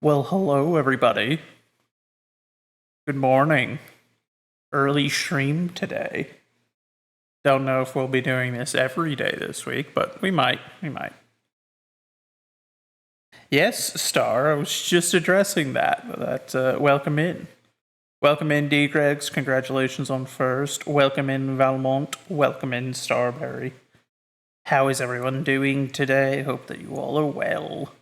Well, hello, everybody. Good morning. Early stream today. Don't know if we'll be doing this every day this week, but we might. We might. Yes, Star, I was just addressing that. Welcome in. Welcome in, D. Gregs. Congratulations on first. Welcome in, Valmont. Welcome in, Starberry. How is everyone doing today? Hope that you all are well.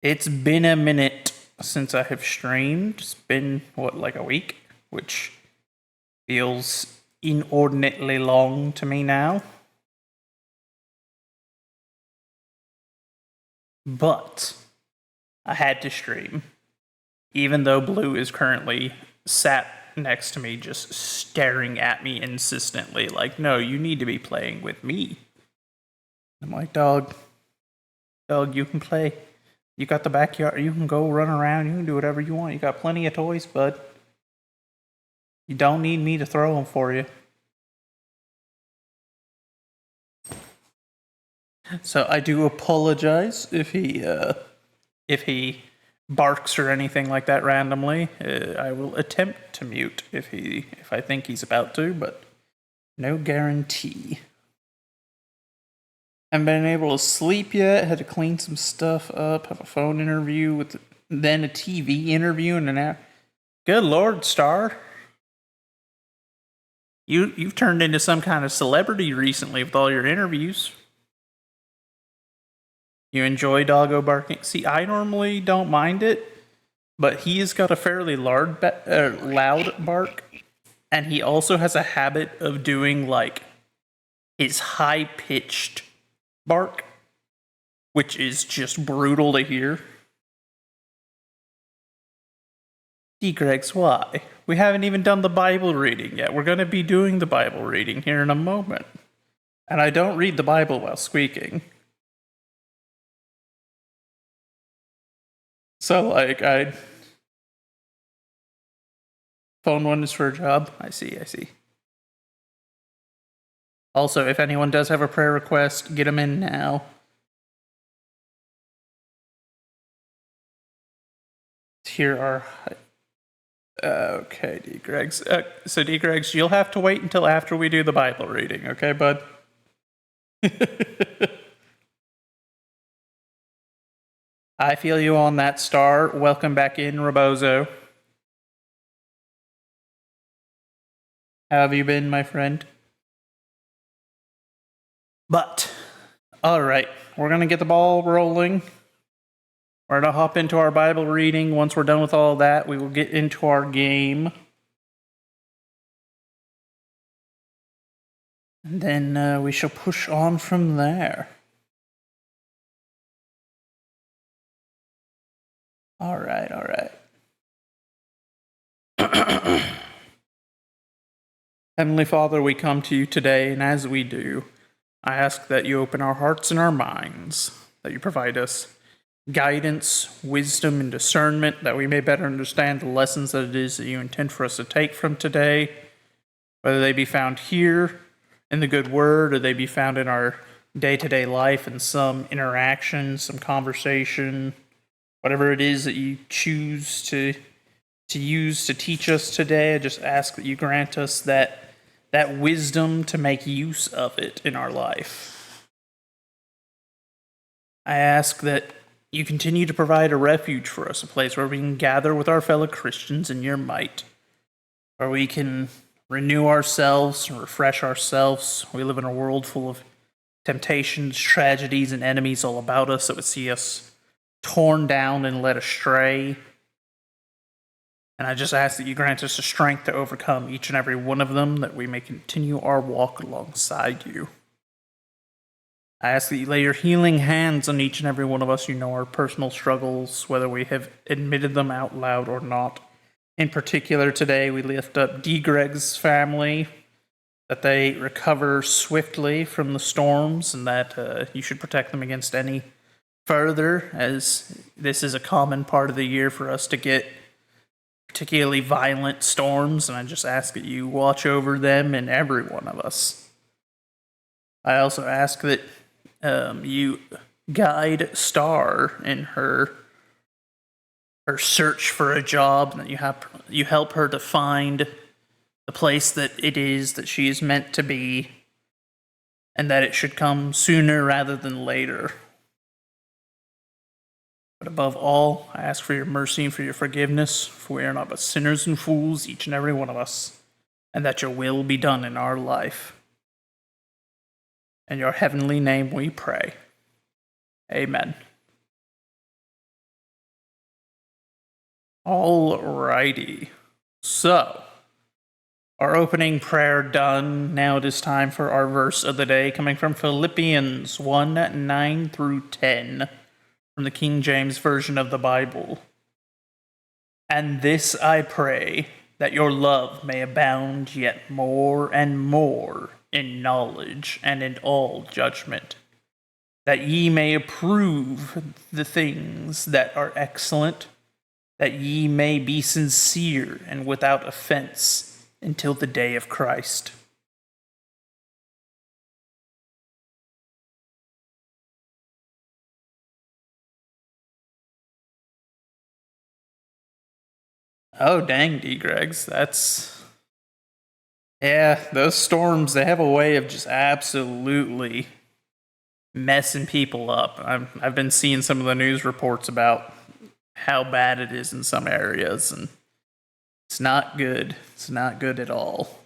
It's been a minute since I have streamed. It's been, like a week? Which feels inordinately long to me now. But I had to stream. Even though Blue is currently sat next to me, just staring at me insistently, like, no, you need to be playing with me. I'm like, dog, you can play. You got the backyard. You can go run around. You can do whatever you want. You got plenty of toys, bud. You don't need me to throw them for you. So I do apologize if he barks or anything like that randomly. I will attempt to mute if I think he's about to, but no guarantee. Haven't been able to sleep yet. Had to clean some stuff up. Have a phone interview then a TV interview and an hour. Good Lord, Star. You've turned into some kind of celebrity recently with all your interviews. You enjoy doggo barking? See, I normally don't mind it, but he's got a fairly loud bark, and he also has a habit of doing like his high-pitched bark, which is just brutal to hear. D. Gregs, why? We haven't even done the Bible reading yet. We're going to be doing the Bible reading here in a moment. And I don't read the Bible while squeaking. So, like, phone one is for a job. I see. Also, if anyone does have a prayer request, get them in now. Here are... okay, D. Gregs. So, D. Gregs, you'll have to wait until after we do the Bible reading, okay, bud? I feel you on that, Star. Welcome back in, Rebozo. How have you been, my friend? But, alright, we're going to get the ball rolling. We're going to hop into our Bible reading. Once we're done with all that, we will get into our game. And then we shall push on from there. Alright. Heavenly Father, we come to you today, and as we do, I ask that you open our hearts and our minds, that you provide us guidance, wisdom, and discernment, that we may better understand the lessons that it is that you intend for us to take from today, whether they be found here in the good word, or they be found in our day-to-day life in some interaction, some conversation, whatever it is that you choose to use to teach us today. I just ask that you grant us that wisdom to make use of it in our life. I ask that you continue to provide a refuge for us, a place where we can gather with our fellow Christians in your might, where we can renew ourselves and refresh ourselves. We live in a world full of temptations, tragedies, and enemies all about us that would see us torn down and led astray. And I just ask that you grant us the strength to overcome each and every one of them, that we may continue our walk alongside you. I ask that you lay your healing hands on each and every one of us. You know our personal struggles, whether we have admitted them out loud or not. In particular, today we lift up D. Greg's family, that they recover swiftly from the storms, and that you should protect them against any further, as this is a common part of the year for us to get particularly violent storms, and I just ask that you watch over them and every one of us. I also ask that you guide Star in her her search for a job, and that you help her to find the place that it is that she is meant to be, and that it should come sooner rather than later. But above all, I ask for your mercy and for your forgiveness, for we are not but sinners and fools, each and every one of us, and that your will be done in our life. In your heavenly name we pray. Amen. Alrighty. So, our opening prayer done, now it is time for our verse of the day, coming from Philippians 1:9 through 10, from the King James Version of the Bible. And this I pray, that your love may abound yet more and more in knowledge and in all judgment, that ye may approve the things that are excellent, that ye may be sincere and without offense until the day of Christ. Oh, dang, D. Greggs. Yeah, those storms, they have a way of just absolutely messing people up. I've been seeing some of the news reports about how bad it is in some areas, and it's not good. It's not good at all.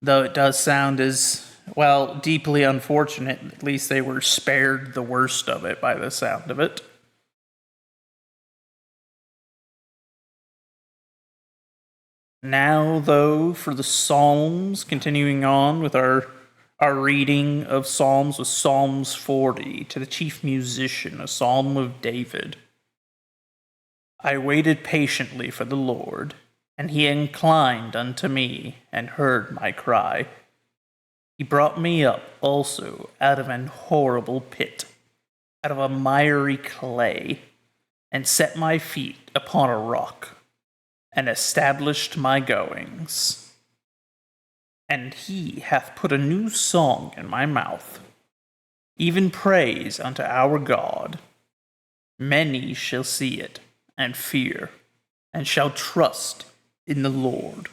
Though it does sound as, well, deeply unfortunate. At least they were spared the worst of it by the sound of it. Now, though, for the Psalms, continuing on with our reading of Psalms with Psalms 40, to the chief musician, a psalm of David. I waited patiently for the Lord, and he inclined unto me, and heard my cry. He brought me up also out of an horrible pit, out of a miry clay, and set my feet upon a rock, and established my goings. And he hath put a new song in my mouth, even praise unto our God. Many shall see it, and fear, and shall trust in the Lord.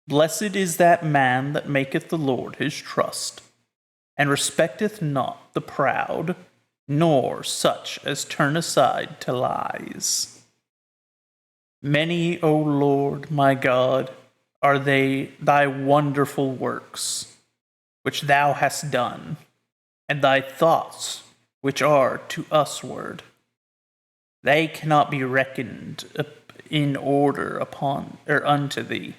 Blessed is that man that maketh the Lord his trust, and respecteth not the proud, nor such as turn aside to lies. Many, O Lord my God, are thy wonderful works, which thou hast done, and thy thoughts, which are to usward. They cannot be reckoned in order upon or unto thee.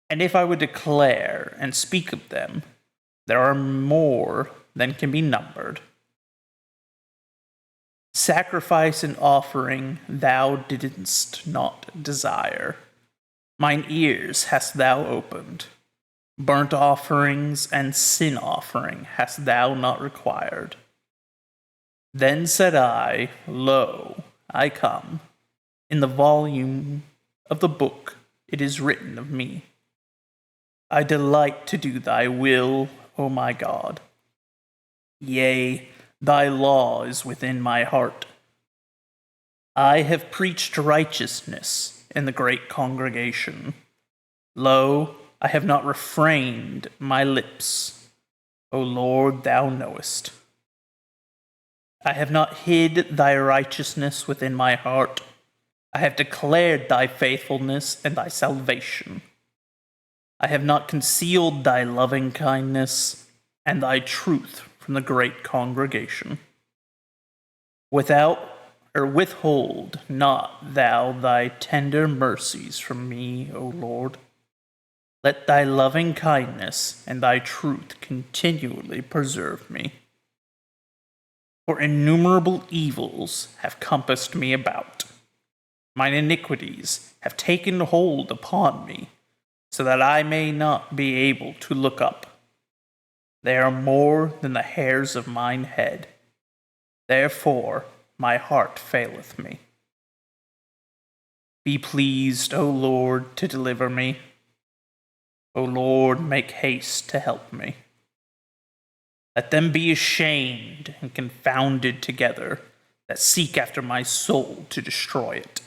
And if I would declare and speak of them, there are more than can be numbered. Sacrifice and offering thou didst not desire. Mine ears hast thou opened. Burnt offerings and sin offering hast thou not required. Then said I, Lo, I come. In the volume of the book it is written of me. I delight to do thy will, O my God. Yea, thy law is within my heart. I have preached righteousness in the great congregation. Lo, I have not refrained my lips. O Lord, thou knowest. I have not hid thy righteousness within my heart. I have declared thy faithfulness and thy salvation. I have not concealed thy loving kindness and thy truth from the great congregation. Withhold not thou thy tender mercies from me, O Lord. Let thy loving kindness and thy truth continually preserve me. For innumerable evils have compassed me about. Mine iniquities have taken hold upon me, so that I may not be able to look up. They are more than the hairs of mine head. Therefore my heart faileth me. Be pleased, O Lord, to deliver me. O Lord, make haste to help me. Let them be ashamed and confounded together that seek after my soul to destroy it.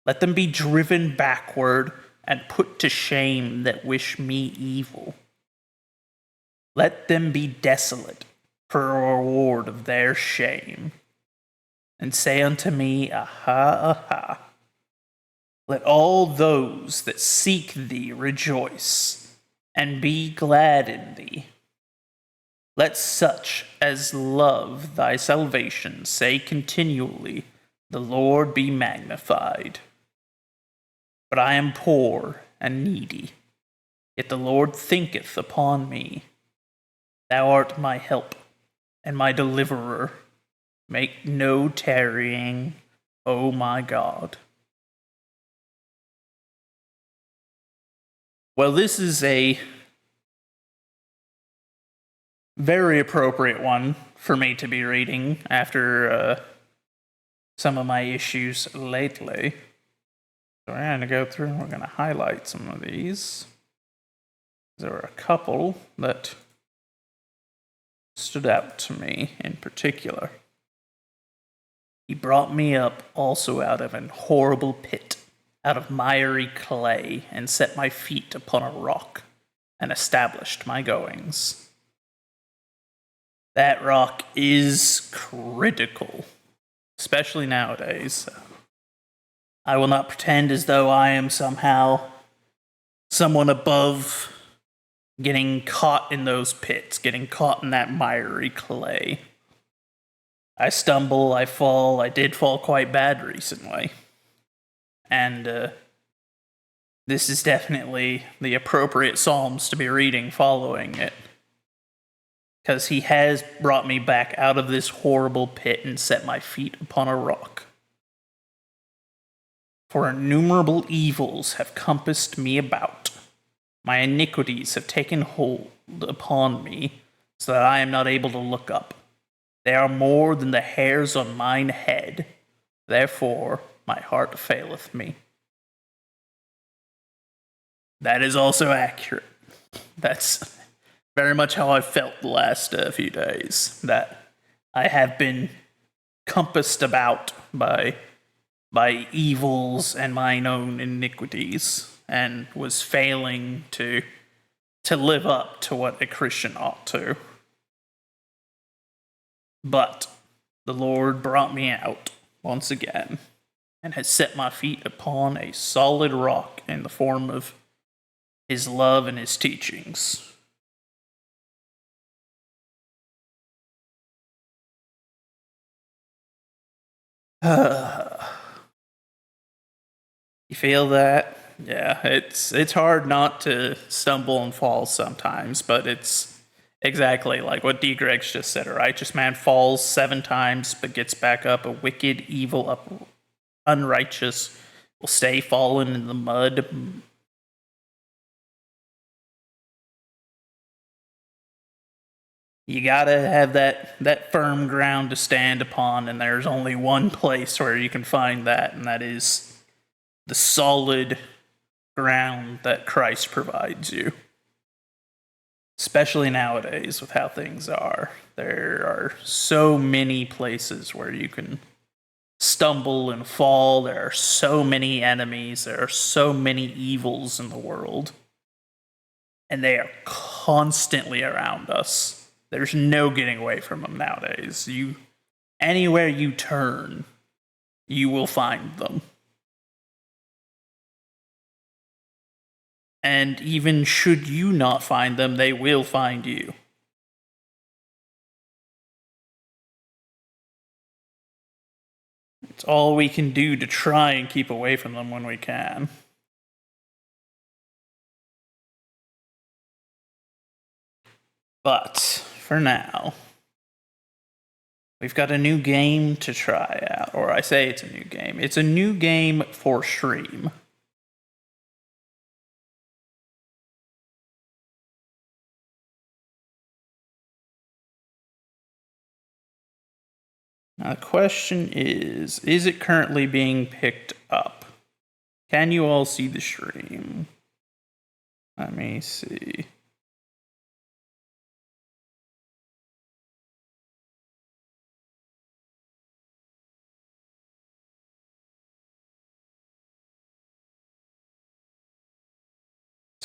Let them be driven backward and put to shame that wish me evil. Let them be desolate for a reward of their shame, and say unto me, Aha, aha. Let all those that seek thee rejoice, and be glad in thee. Let such as love thy salvation say continually, The Lord be magnified. But I am poor and needy, yet the Lord thinketh upon me. Thou art my help and my deliverer. Make no tarrying, O my God. Well, this is a very appropriate one for me to be reading after some of my issues lately. So we're going to go through and we're going to highlight some of these. There were a couple that stood out to me in particular. He brought me up also out of an horrible pit, out of miry clay, and set my feet upon a rock, and established my goings. That rock is critical, especially nowadays. I will not pretend as though I am somehow someone above getting caught in those pits, getting caught in that miry clay. I stumble, I fall, I did fall quite bad recently. And this is definitely the appropriate Psalms to be reading following it. Because he has brought me back out of this horrible pit and set my feet upon a rock. For innumerable evils have compassed me about. My iniquities have taken hold upon me, so that I am not able to look up. They are more than the hairs on mine head. Therefore my heart faileth me. That is also accurate. That's very much how I felt the last few days. That I have been compassed about by evils and mine own iniquities, and was failing to live up to what a Christian ought to. But the Lord brought me out once again, and has set my feet upon a solid rock in the form of his love and his teachings. You feel that? Yeah, it's hard not to stumble and fall sometimes, but it's exactly like what D. Greg's just said. A righteous man falls 7 times, but gets back up. A wicked, evil, unrighteous will stay fallen in the mud. You gotta have that firm ground to stand upon, and there's only one place where you can find that, and that is the solid ground that Christ provides you. Especially nowadays with how things are. There are so many places where you can stumble and fall. There are so many enemies. There are so many evils in the world. And they are constantly around us. There's no getting away from them nowadays. Anywhere you turn, you will find them. And even should you not find them, they will find you. It's all we can do to try and keep away from them when we can. But for now, we've got a new game to try out. Or I say it's a new game. It's a new game for stream. Now the question is it currently being picked up? Can you all see the stream? Let me see.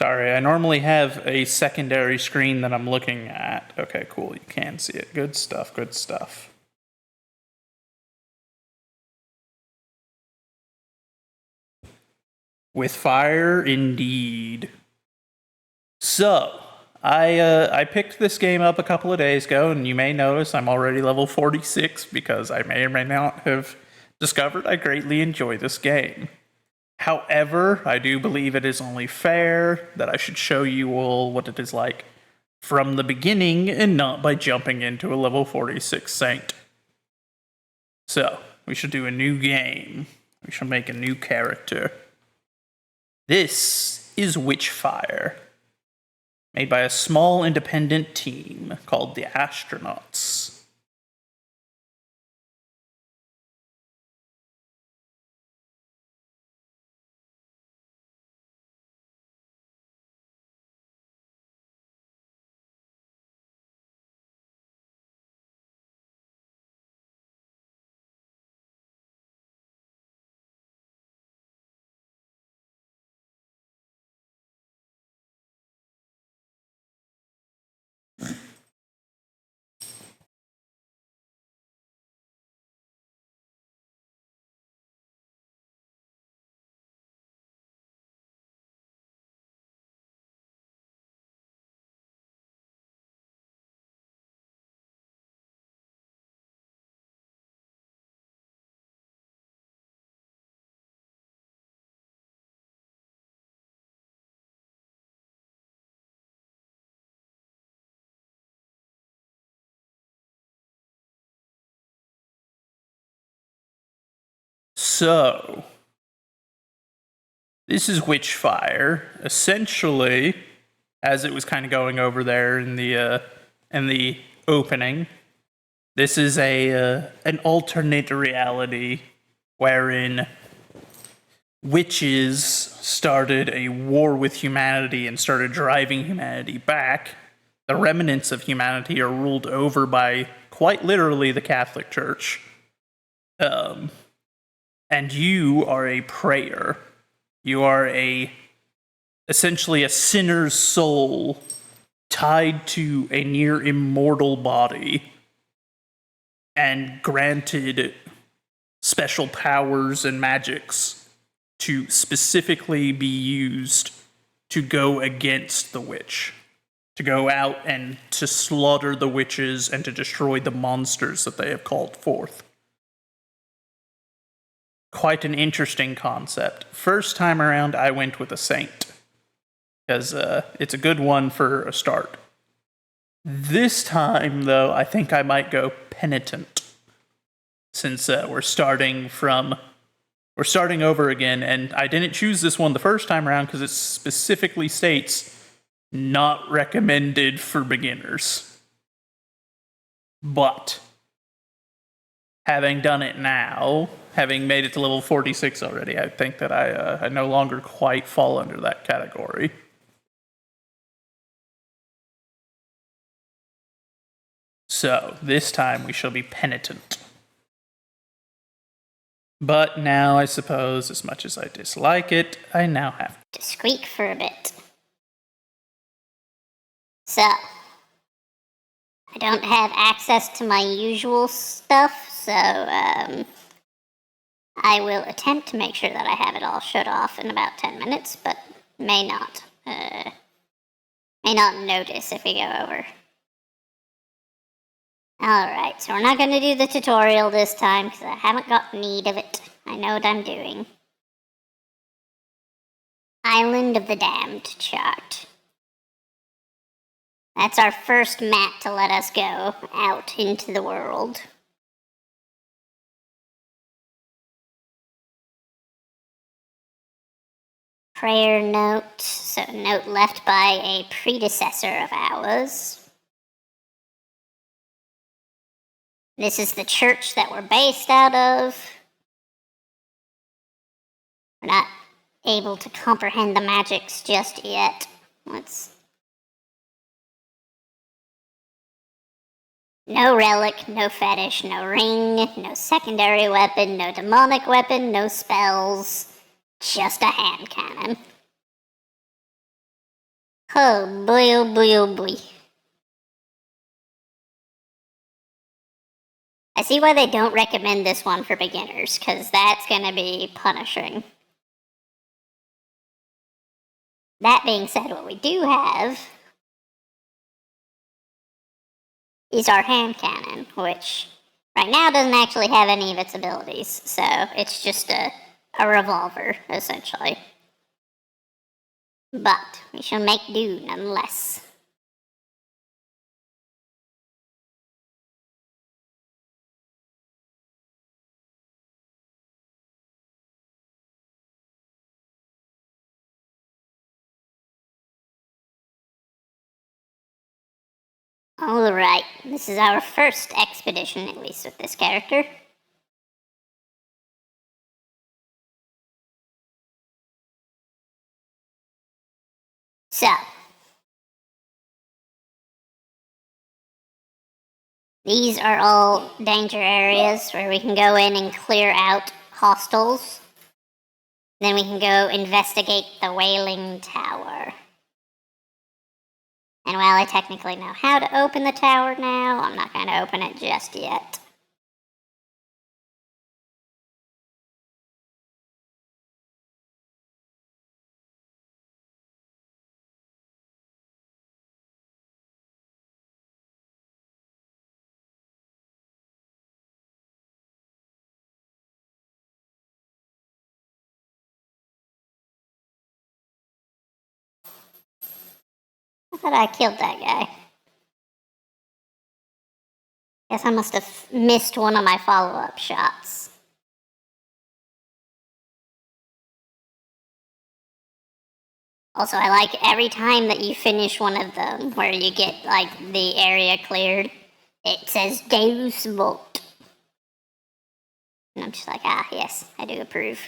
Sorry, I normally have a secondary screen that I'm looking at. Okay, cool, you can see it. Good stuff, good stuff. With fire, indeed. So, I picked this game up a couple of days ago, and you may notice I'm already level 46 because I may or may not have discovered I greatly enjoy this game. However, I do believe it is only fair that I should show you all what it is like from the beginning and not by jumping into a level 46 saint. So, we should do a new game. We should make a new character. This is Witchfire, made by a small independent team called the Astronauts. So, this is Witchfire. Essentially, as it was kind of going over there in the opening, this is an alternate reality wherein witches started a war with humanity and started driving humanity back. The remnants of humanity are ruled over by quite literally the Catholic Church. And you are a prayer. You are essentially a sinner's soul tied to a near immortal body and granted special powers and magics to specifically be used to go against the witch, to go out and to slaughter the witches and to destroy the monsters that they have called forth. Quite an interesting concept. First time around, I went with a saint, because it's a good one for a start. This time, though, I think I might go penitent, since we're starting over again, and I didn't choose this one the first time around because it specifically states not recommended for beginners. But having done it now, having made it to level 46 already, I think that I no longer quite fall under that category. So, this time we shall be penitent. But now, I suppose, as much as I dislike it, I now have to squeak for a bit. So, I don't have access to my usual stuff, so I will attempt to make sure that I have it all shut off in about 10 minutes, but may not notice if we go over. Alright, so we're not going to do the tutorial this time, because I haven't got need of it. I know what I'm doing. Island of the Damned chart. That's our first map to let us go out into the world. Prayer note, so a note left by a predecessor of ours. This is the church that we're based out of. We're not able to comprehend the magics just yet. No relic, no fetish, no ring, no secondary weapon, no demonic weapon, no spells. Just a hand cannon. Oh boy, oh boy, oh boy. I see why they don't recommend this one for beginners, because that's going to be punishing. That being said, what we do have is our hand cannon, which right now doesn't actually have any of its abilities, so it's just a revolver, essentially. But we shall make do nonetheless. Alright, this is our first expedition, at least with this character. So, these are all danger areas where we can go in and clear out hostiles. Then we can go investigate the Wailing Tower. And while I technically know how to open the tower now, I'm not going to open it just yet. I thought I killed that guy. Guess I must have missed one of my follow-up shots. Also, I like every time that you finish one of them, where you get, like, the area cleared, it says Deus Vult. And I'm just like, ah, yes, I do approve.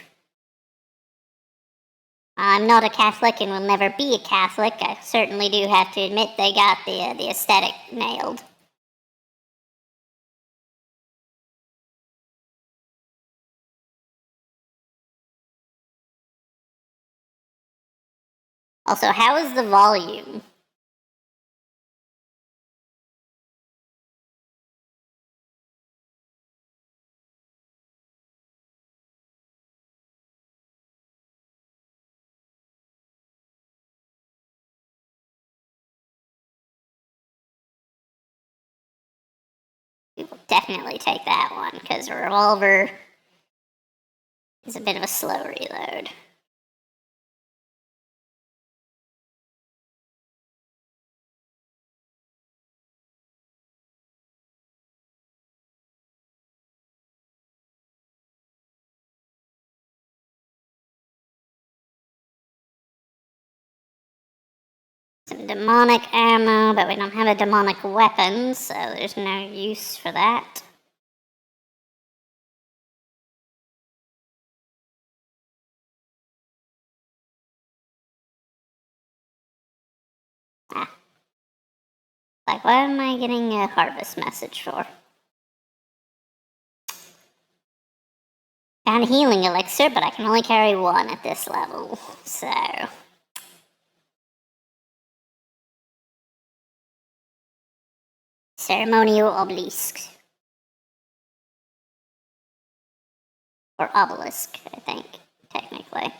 I'm not a Catholic and will never be a Catholic. I certainly do have to admit they got the aesthetic nailed. Also, how is the volume? We will definitely take that one, because a revolver is a bit of a slow reload. Some demonic ammo, but we don't have a demonic weapon, so there's no use for that. Ah. Like, what am I getting a harvest message for? Found a healing elixir, but I can only carry one at this level, so... Ceremonial obelisk. Or obelisk, I think, technically.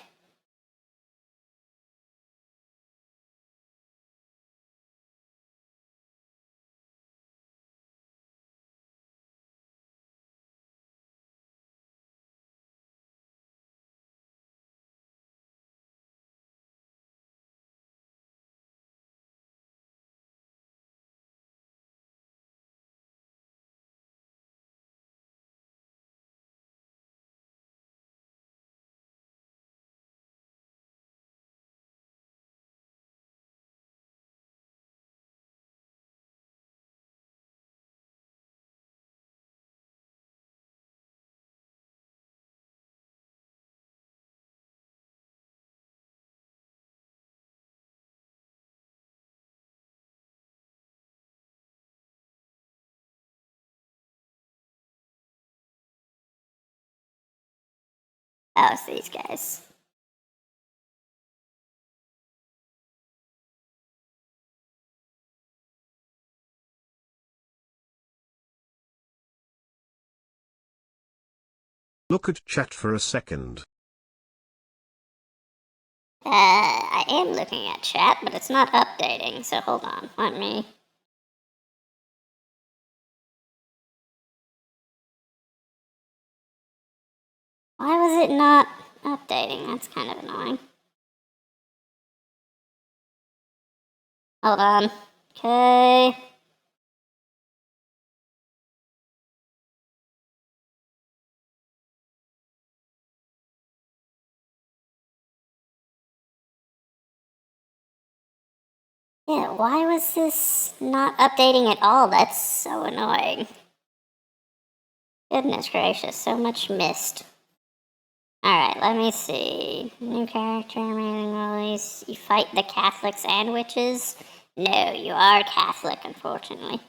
Oh, it's these guys. Look at chat for a second. I am looking at chat, but it's not updating, so hold on. Let me... Why was it not updating? That's kind of annoying. Hold on. Okay. Yeah, why was this not updating at all? That's so annoying. Goodness gracious, so much missed. Alright, let me see. New character, amazing release. You fight the Catholics and witches? No, you are Catholic, unfortunately.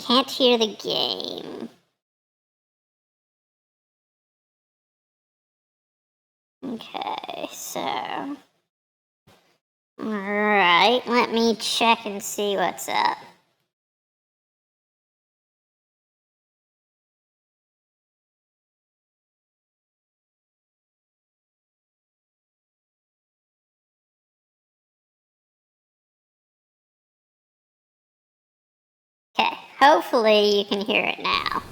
Can't hear the game. Okay, so... Alright, let me check and see what's up. Okay, hopefully you can hear it now.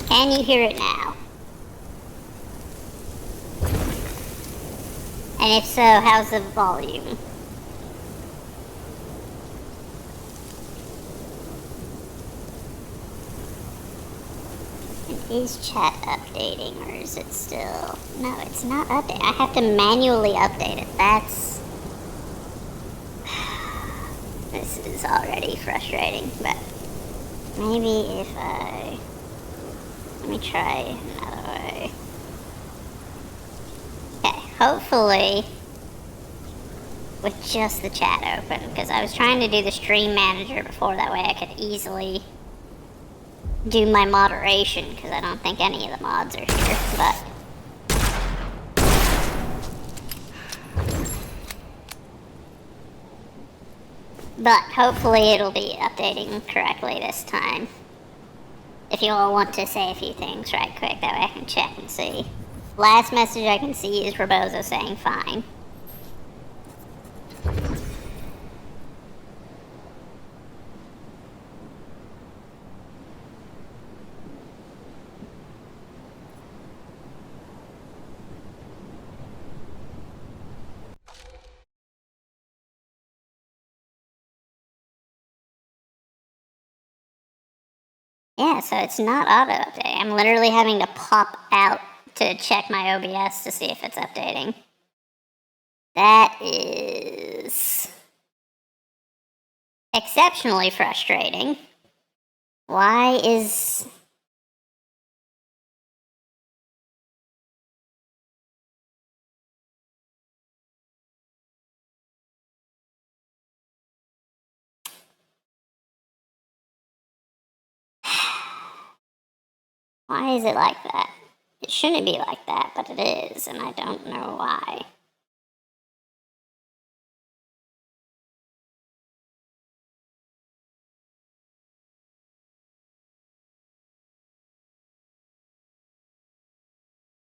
Can you hear it now? And if so, how's the volume? And is chat updating, or is it still... No, it's not updating. I have to manually update it. That's... This is already frustrating, but... Maybe if I... Let me try another way. Okay, hopefully with just the chat open, because I was trying to do the stream manager before, that way I could easily do my moderation, because I don't think any of the mods are here, but hopefully it'll be updating correctly this time. If you all want to say a few things right quick, that way I can check and see. Last message I can see is Rebozo saying fine. Yeah, so it's not auto-updating. I'm literally having to pop out to check my OBS to see if it's updating. That is exceptionally frustrating. Why is... Why is it like that? It shouldn't be like that, but it is, and I don't know why.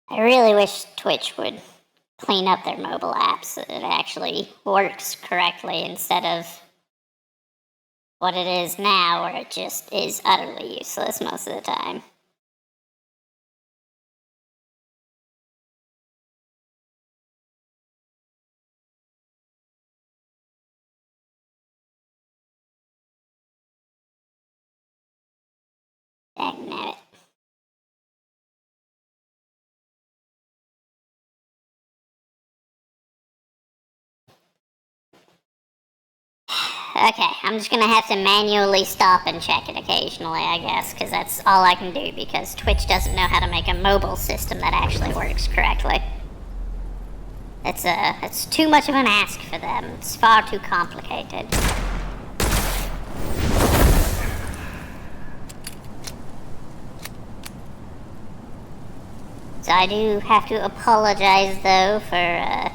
I really wish Twitch would clean up their mobile apps so that it actually works correctly instead of what it is now, where it just is utterly useless most of the time. Dagnabbit. Okay, I'm just gonna have to manually stop and check it occasionally, I guess, because that's all I can do, because Twitch doesn't know how to make a mobile system that actually works correctly. It's too much of an ask for them. It's far too complicated. So I do have to apologize, though, for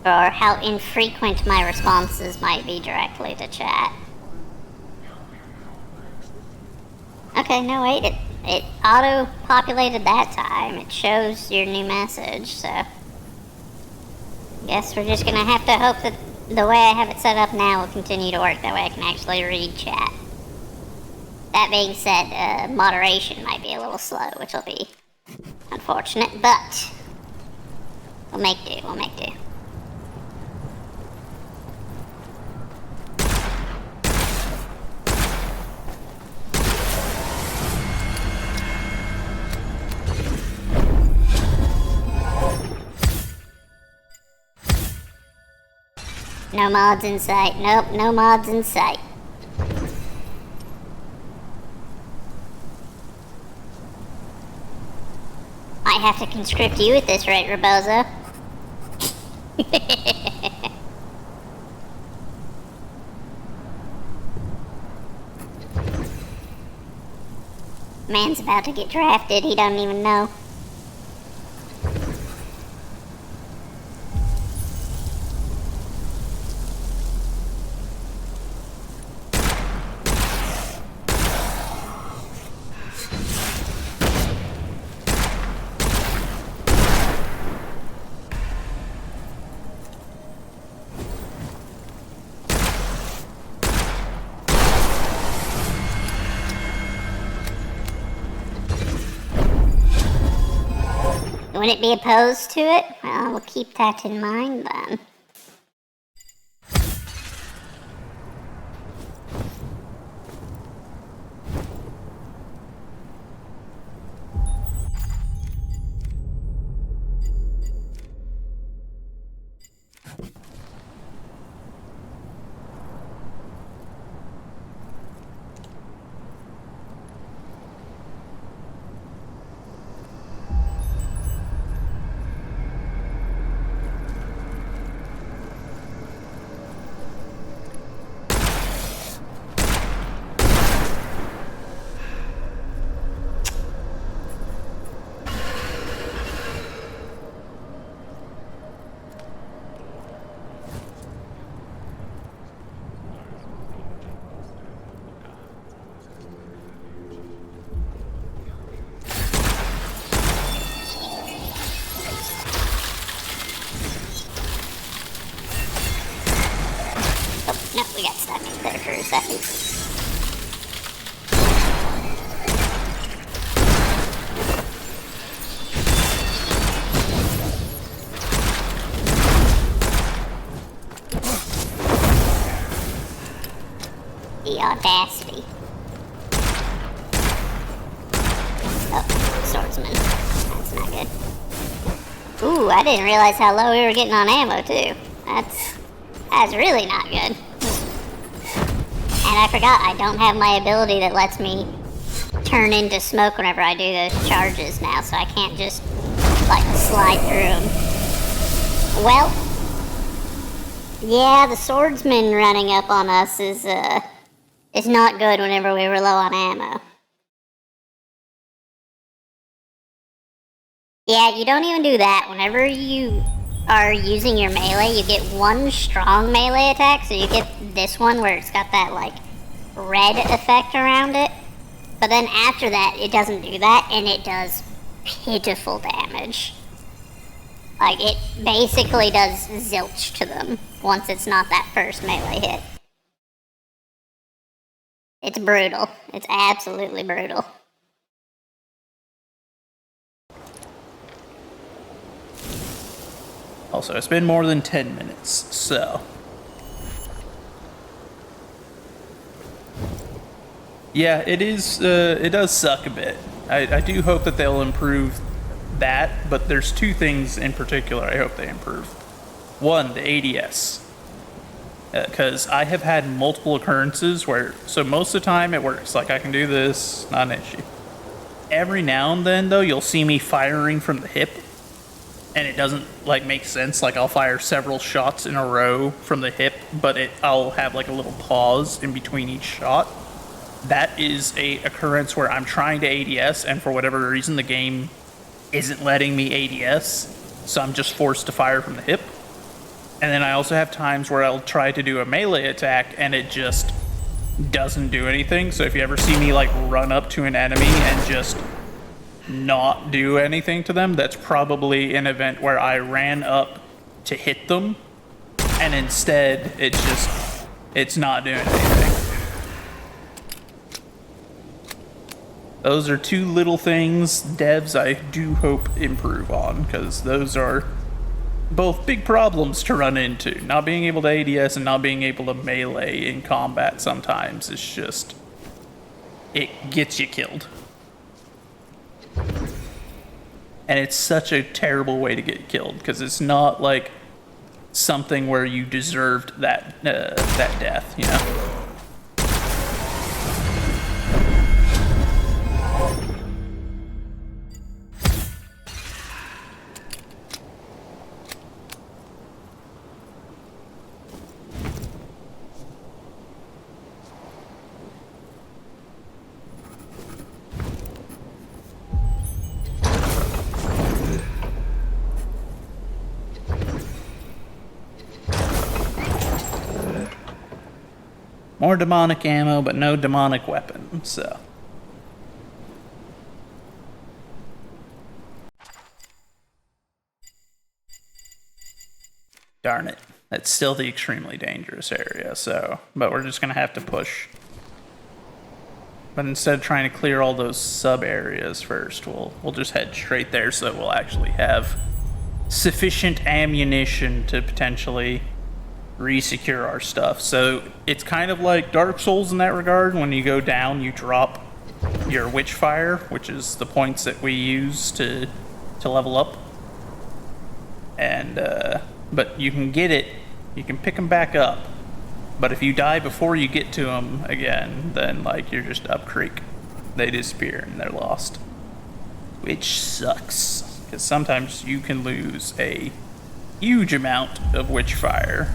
how infrequent my responses might be directly to chat. Okay, no wait, it auto-populated that time. It shows your new message, so... Guess we're just gonna have to hope that the way I have it set up now will continue to work. That way I can actually read chat. That being said, moderation might be a little slow, which will be unfortunate, but... we'll make do, we'll make do. No mods in sight. Nope, no mods in sight. Might have to conscript you at this rate, Rebozo. Man's about to get drafted, he don't even know. Wouldn't it be opposed to it? Well, we'll keep that in mind then. No, we got stuck there for a second. The audacity. Oh, swordsman. That's not good. Ooh, I didn't realize how low we were getting on ammo, too. That's really not good. And I forgot I don't have my ability that lets me turn into smoke whenever I do those charges now, so I can't just, like, slide through them. Well, yeah, the swordsman running up on us is not good whenever we were low on ammo. Yeah, you don't even do that. Whenever you are using your melee, you get one strong melee attack, so you get this one where it's got that, like, red effect around it. But then after that, it doesn't do that, and it does pitiful damage. Like, it basically does zilch to them once it's not that first melee hit. It's brutal. It's absolutely brutal. Also, it's been more than 10 minutes, so... yeah, it is, it does suck a bit. I do hope that they'll improve that, but there's two things in particular I hope they improve. One, the ADS. Because I have had multiple occurrences where, so most of the time it works, like I can do this, not an issue. Every now and then, though, you'll see me firing from the hip, and it doesn't like make sense. Like I'll fire several shots in a row from the hip, but I'll have like a little pause in between each shot. That is a occurrence where I'm trying to ADS, and for whatever reason the game isn't letting me ADS, so I'm just forced to fire from the hip. And then I also have times where I'll try to do a melee attack and it just doesn't do anything. So if you ever see me like run up to an enemy and just not do anything to them, that's probably an event where I ran up to hit them and instead it's not doing anything. Those are two little things devs I do hope improve on, because those are both big problems to run into. Not being able to ADS and not being able to melee in combat sometimes is just, it gets you killed. And it's such a terrible way to get killed, because it's not like something where you deserved that death, you know? More demonic ammo, but no demonic weapon, so. Darn it. That's still the extremely dangerous area, so. But we're just gonna have to push. But instead of trying to clear all those sub-areas first, we'll just head straight there so we'll actually have sufficient ammunition to potentially re-secure our stuff. So it's kind of like Dark Souls in that regard. When you go down, you drop your Witchfire, which is the points that we use to level up. And but you can get it, you can pick them back up. But if you die before you get to them again, then like you're just up creek. They disappear and they're lost, which sucks, because sometimes you can lose a huge amount of Witchfire.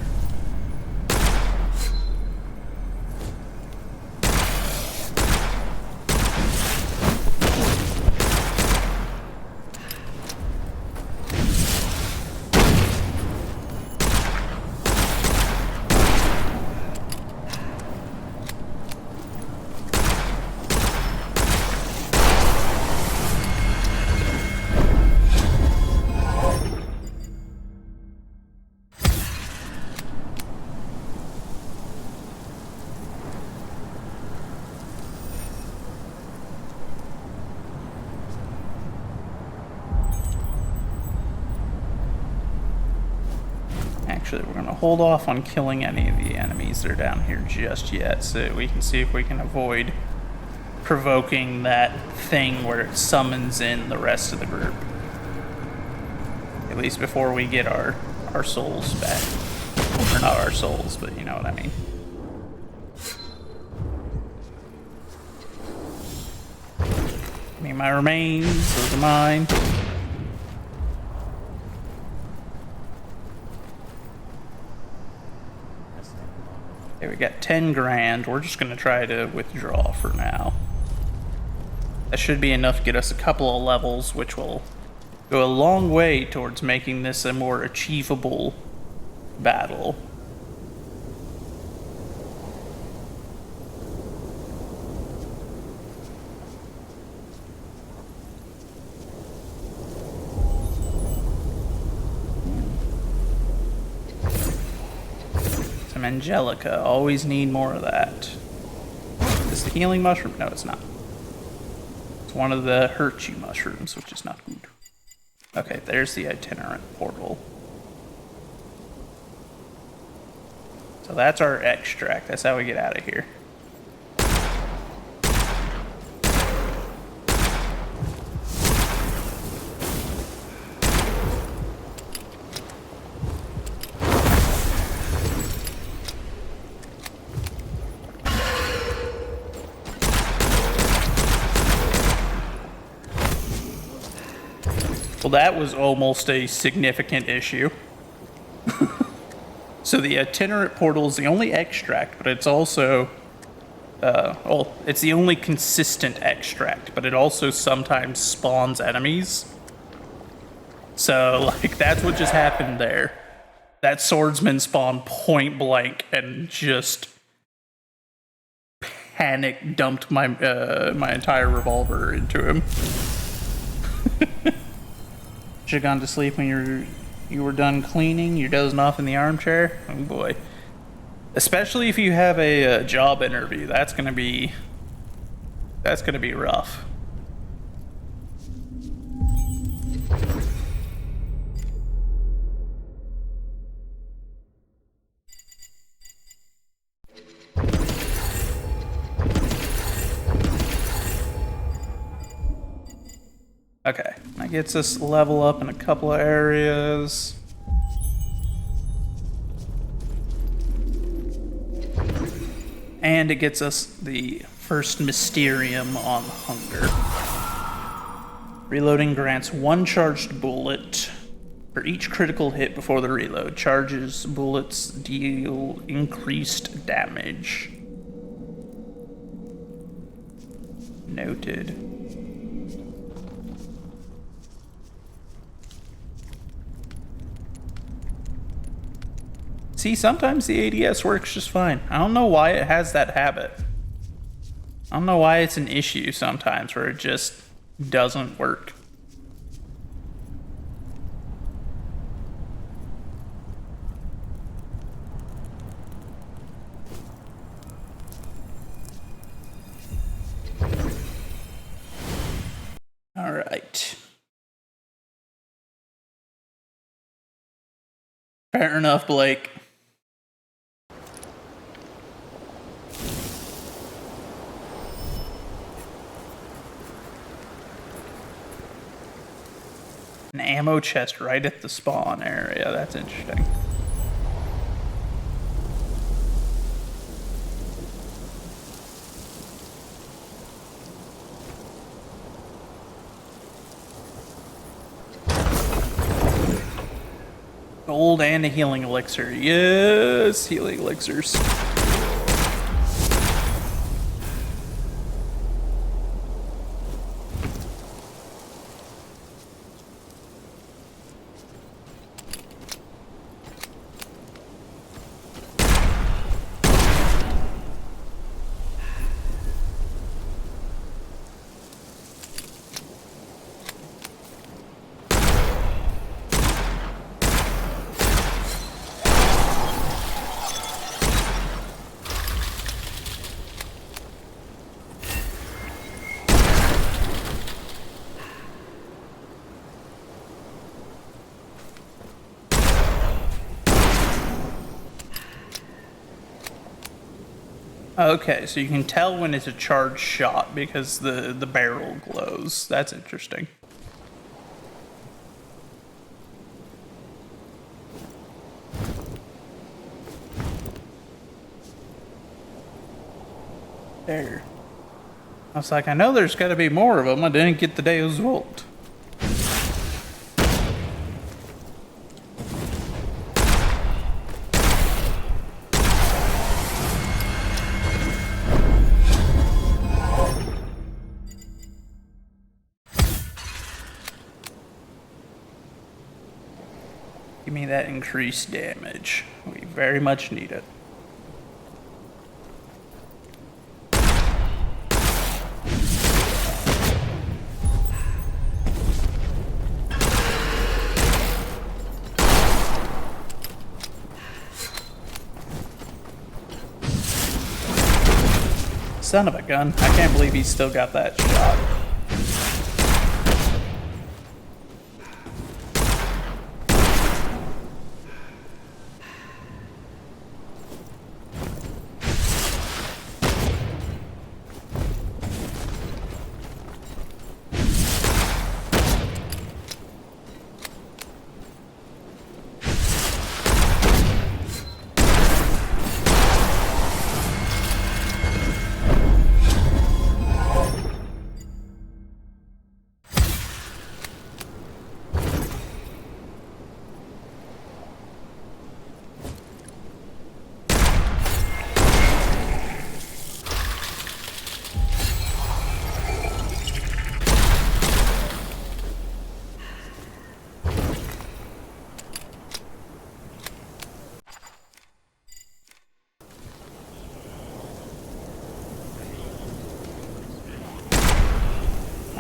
Actually, we're going to hold off on killing any of the enemies that are down here just yet, so we can see if we can avoid provoking that thing where it summons in the rest of the group. At least before we get our souls back. Or not our souls, but you know what I mean. Give me my remains, those are mine. Okay, we got 10 grand. We're just gonna try to withdraw for now. That should be enough to get us a couple of levels, which will go a long way towards making this a more achievable battle. Angelica, always need more of that. Is this the healing mushroom? No, it's not. It's one of the hurt you mushrooms, which is not good. Okay, there's the itinerant portal. So that's our extract. That's how we get out of here. Well, that was almost a significant issue. So the itinerant portal is the only extract, but it's also, well, it's the only consistent extract, but it also sometimes spawns enemies. So, like, that's what just happened there. That swordsman spawned point blank and just panic dumped my my entire revolver into him. Should've gone to sleep when you were done cleaning. You're dozing off in the armchair. Oh boy. Especially if you have a job interview, that's gonna be rough. Okay, that gets us level up in a couple of areas. And it gets us the first Mysterium on Hunger. Reloading grants 1 charged bullet for each critical hit before the reload. Charges bullets deal increased damage. Noted. See, sometimes the ADS works just fine. I don't know why it has that habit. I don't know why it's an issue sometimes where it just doesn't work. All right. Fair enough, Blake. An ammo chest right at the spawn area. That's interesting. Gold and a healing elixir. Yes, healing elixirs. Okay, so you can tell when it's a charged shot because the barrel glows. That's interesting. There. I was like, I know there's got to be more of them. I didn't get the Deus Vult. Give me that increased damage. We very much need it. Son of a gun. I can't believe he's still got that shot.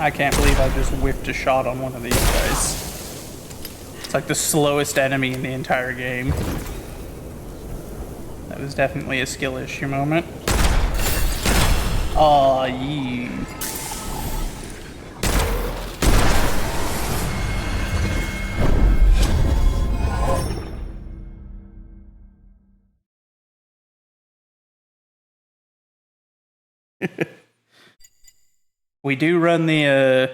I can't believe I just whiffed a shot on one of these guys. It's like the slowest enemy in the entire game. That was definitely a skill issue moment. Aw, you. We do run the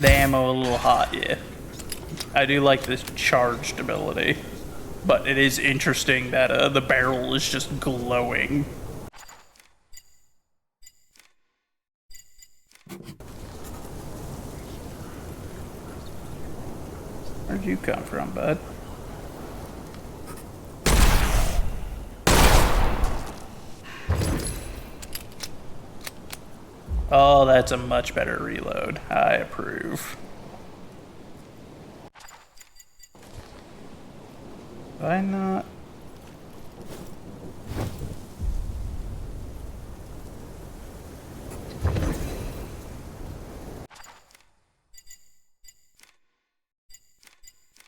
ammo a little hot, yeah. I do like this charged ability, but it is interesting that the barrel is just glowing. Where'd you come from, bud? Oh, that's a much better reload. I approve. Why not?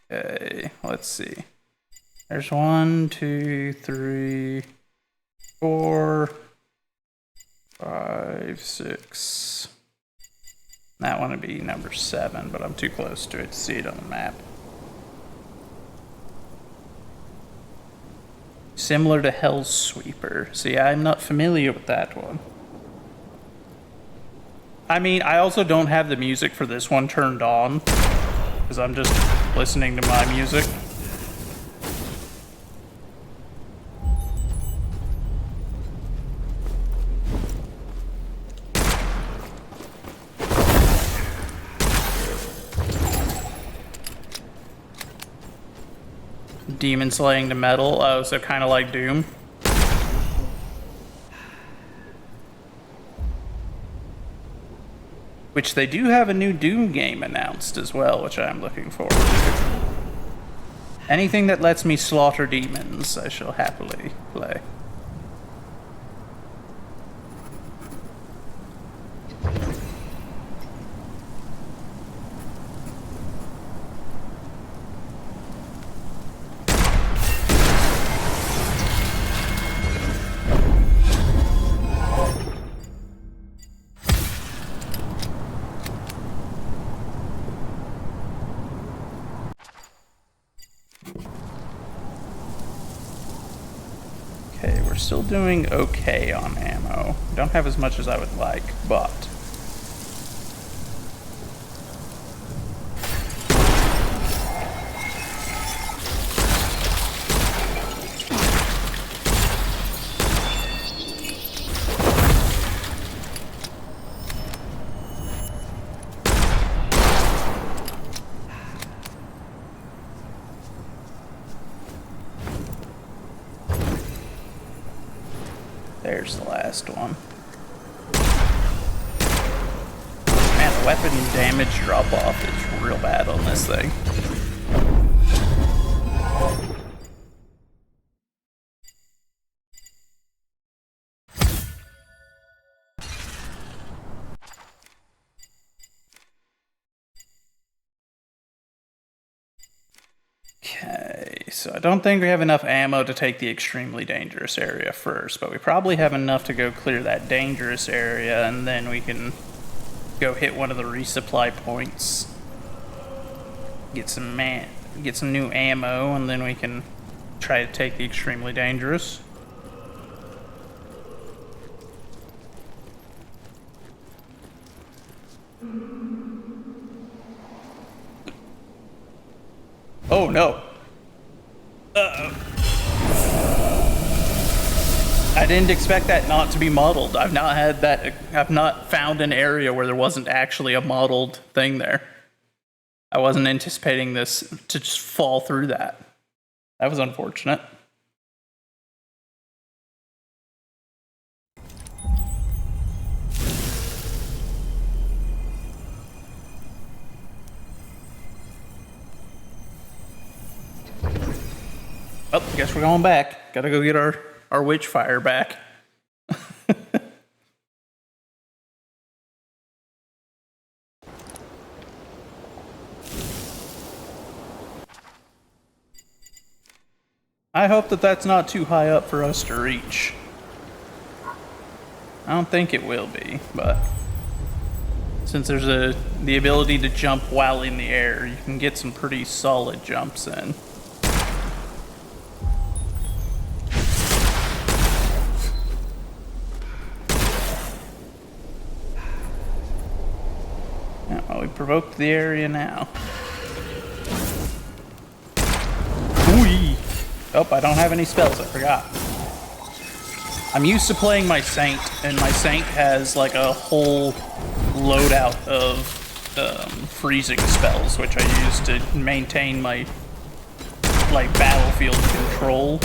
Okay, let's see. There's 1, 2, 3, 4, 5, 6. That one would be number 7, but I'm too close to it to see it on the map. Similar to Hell's Sweeper. See, I'm not familiar with that one. I mean, I also don't have the music for this one turned on, because I'm just listening to my music. Demon slaying to metal, oh, so kind of like Doom. Which they do have a new Doom game announced as well, which I'm looking forward to. Anything that lets me slaughter demons, I shall happily play. Okay, we're still doing okay on ammo. Don't have as much as I would like, but... There's the last one. Man, the weapon damage drop-off is real bad on this thing. Okay, so I don't think we have enough ammo to take the extremely dangerous area first, but we probably have enough to go clear that dangerous area, and then we can go hit one of the resupply points, get some new ammo, and then we can try to take the extremely dangerous. Oh no. Uh-oh. I didn't expect that not to be modeled. I've not found an area where there wasn't actually a modeled thing there. I wasn't anticipating this to just fall through that. That was unfortunate. Oh, guess we're going back. Gotta go get our witch fire back. I hope that that's not too high up for us to reach. I don't think it will be, but since there's the ability to jump while in the air, you can get some pretty solid jumps in. Yeah, well, we provoked the area now. Ooh. Oh, I don't have any spells, I forgot. I'm used to playing my Saint, and my Saint has like a whole loadout of freezing spells, which I use to maintain my like battlefield control,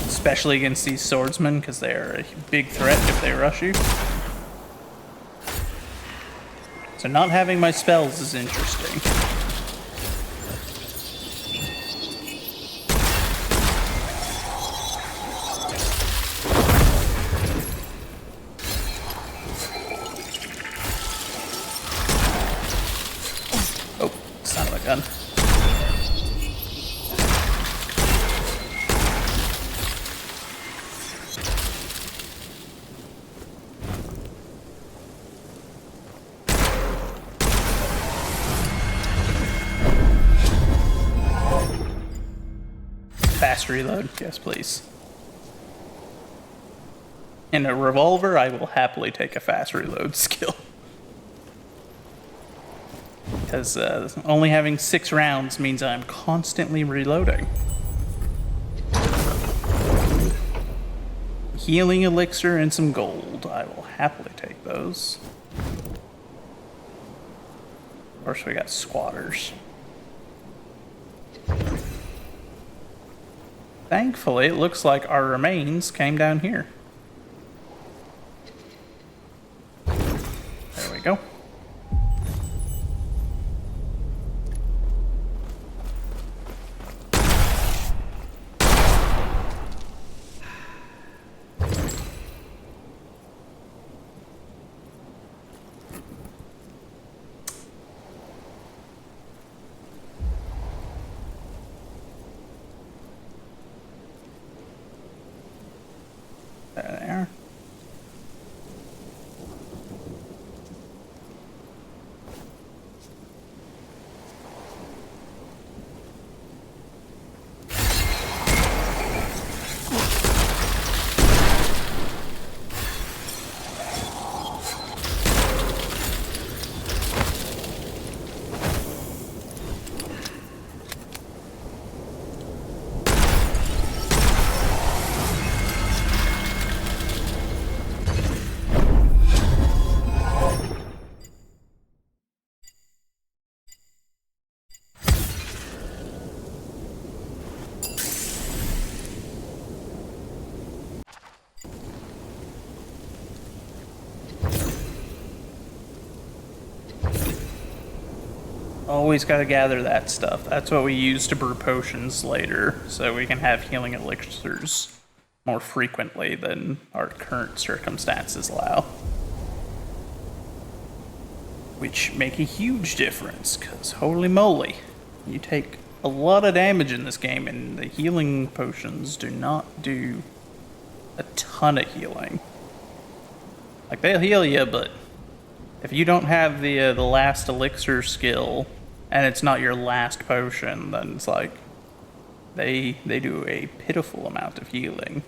especially against these swordsmen, because they are a big threat if they rush you. So not having my spells is interesting. Gun. Fast reload, yes please. In a revolver, I will happily take a fast reload skill. Because only having 6 rounds means I'm constantly reloading. Healing elixir and some gold. I will happily take those. Of course, we got squatters. Thankfully, it looks like our remains came down here. There we go. There. Always got to gather that stuff. That's what we use to brew potions later, so we can have healing elixirs more frequently than our current circumstances allow. Which make a huge difference, because holy moly, you take a lot of damage in this game, and the healing potions do not do a ton of healing. Like, they'll heal you, but if you don't have the last elixir skill, and it's not your last potion, then it's like, they do a pitiful amount of healing.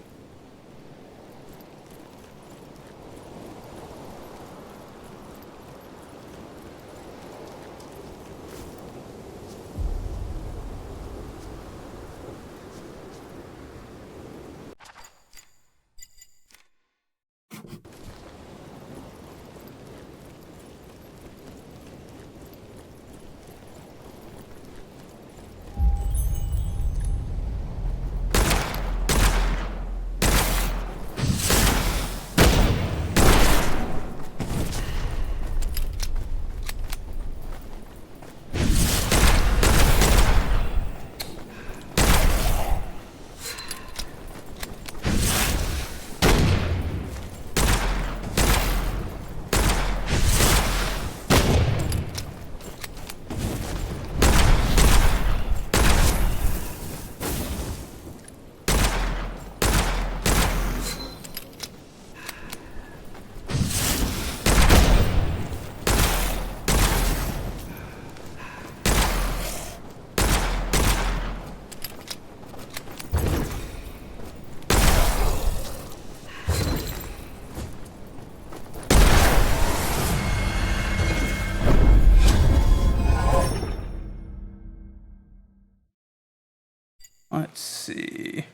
Let's see.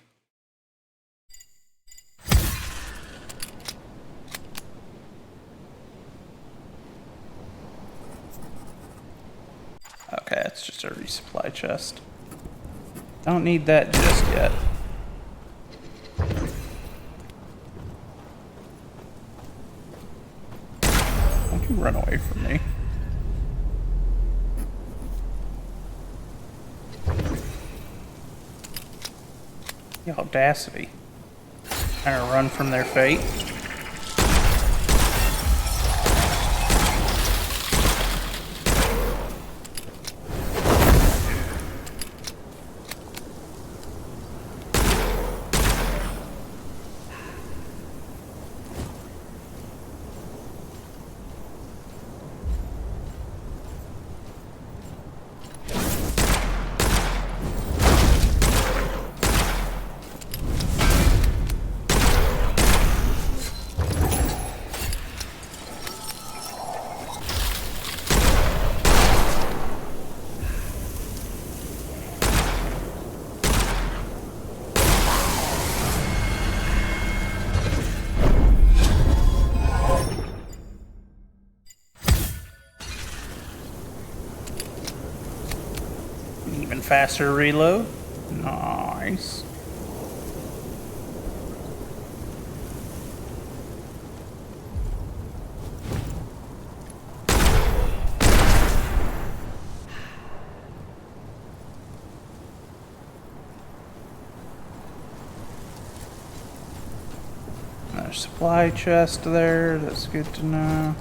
Okay, it's just a resupply chest. Don't need that just yet. Don't you run away from me. The audacity. Trying to run from their fate. Even faster reload. Nice. Another supply chest there. That's good to know.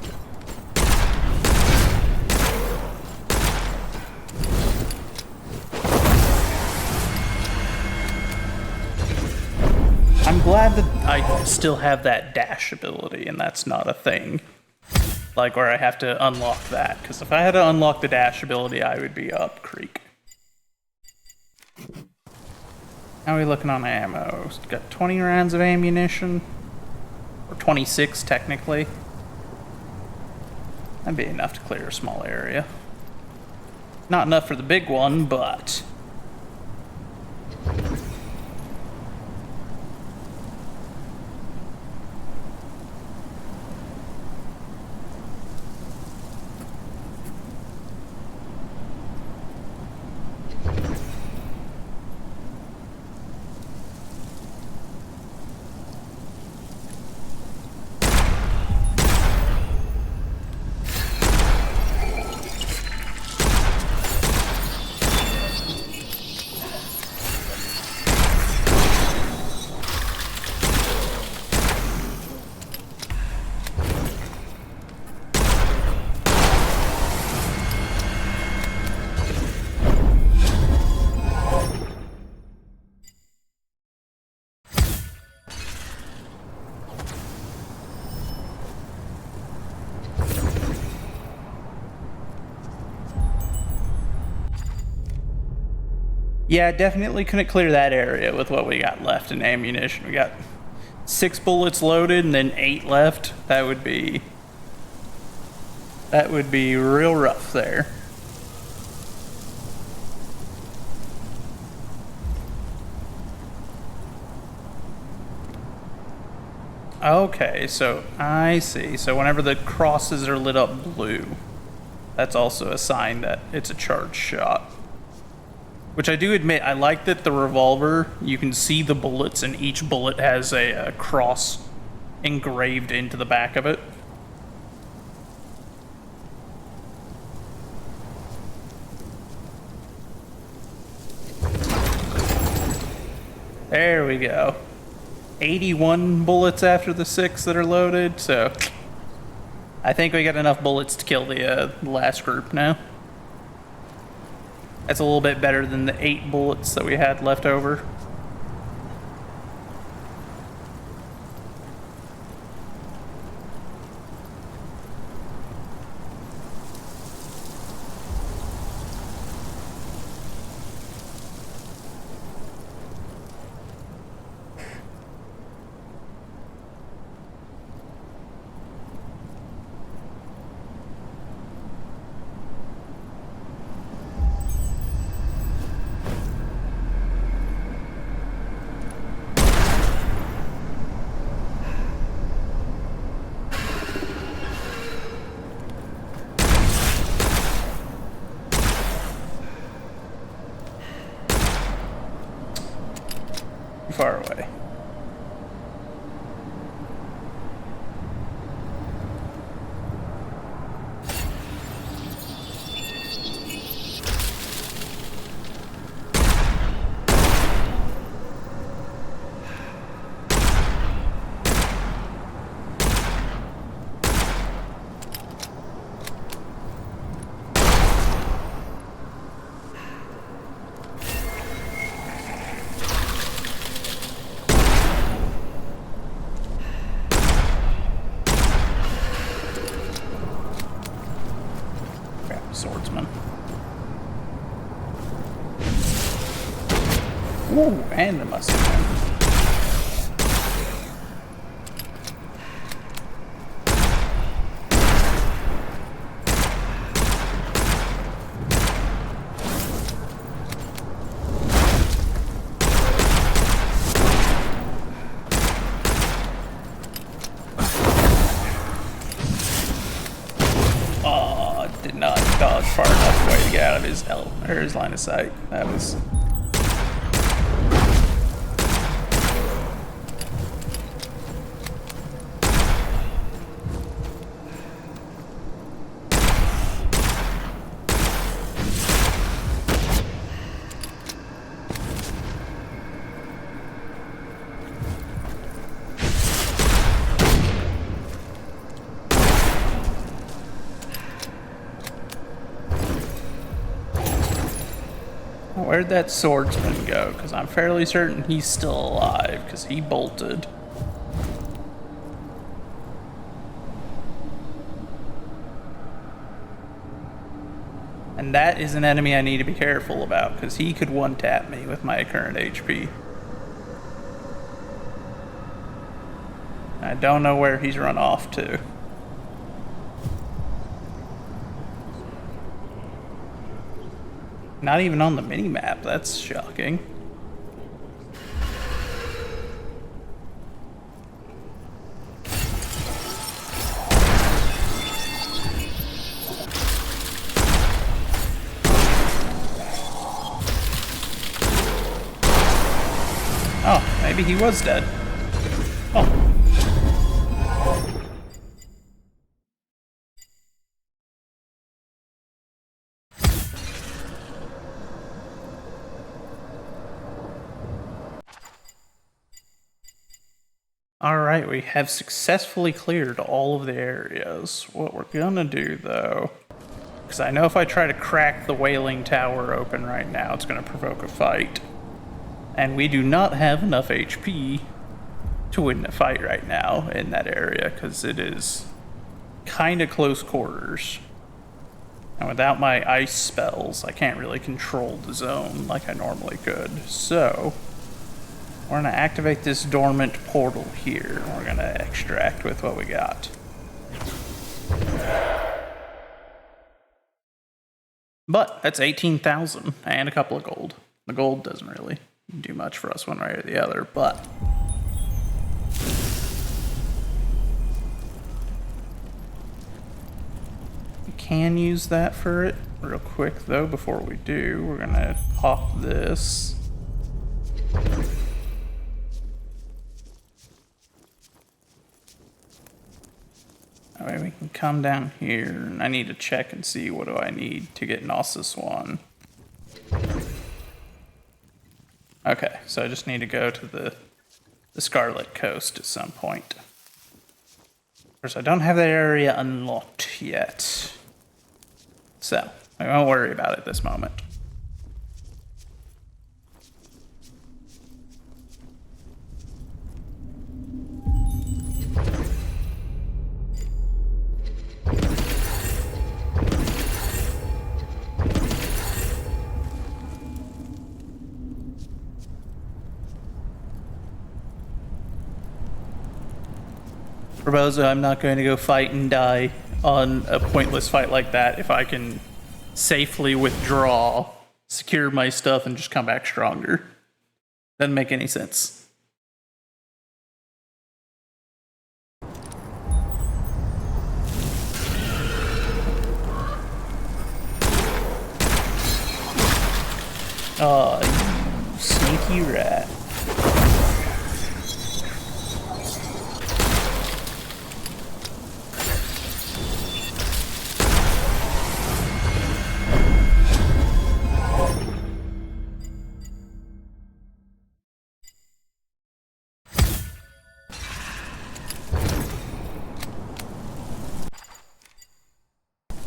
I'm glad that I still have that dash ability and that's not a thing. Like where I have to unlock that, because if I had to unlock the dash ability, I would be up creek. How are we looking on ammo? Got 20 rounds of ammunition. Or 26 technically. That'd be enough to clear a small area. Not enough for the big one, but... Yeah, definitely couldn't clear that area with what we got left in ammunition. We got 6 bullets loaded and then 8 left. That would be real rough there. Okay, so I see. So whenever the crosses are lit up blue, that's also a sign that it's a charged shot. Which I do admit, I like that the revolver, you can see the bullets and each bullet has a cross engraved into the back of it. There we go. 81 bullets after the 6 that are loaded, so I think we got enough bullets to kill the last group now. That's a little bit better than the 8 bullets that we had left over. far away. Swordsman. Ooh, and a musket. Did not dodge far enough away to get out of his line of sight. That was... Where'd that swordsman go? Because I'm fairly certain he's still alive, because he bolted. And that is an enemy I need to be careful about, because he could one-tap me with my current HP. I don't know where he's run off to. Not even on the mini-map, that's shocking. Oh, maybe he was dead. Oh. Alright, we have successfully cleared all of the areas. What we're gonna do, though, because I know if I try to crack the Wailing Tower open right now, it's gonna provoke a fight. And we do not have enough HP to win a fight right now in that area, because it is kind of close quarters. And without my ice spells, I can't really control the zone like I normally could. So we're going to activate this dormant portal here. We're going to extract with what we got. But that's 18,000 and a couple of gold. The gold doesn't really do much for us one way or the other, but we can use that for it real quick, though. Before we do, we're going to pop this. That way we can come down here, and I need to check and see what do I need to get Gnosis 1. Okay, so I just need to go to the Scarlet Coast at some point. Of course, I don't have that area unlocked yet, so I won't worry about it this moment. Barboza, I'm not going to go fight and die on a pointless fight like that if I can safely withdraw, secure my stuff, and just come back stronger. Doesn't make any sense. Oh, you sneaky rat.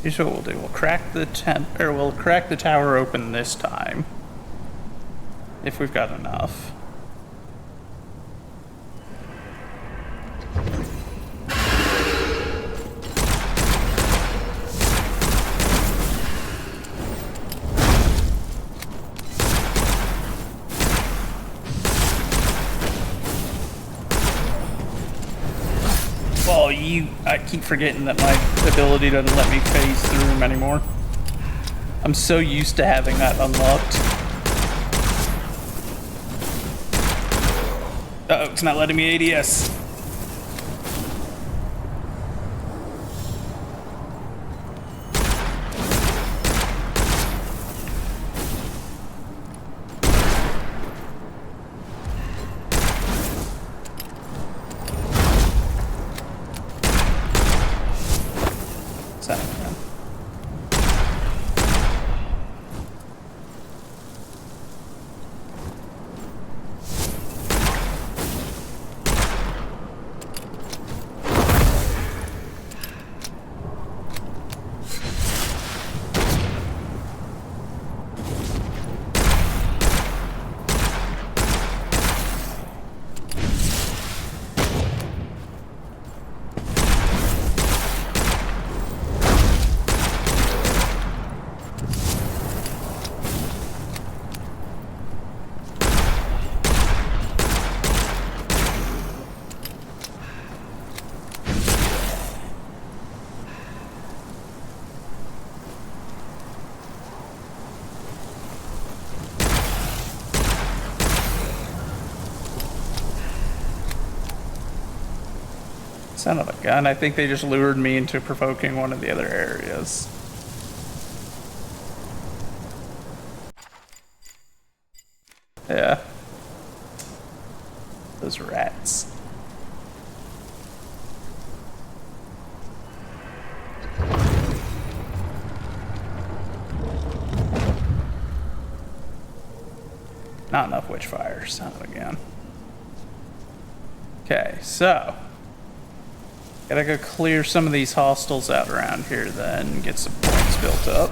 Here's what we'll do. We'll crack the we'll crack the tower open this time. If we've got enough. Well, I keep forgetting that my ability doesn't let me phase through them anymore. I'm so used to having that unlocked. Uh-oh, it's not letting me ADS. Son of a gun, I think they just lured me into provoking one of the other areas. Yeah. Those rats. Not enough witchfire, son of a gun. Okay, so gotta go clear some of these hostiles out around here then, get some points built up.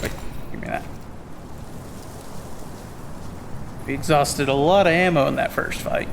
Wait, give me that. We exhausted a lot of ammo in that first fight.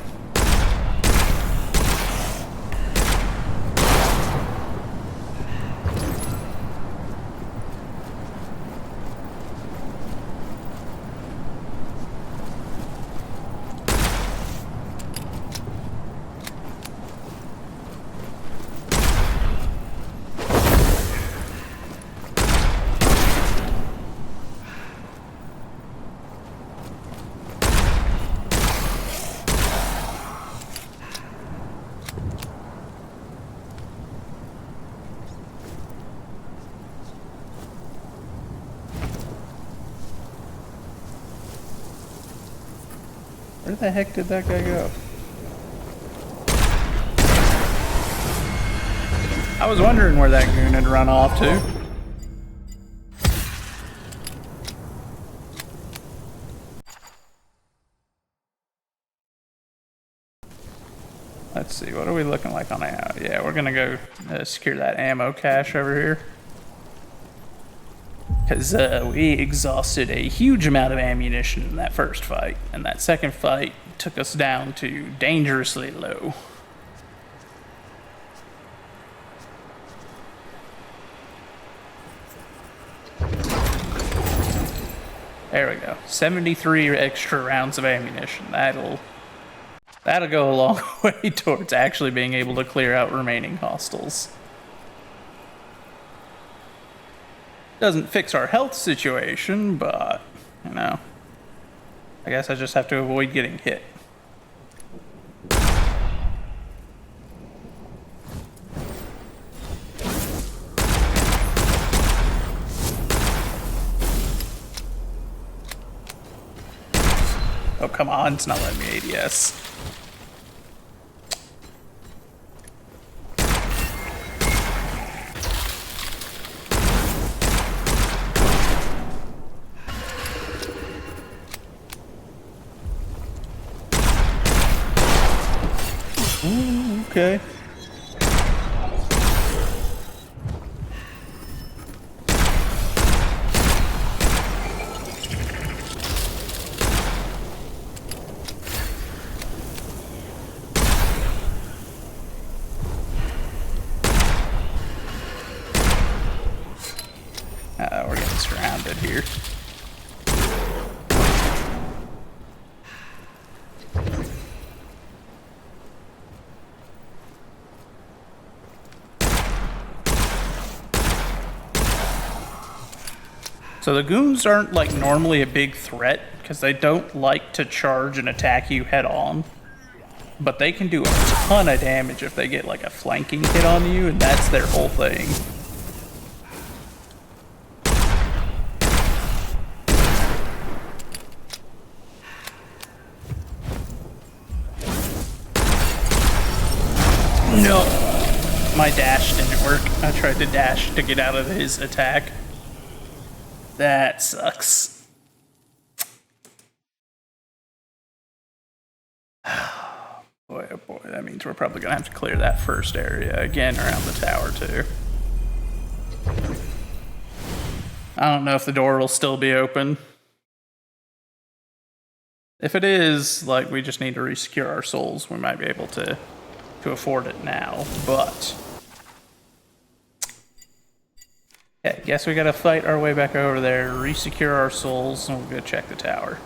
Where the heck did that guy go? I was wondering where that goon had run off to. Let's see, what are we looking like on ammo? Yeah, we're gonna go secure that ammo cache over here. Because we exhausted a huge amount of ammunition in that first fight, and that second fight took us down to dangerously low. There we go. 73 extra rounds of ammunition. That'll go a long way towards actually being able to clear out remaining hostiles. Doesn't fix our health situation, but, you know, I guess I just have to avoid getting hit. Oh, come on, it's not letting me ADS. okay? We're getting surrounded here. So the goons aren't like normally a big threat because they don't like to charge and attack you head on. But they can do a ton of damage if they get like a flanking hit on you, and that's their whole thing. No, my dash didn't work. I tried to dash to get out of his attack. That sucks. Boy, oh boy, that means we're probably gonna have to clear that first area again around the tower too. I don't know if the door will still be open. If it is, like, we just need to resecure our souls. We might be able to afford it now, but okay, guess we gotta fight our way back over there, resecure our souls, and we'll go check the tower.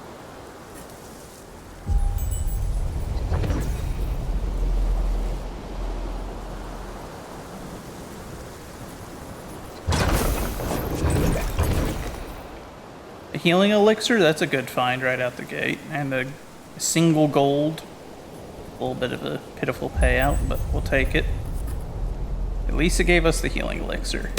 A healing elixir, that's a good find right out the gate, and a single gold. A little bit of a pitiful payout, but we'll take it. At least it gave us the healing elixir.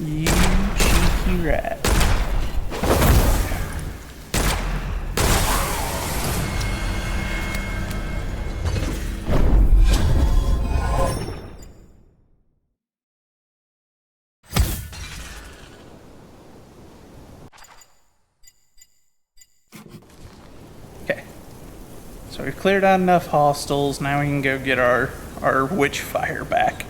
You cheeky rat. Okay. So we've cleared out enough hostiles. Now we can go get our witch fire back.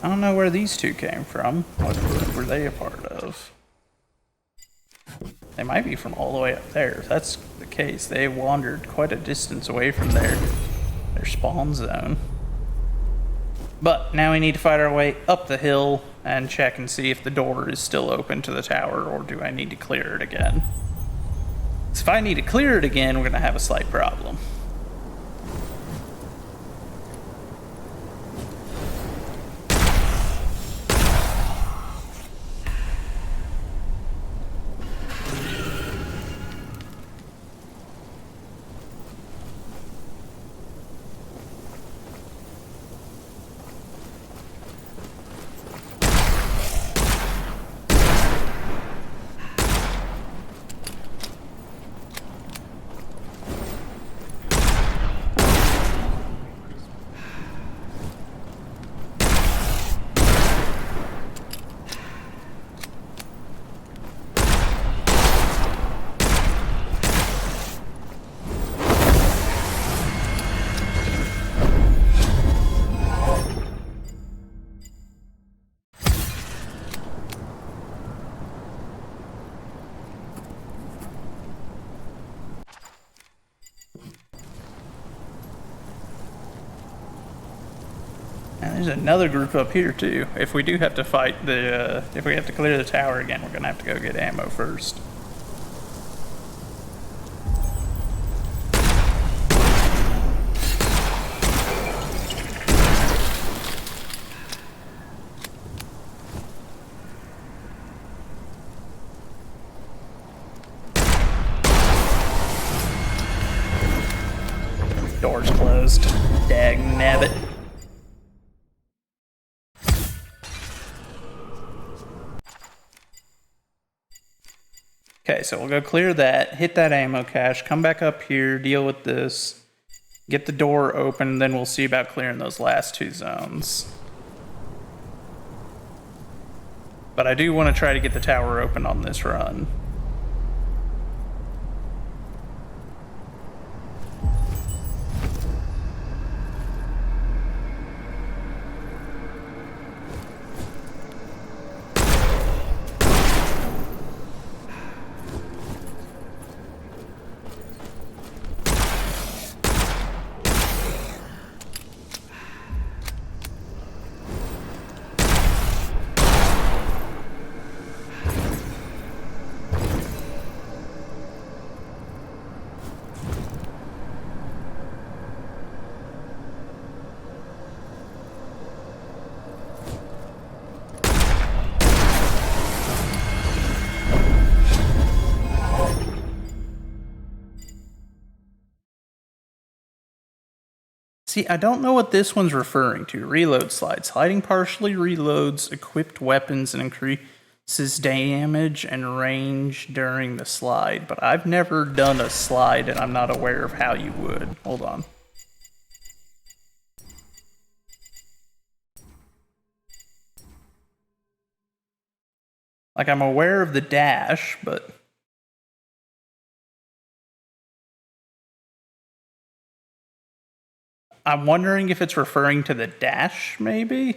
I don't know where these two came from. What group were they a part of? They might be from all the way up there. If that's the case, they wandered quite a distance away from their spawn zone. But now we need to fight our way up the hill and check and see if the door is still open to the tower, or do I need to clear it again? If I need to clear it again, we're gonna have a slight problem. There's another group up here too. If we do have to fight if we have to clear the tower again, we're gonna have to go get ammo first. Door's closed. Dag nabbit. Okay, so we'll go clear that, hit that ammo cache, come back up here, deal with this, get the door open, then we'll see about clearing those last 2 zones. But I do want to try to get the tower open on this run. See, I don't know what this one's referring to. Reload slide. Sliding partially reloads equipped weapons and increases damage and range during the slide. But I've never done a slide and I'm not aware of how you would. Hold on. Like, I'm aware of the dash, but... I'm wondering if it's referring to the dash, maybe?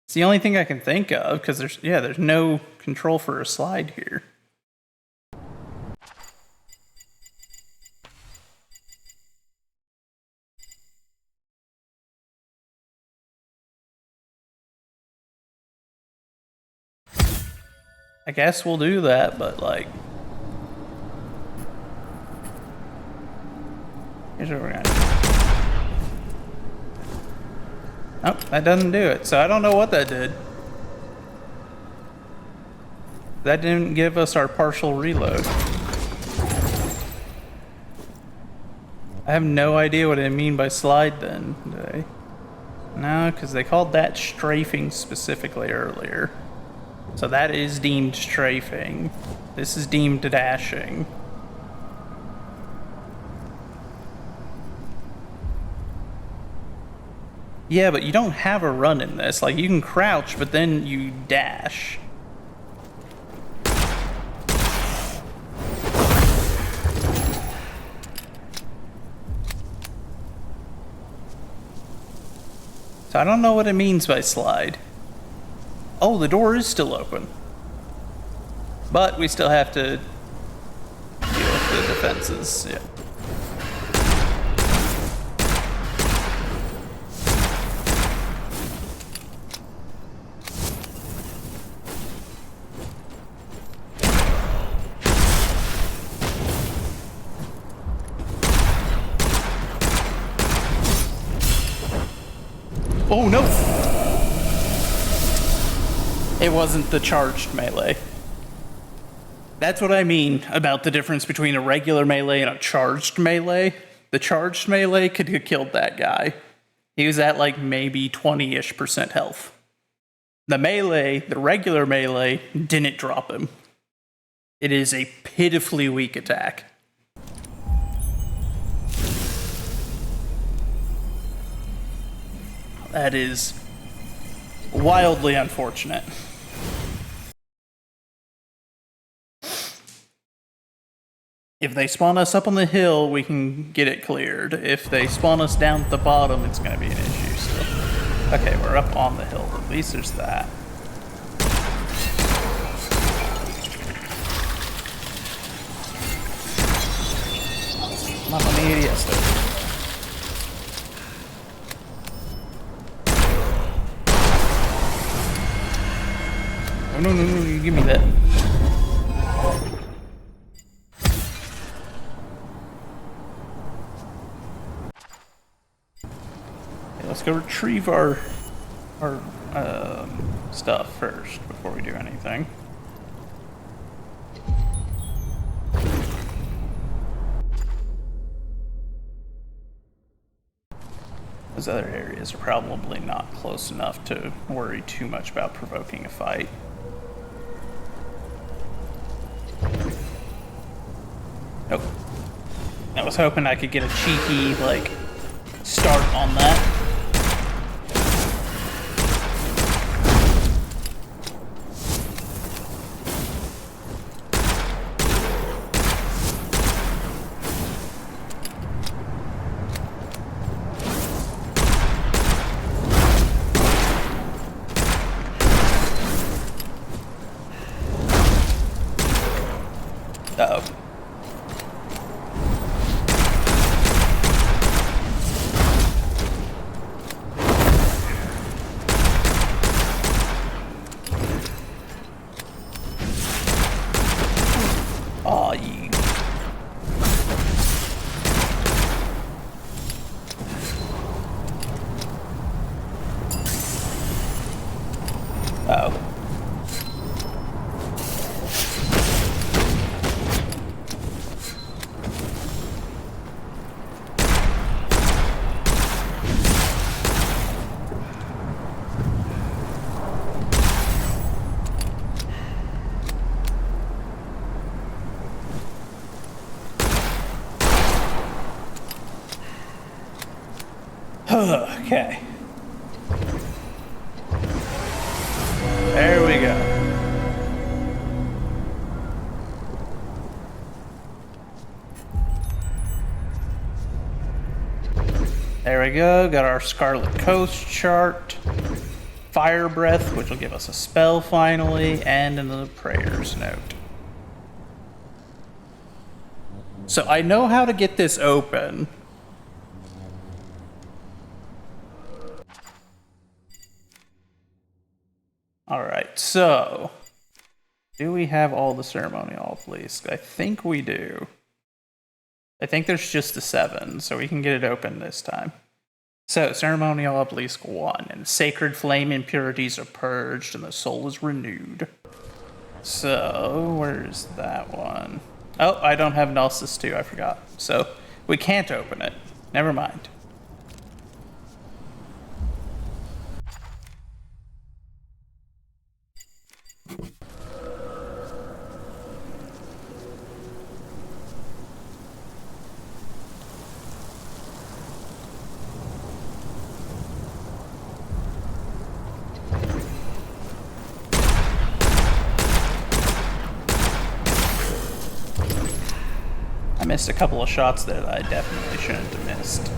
It's the only thing I can think of, because there's no control for a slide here. I guess we'll do that, but like... Here's what we're gonna do. Oh, that doesn't do it, so I don't know what that did. That didn't give us our partial reload. I have no idea what I mean by slide then, do they? No, because they called that strafing specifically earlier. So that is deemed strafing. This is deemed dashing. Yeah, but you don't have a run in this. Like, you can crouch, but then you dash. So I don't know what it means by slide. Oh, the door is still open. But we still have to deal with the defenses, yeah. Oh no! It wasn't the charged melee. That's what I mean about the difference between a regular melee and a charged melee. The charged melee could have killed that guy. He was at like maybe 20-ish% health. The melee, the regular melee, didn't drop him. It is a pitifully weak attack. That is wildly unfortunate. If they spawn us up on the hill, we can get it cleared. If they spawn us down at the bottom, it's going to be an issue still. Okay, we're up on the hill. At least there's that. Mamma mia, no, you give me that. Okay, let's go retrieve our stuff first before we do anything. Those other areas are probably not close enough to worry too much about provoking a fight. Nope. I was hoping I could get a cheeky, like, start on that. Uh-oh. Aw, you. Uh-oh. Okay. There we go. There we go. Got our Scarlet Coast chart. Fire Breath, which will give us a spell finally, and another prayers note. So I know how to get this open. Alright, so do we have all the ceremonial obelisk? I think we do. I think there's just the 7, so we can get it open this time. So, ceremonial obelisk 1, and sacred flame impurities are purged and the soul is renewed. So, where's that one? Oh, I don't have Gnosis 2, I forgot. So, we can't open it. Never mind. I missed a couple of shots there that I definitely shouldn't have missed.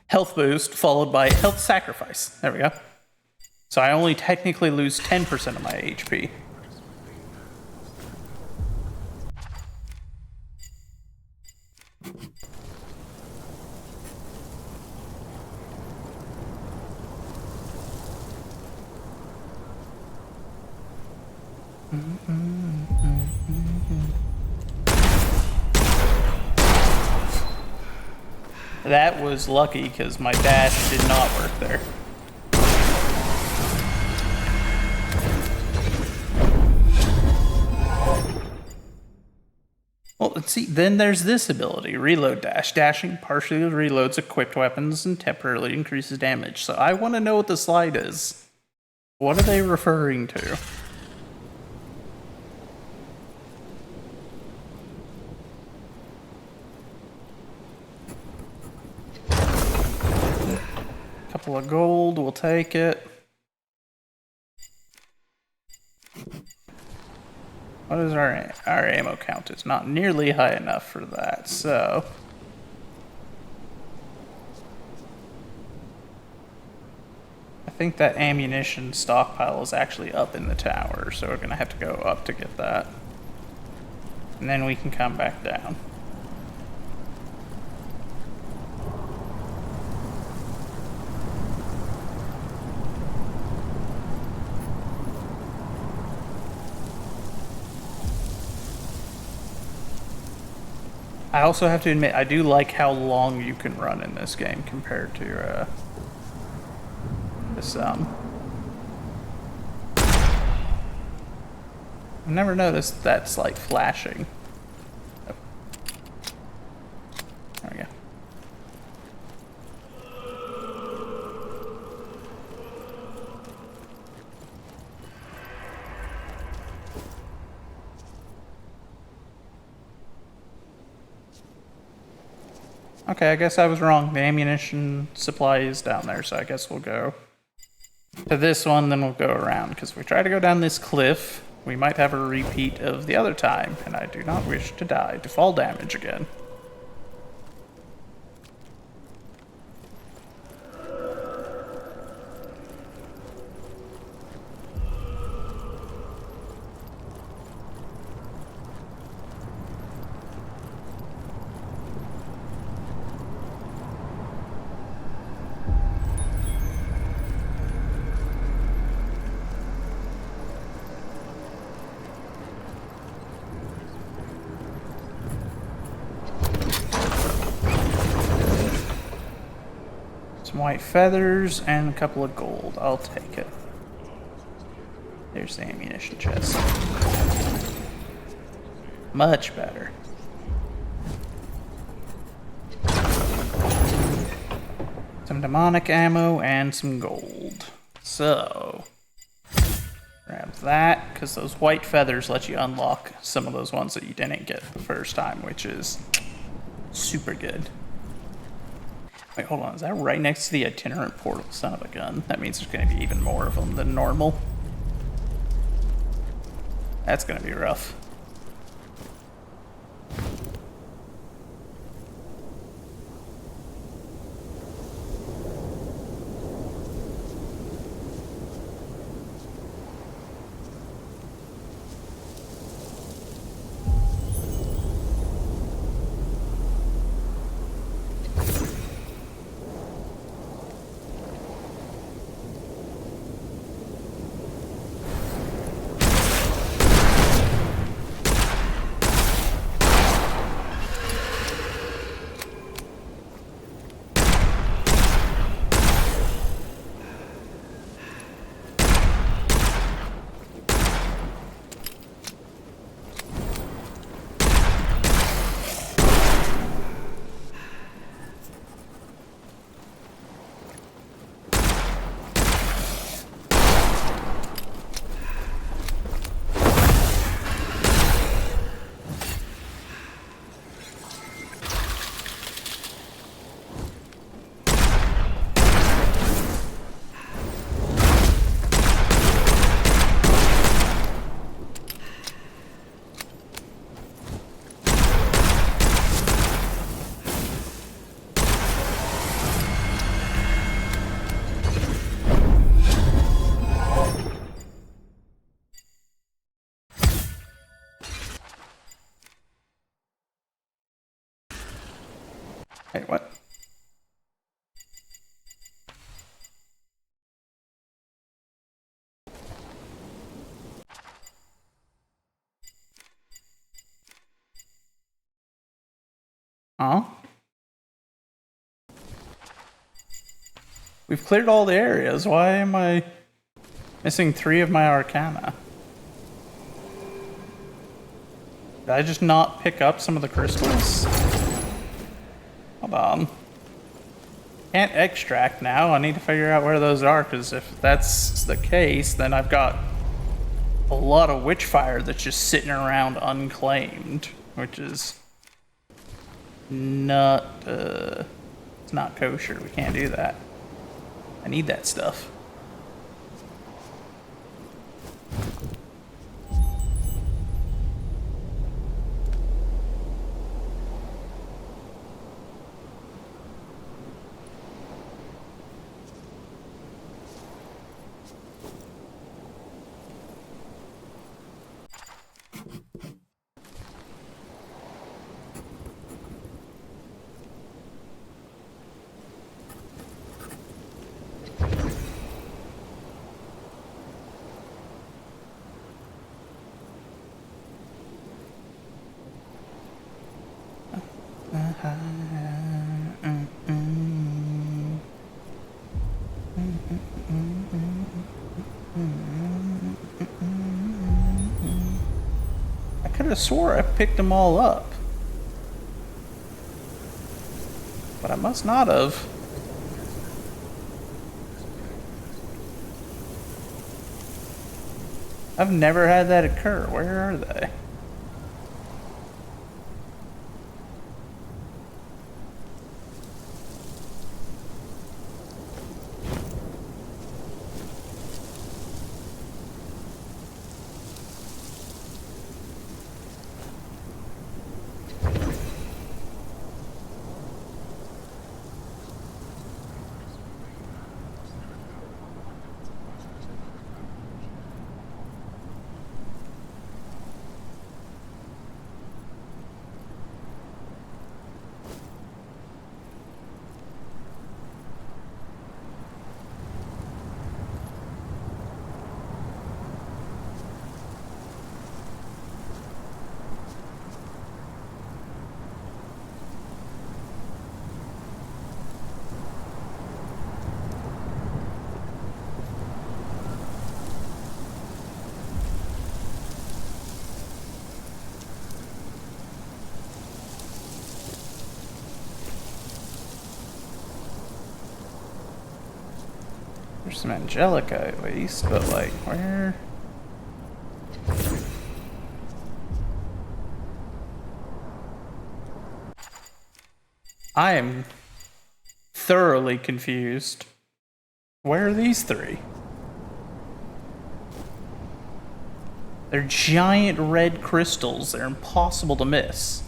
Health boost followed by health sacrifice. There we go. So I only technically lose 10% of my HP. That was lucky because my dash did not work there. Well, let's see. Then there's this ability, Reload Dash. Dashing partially reloads equipped weapons and temporarily increases damage. So I want to know what the slide is. What are they referring to? Couple of gold, we'll take it. What is our ammo count? It's not nearly high enough for that, so... I think that ammunition stockpile is actually up in the tower, so we're gonna have to go up to get that. And then we can come back down. I also have to admit, I do like how long you can run in this game compared to this. I've never noticed that slight flashing. Oh. There we go. Okay, I guess I was wrong. The ammunition supply is down there, so I guess we'll go to this one, then we'll go around. Because if we try to go down this cliff, we might have a repeat of the other time, and I do not wish to die to fall damage again. Some white feathers and a couple of gold. I'll take it. There's the ammunition chest. Much better. Some demonic ammo and some gold. So, grab that, because those white feathers let you unlock some of those ones that you didn't get the first time, which is super good. Wait, hold on. Is that right next to the itinerant portal? Son of a gun. That means there's going to be even more of them than normal. That's going to be rough. Wait, what? Huh? We've cleared all the areas. Why am I missing 3 of my arcana? Did I just not pick up some of the crystals? Hold on. Can't extract now. I need to figure out where those are, because if that's the case, then I've got a lot of witchfire that's just sitting around unclaimed, which is not, it's not kosher. We can't do that. I need that stuff. I could have swore I picked them all up. But I must not have. I've never had that occur. Where are they? There's some Angelica at least, but like, where? I am thoroughly confused. Where are these three? They're giant red crystals. They're impossible to miss.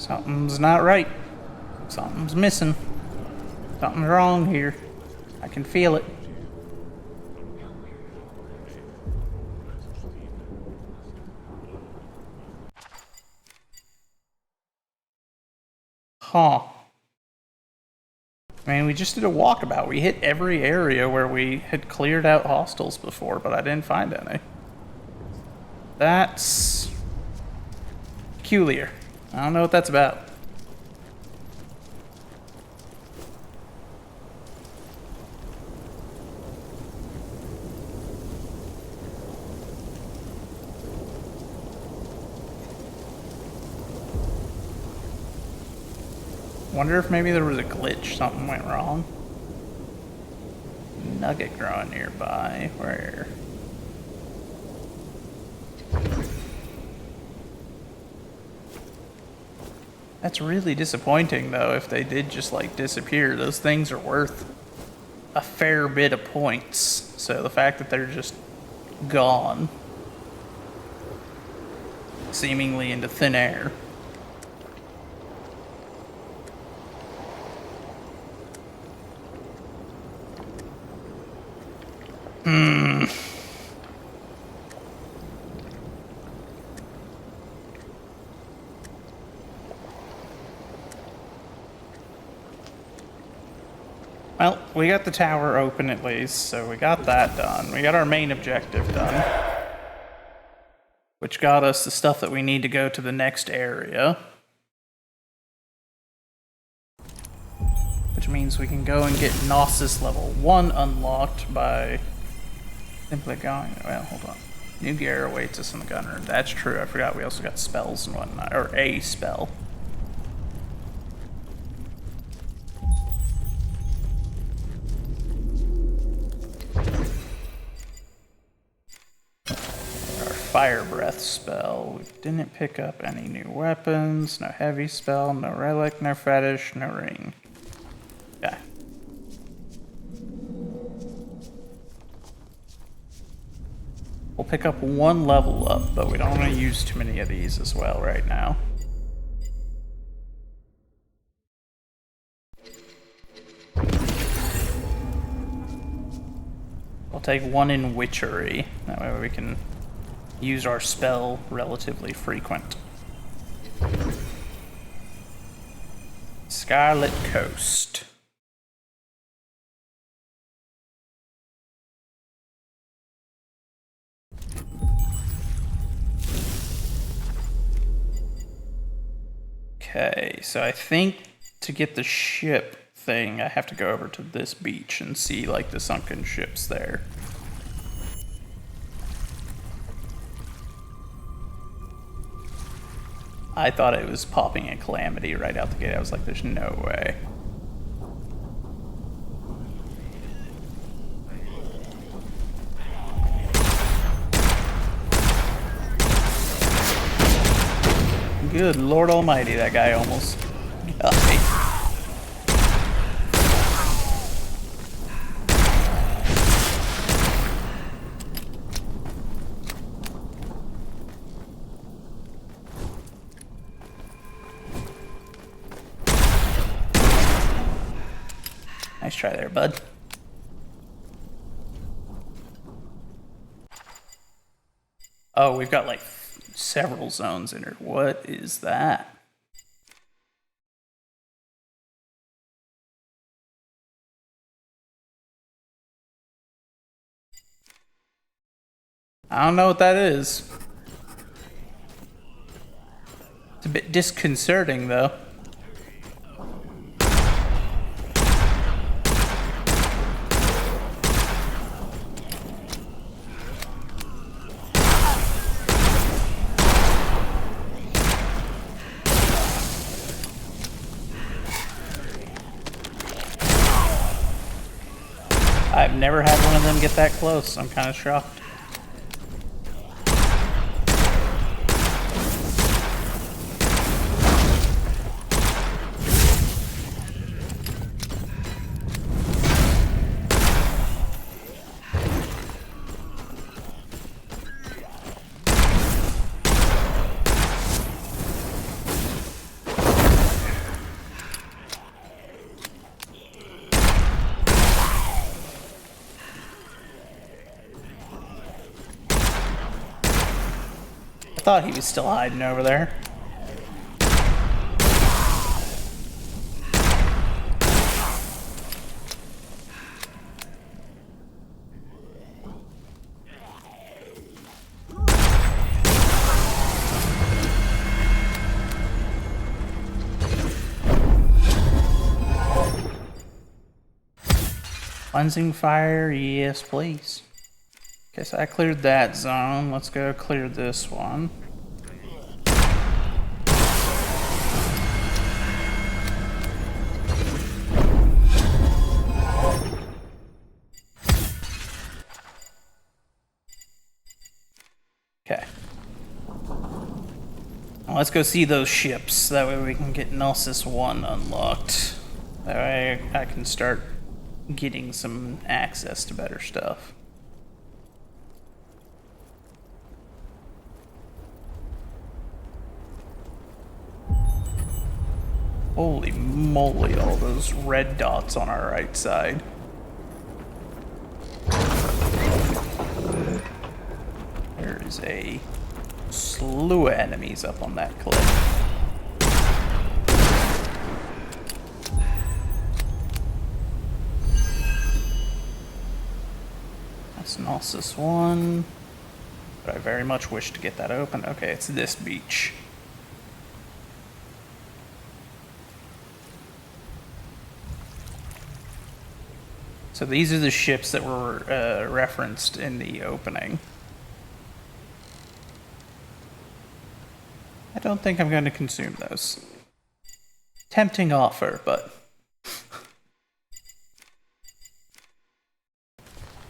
Something's not right. Something's missing. Something's wrong here. I can feel it. Huh. I mean, we just did a walkabout. We hit every area where we had cleared out hostiles before, but I didn't find any. That's peculiar. I don't know what that's about. Wonder if maybe there was a glitch, something went wrong. Nugget growing nearby. Where? That's really disappointing though, if they did just like disappear. Those things are worth a fair bit of points. So the fact that they're just gone, seemingly into thin air. Well, we got the tower open at least, so we got that done. We got our main objective done, which got us the stuff that we need to go to the next area. Which means we can go and get Gnosis level 1 unlocked by Simply going. Well, hold on. New gear awaits us in the gunner. That's true. I forgot we also got spells and whatnot. Or a spell. Fire breath spell. We didn't pick up any new weapons, no heavy spell, no relic, no fetish, no ring. Okay. We'll pick up one level up, but we don't want to use too many of these as well right now. We'll take one in witchery. That way we can use our spell relatively frequent. Scarlet Coast. Okay, so I think to get the ship thing, I have to go over to this beach and see like the sunken ships there. I thought it was popping a calamity right out the gate. I was like, there's no way. Good Lord Almighty, that guy almost got me. Nice try there, bud. Oh, we've got like several zones in here. What is that? I don't know what that is. It's a bit disconcerting, though. I've never had one of them get that close. I'm kind of shocked. I thought he was still hiding over there. Cleansing fire, yes please. Okay, so I cleared that zone. Let's go clear this one. Okay. Now let's go see those ships. That way we can get Gnosis 1 unlocked. That way I can start getting some access to better stuff. Holy moly, all those red dots on our right side. There is a slew of enemies up on that cliff. That's Gnosis 1. But I very much wish to get that open. Okay, it's this beach. So these are the ships that were referenced in the opening. I don't think I'm going to consume those. Tempting offer, but...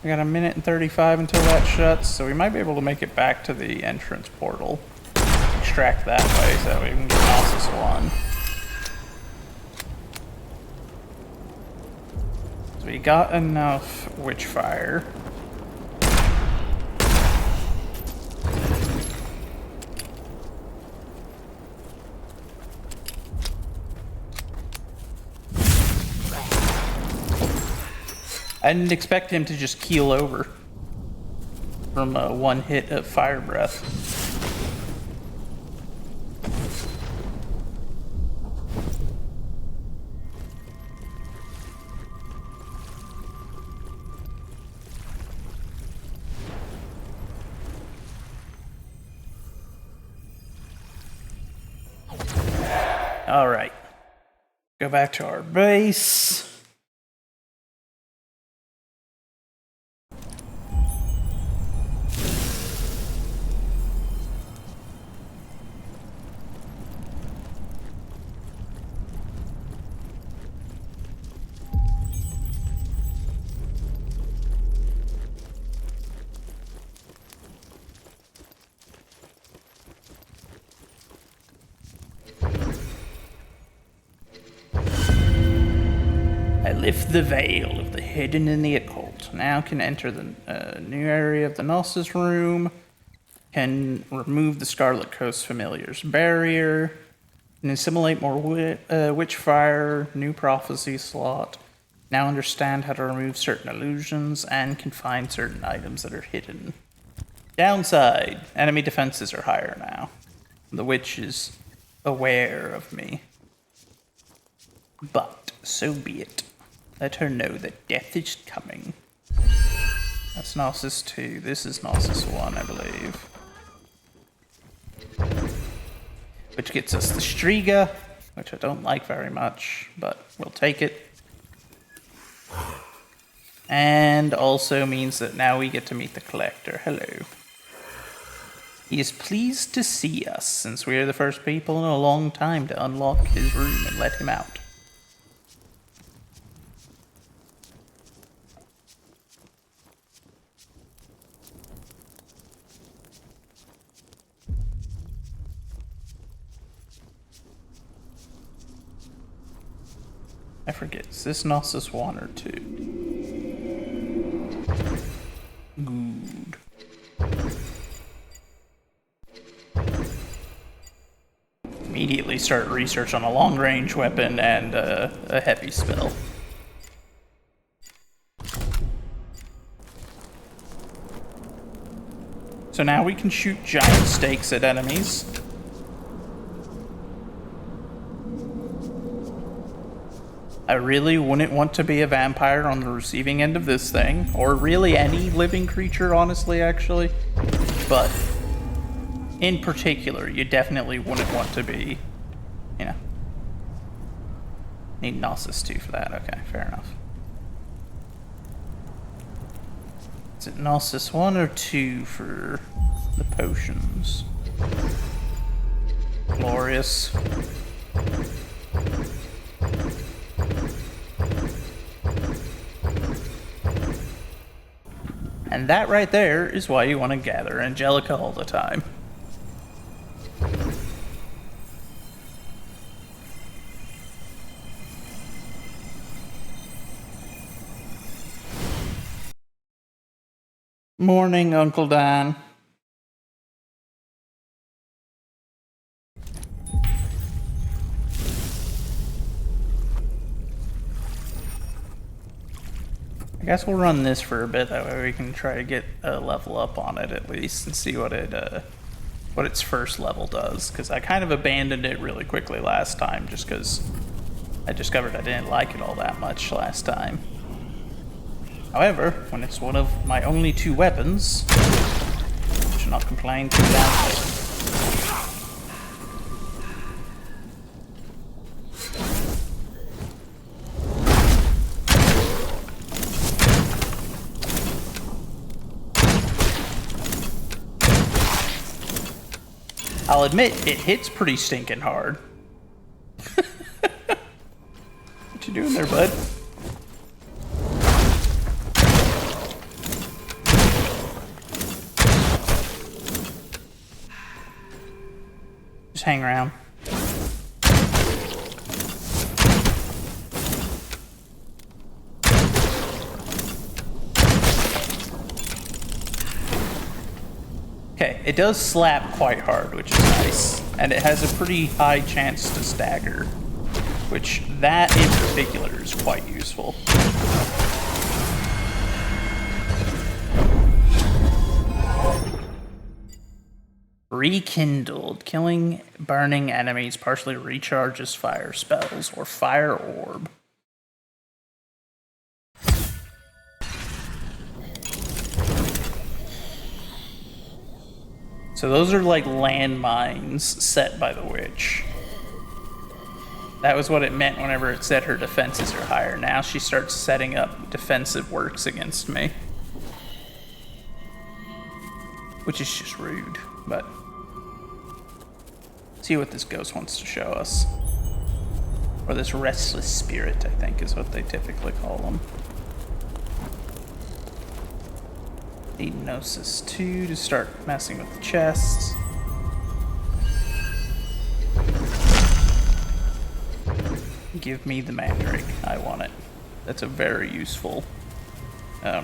We got 1:35 until that shuts, so we might be able to make it back to the entrance portal. Extract that way so that we can get Gnosis 1. So we got enough Witchfire. I didn't expect him to just keel over from one hit of fire breath. All right, go back to our base. Lift the veil of the hidden in the occult. Now can enter the new area of the Gnosis room. Can remove the Scarlet Coast Familiar's barrier. Can assimilate more Witchfire. New prophecy slot. Now understand how to remove certain illusions and can find certain items that are hidden. Downside: enemy defenses are higher now. The witch is aware of me. But so be it. Let her know that death is coming. That's Gnosis 2. This is Gnosis 1, I believe. Which gets us the Striga, which I don't like very much, but we'll take it. And also means that now we get to meet the Collector. Hello. He is pleased to see us, since we are the first people in a long time to unlock his room and let him out. I forget, is this Gnosis 1 or 2? Good. Immediately start research on a long-range weapon and a heavy spell. So now we can shoot giant stakes at enemies. I really wouldn't want to be a vampire on the receiving end of this thing, or really any living creature, honestly, actually. But in particular, you definitely wouldn't want to be, you know. Need Gnosis 2 for that. Okay, fair enough. Is it Gnosis 1 or 2 for the potions? Glorious. And that right there is why you want to gather Angelica all the time. Morning, Uncle Dan. I guess we'll run this for a bit, that way we can try to get a level up on it at least and see what its first level does, because I kind of abandoned it really quickly last time just because I discovered I didn't like it all that much last time. However, when it's one of my only 2 weapons, I should not complain too loudly. I'll admit, it hits pretty stinking hard. What you doing there, bud? Just hang around. Okay, it does slap quite hard, which is nice. And it has a pretty high chance to stagger, which that in particular is quite useful. Rekindled. Killing burning enemies partially recharges fire spells or fire orb. So those are like landmines set by the witch. That was what it meant whenever it said her defenses are higher. Now she starts setting up defensive works against me. Which is just rude, but... see what this ghost wants to show us. Or this restless spirit, I think, is what they typically call them. Need Gnosis 2 to start messing with the chests. Give me the mandrake. I want it. That's a very useful... I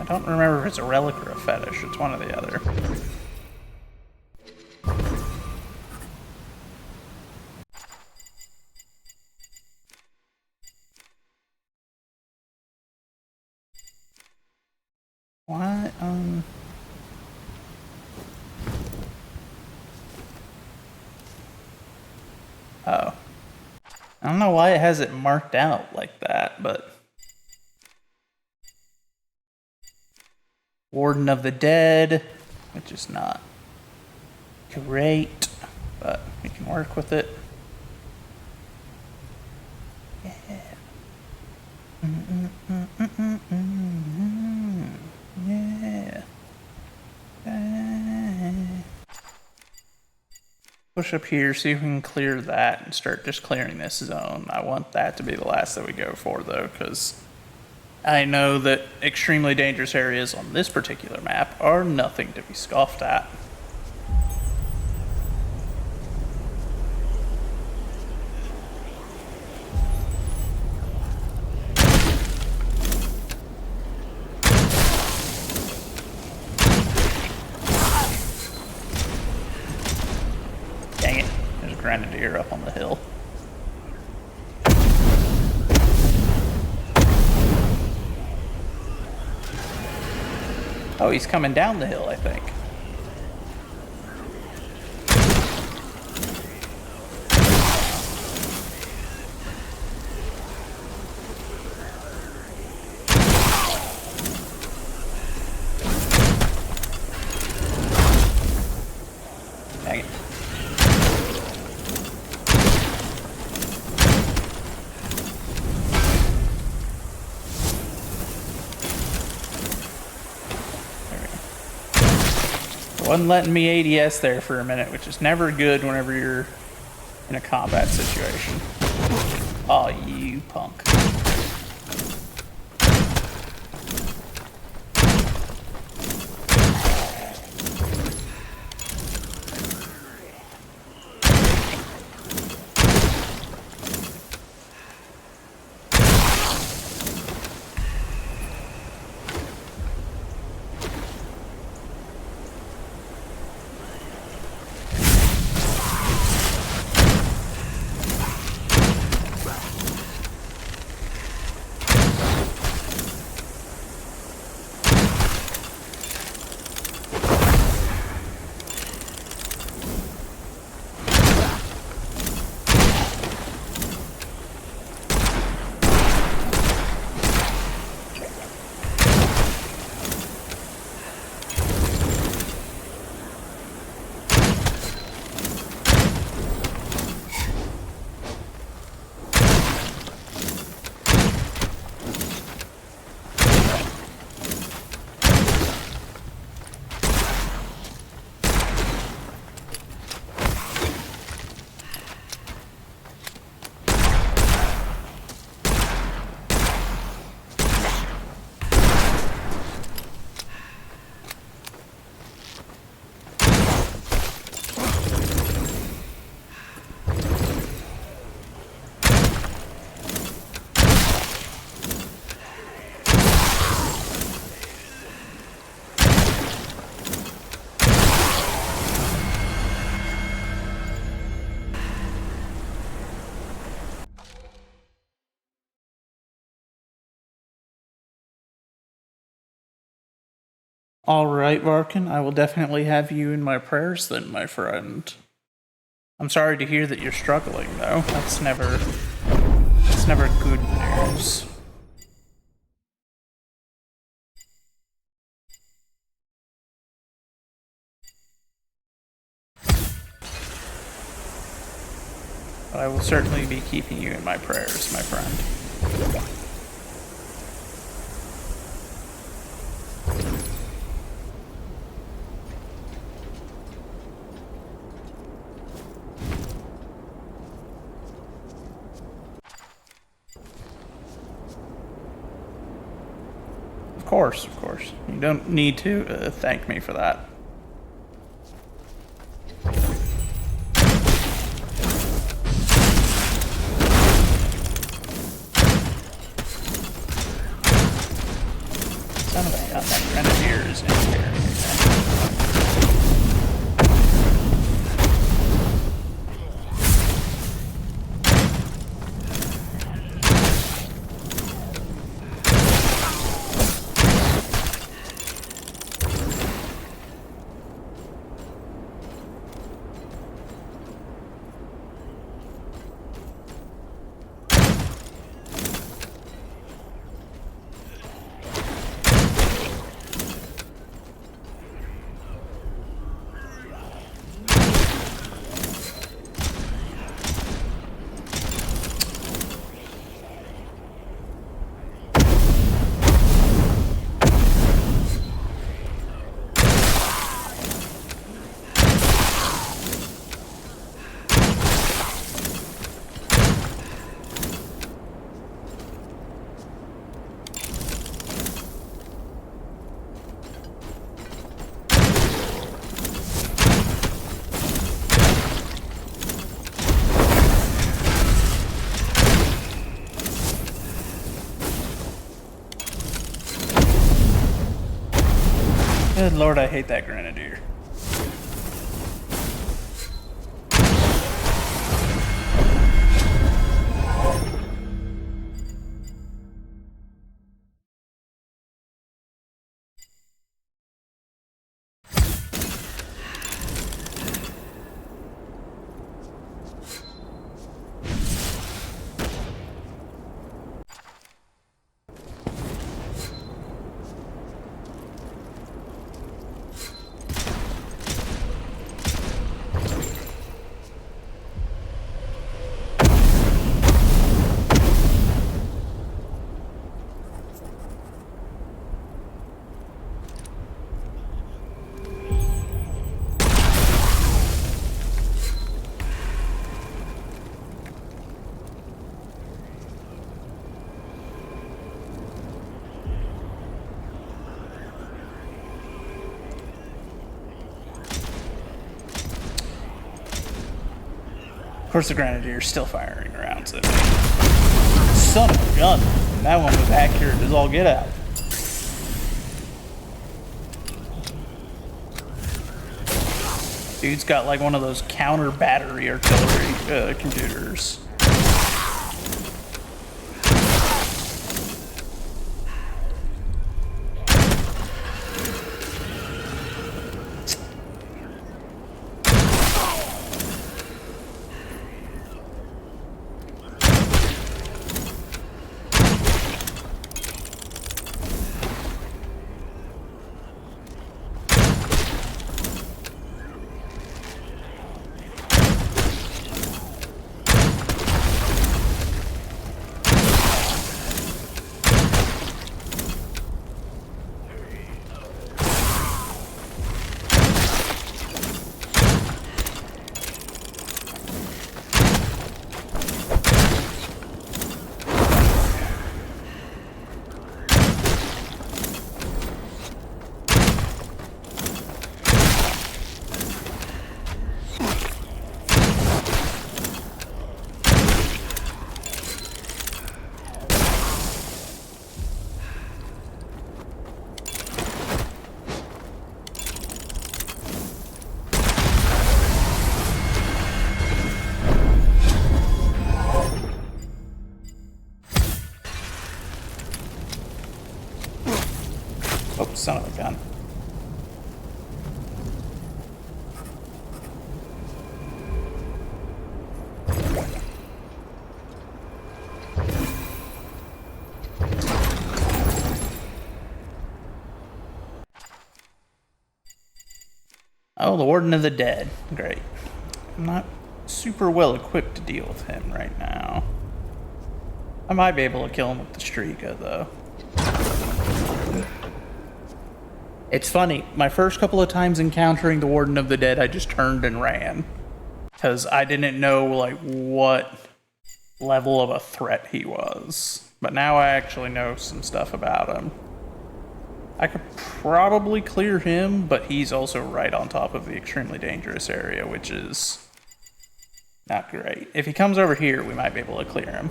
don't remember if it's a relic or a fetish. It's one or the other. What? Oh. I don't know why it has it marked out like that, but... Warden of the Dead, which is not great, but we can work with it. Yeah. Yeah. Push up here, see if we can clear that and start just clearing this zone. I want that to be the last that we go for, though, because I know that extremely dangerous areas on this particular map are nothing to be scoffed at. Dang it, there's a grenadier up on the hill. Oh, he's coming down the hill, I think. Dang it. Wasn't letting me ADS there for a minute, which is never good whenever you're in a combat situation. Oh, you punk. All right, Varkin, I will definitely have you in my prayers then, my friend. I'm sorry to hear that you're struggling, though. That's never good news. But I will certainly be keeping you in my prayers, my friend. Of course, of course. You don't need to thank me for that. Son of a gun, that grenadier is in here. Good lord, I hate that grenadier. Of course, the grenadier's still firing around, so. Son of a gun. That one was accurate as all get out. Dude's got like one of those counter battery artillery computers. Oh, son of a gun. Oh, the Warden of the Dead. Great. I'm not super well equipped to deal with him right now. I might be able to kill him with the Strika, though. It's funny, my first couple of times encountering the Warden of the Dead, I just turned and ran. Because I didn't know, like, what level of a threat he was. But now I actually know some stuff about him. I could probably clear him, but he's also right on top of the extremely dangerous area, which is not great. If he comes over here, we might be able to clear him.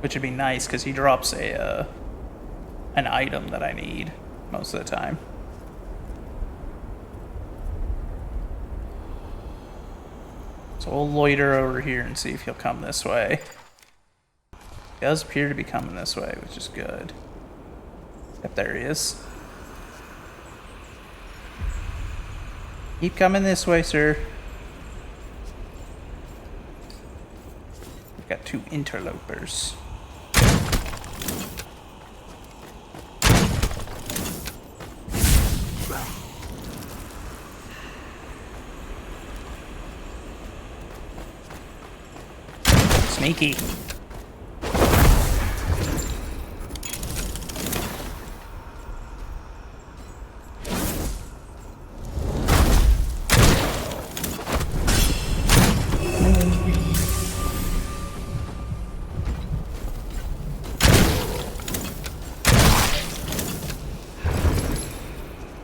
Which would be nice, because he drops an item that I need most of the time. So we'll loiter over here and see if he'll come this way. He does appear to be coming this way, which is good. Yep, there he is. Keep coming this way, sir. We've got two interlopers. Sneaky.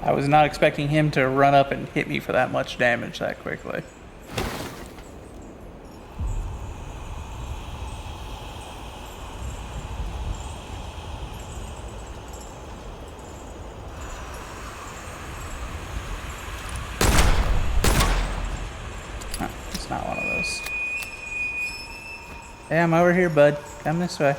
I was not expecting him to run up and hit me for that much damage that quickly. Oh, it's not one of those. Hey, I'm over here, bud. Come this way.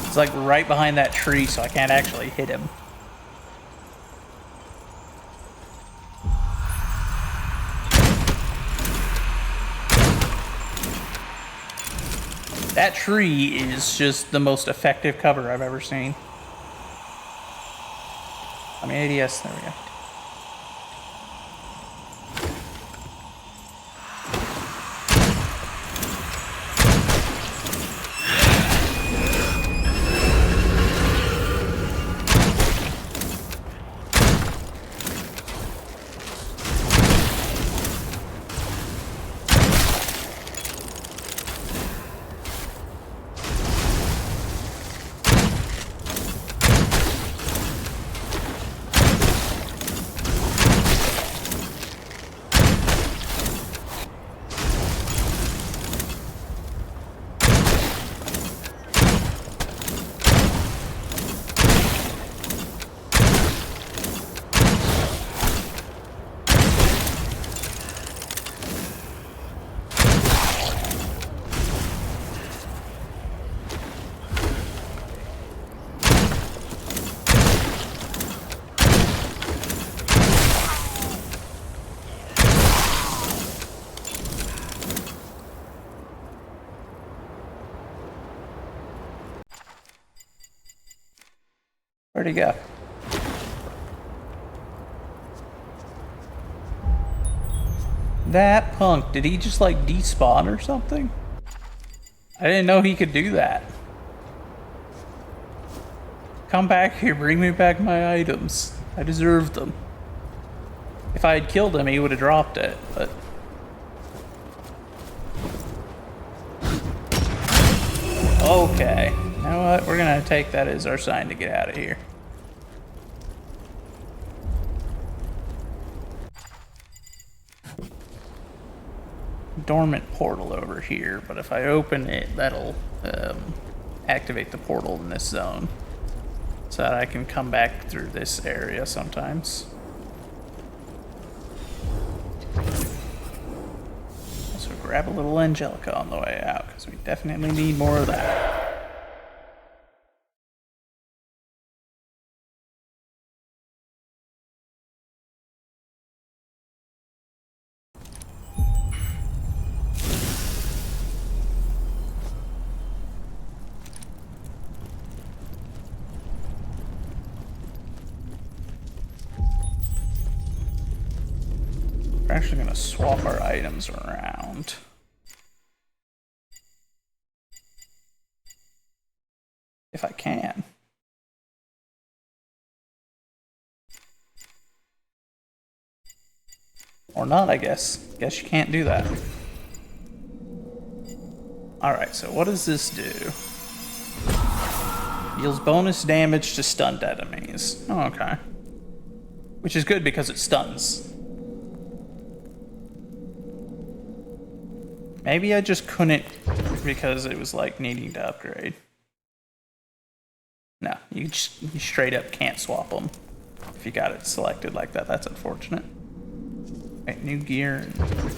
It's like right behind that tree, so I can't actually hit him. That tree is just the most effective cover I've ever seen. I mean, ADS, there we go. Where'd he go? That punk, did he just like despawn or something? I didn't know he could do that. Come back here, bring me back my items. I deserve them. If I had killed him, he would have dropped it, but... Okay. You know what? We're gonna take that as our sign to get out of here. Dormant portal over here, but if I open it, that'll activate the portal in this zone so that I can come back through this area sometimes. Also grab a little Angelica on the way out because we definitely need more of that. We're actually going to swap our items around. If I can. Or not, I guess. Guess you can't do that. Alright, so what does this do? Deals bonus damage to stunned enemies. Oh, okay. Which is good because it stuns. Maybe I just couldn't because it was like needing to upgrade. No, you straight up can't swap them if you got it selected like that. That's unfortunate. Right, new gear.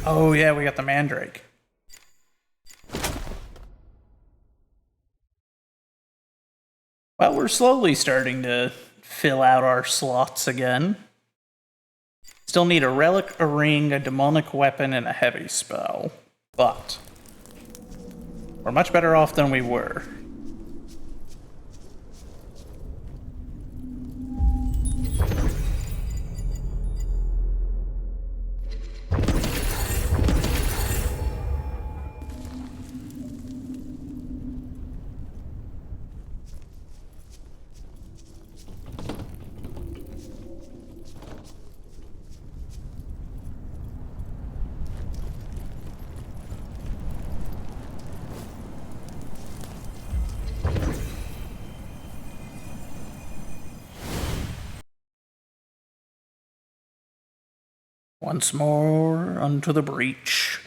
Oh yeah, we got the Mandrake. Well, we're slowly starting to fill out our slots again. Still need a relic, a ring, a demonic weapon, and a heavy spell. But we're much better off than we were. Once more unto the breach.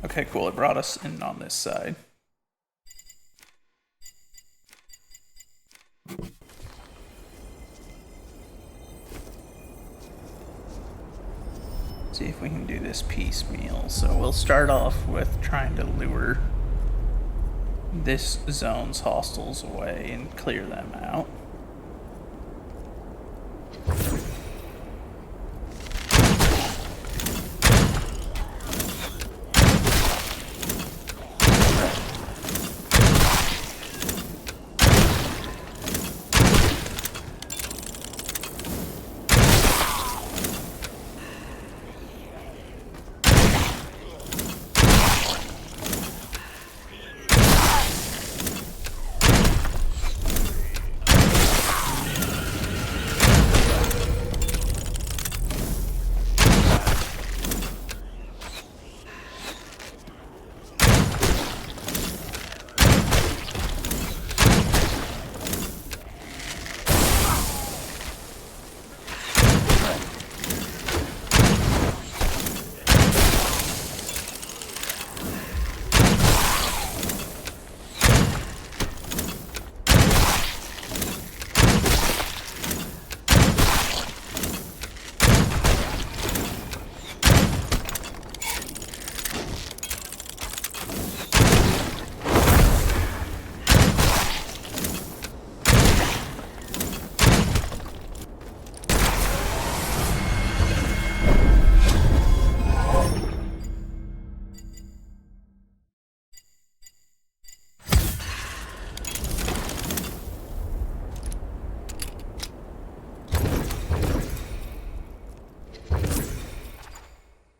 Okay, cool. It brought us in on this side. See if we can do this piecemeal. So we'll start off with trying to lure this zone's hostiles away and clear them out.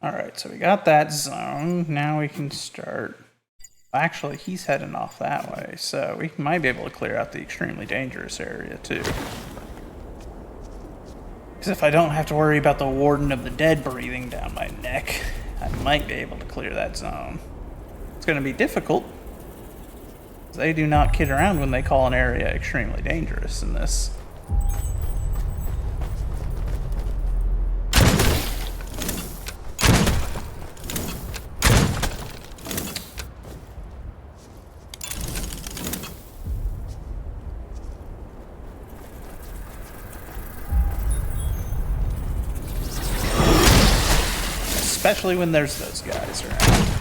Alright, so we got that zone. Now we can start... Actually, he's heading off that way, so we might be able to clear out the extremely dangerous area, too. Because if I don't have to worry about the Warden of the Dead breathing down my neck, I might be able to clear that zone. It's going to be difficult. They do not kid around when they call an area extremely dangerous in this. Especially when there's those guys around.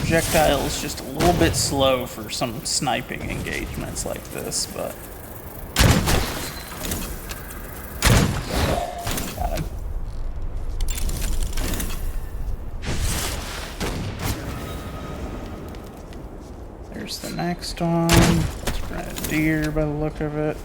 projectile is just a little bit slow for some sniping engagements like this, but... Got him. There's the next one. It's Grenadier by the look of it.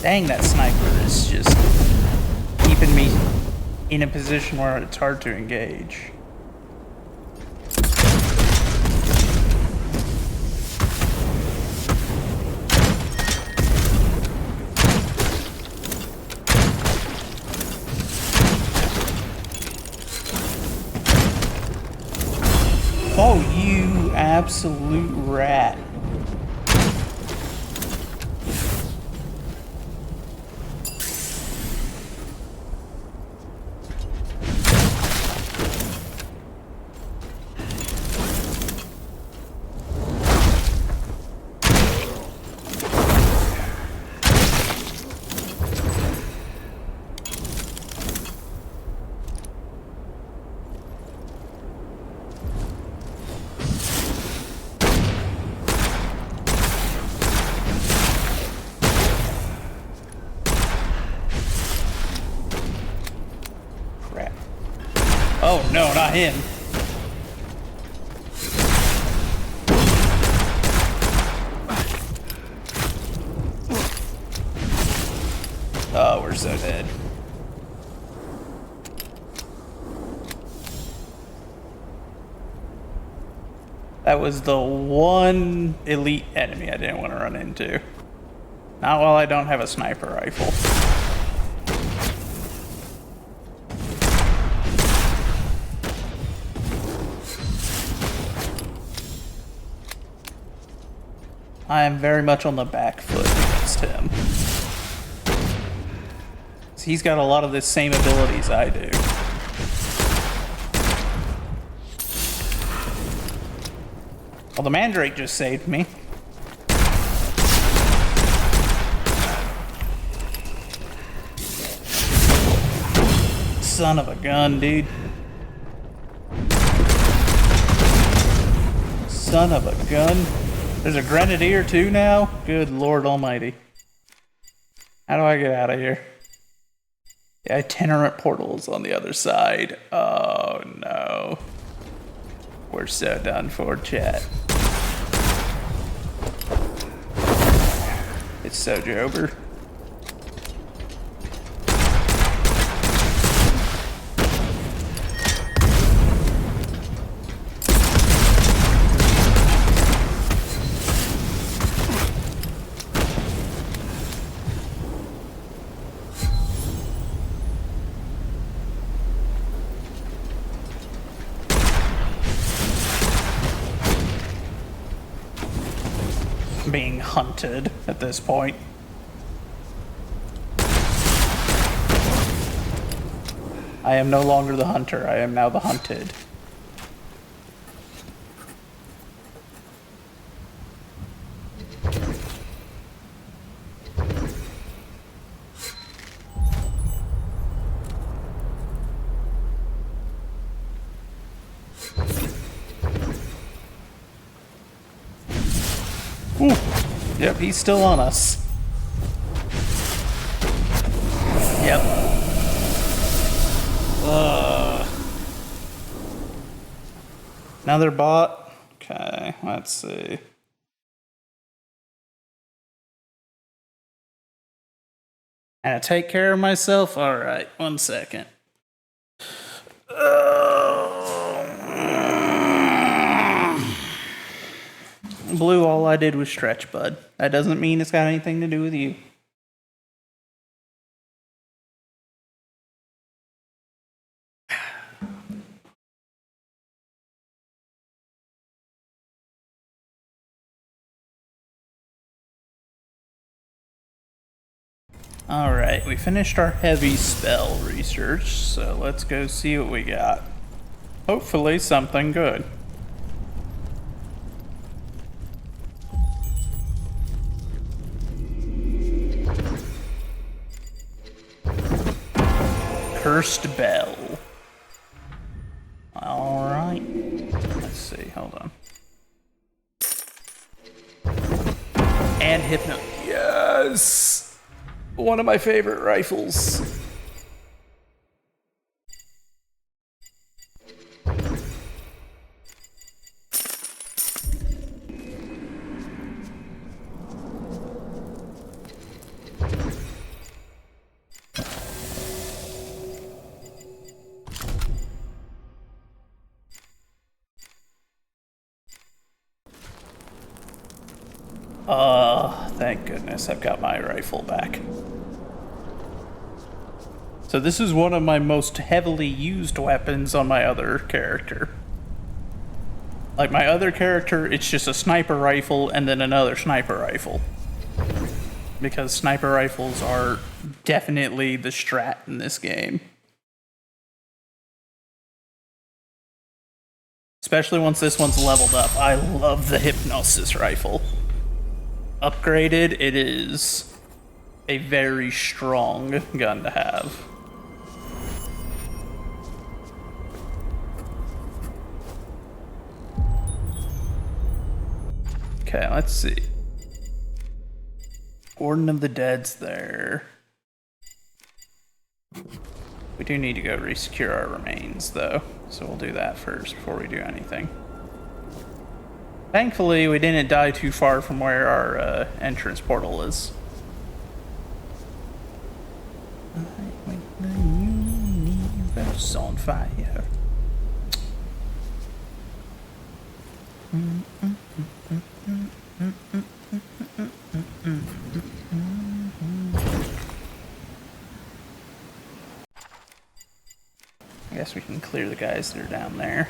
Dang, that sniper is just keeping me in a position where it's hard to engage. Oh, you absolute rat. Oh no, not him. Oh, we're so dead. That was the one elite enemy I didn't want to run into. Not while I don't have a sniper rifle. I am very much on the back foot against him. He's got a lot of the same abilities I do. Well, the Mandrake just saved me. Son of a gun, dude. Son of a gun. There's a Grenadier too now? Good Lord Almighty. How do I get out of here? The itinerant portal's on the other side. Oh no. We're so done for, chat. It's so jober. Being hunted at this point. I am no longer the hunter, I am now the hunted. Ooh. Yep, he's still on us. Yep. Another bot Okay, let's see. And I take care of myself? Alright, 1 second. Blue, all I did was stretch, bud. That doesn't mean it's got anything to do with you. Alright, we finished our heavy spell research, so let's go see what we got. Hopefully something good. Cursed Bell. Alright. Let's see, hold on. And Hypno. Yes! One of my favorite rifles. Thank goodness I've got my rifle back. So this is one of my most heavily used weapons on my other character. Like my other character, it's just a sniper rifle and then another sniper rifle. Because sniper rifles are definitely the strat in this game. Especially once this one's leveled up. I love the Hypnosis rifle. Upgraded, it is a very strong gun to have. Okay, let's see. Warden of the Dead's there. We do need to go resecure our remains, though, so we'll do that first before we do anything. Thankfully, we didn't die too far from where our entrance portal is. The universe on fire. I guess we can clear the guys that are down there.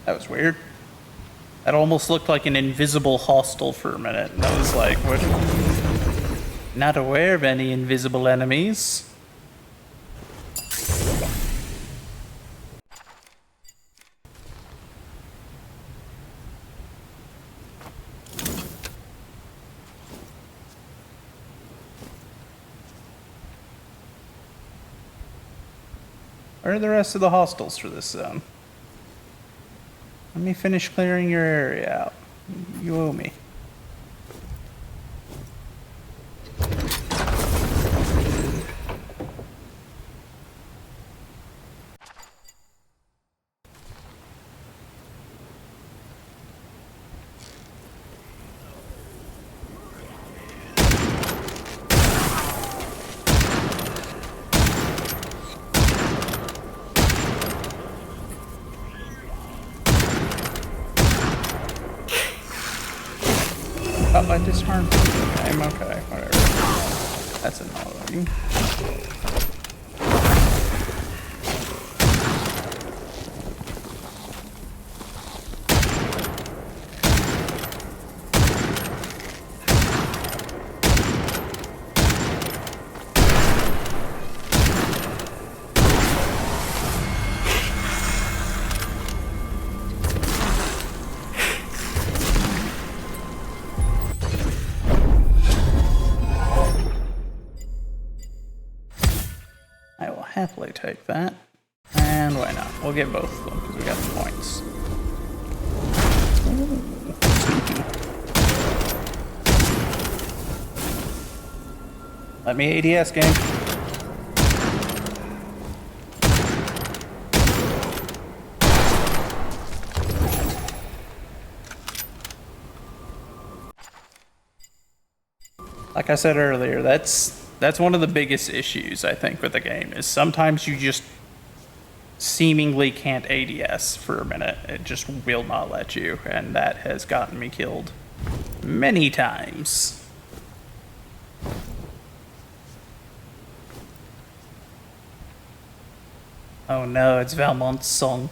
That was weird. That almost looked like an invisible hostile for a minute, and I was like, what? Not aware of any invisible enemies. Where are the rest of the hostiles for this zone? Let me finish clearing your area out. You owe me. Oh, I disarmed the game. Okay, whatever. That's annoying. I will happily take that. And why not? We'll get both of them because we got the points. Ooh, sneaky. Let me ADS game. Like I said earlier, that's one of the biggest issues I think with the game is sometimes you just seemingly can't ADS for a minute. It just will not let you, and that has gotten me killed many times. Oh no, it's Valmont's song.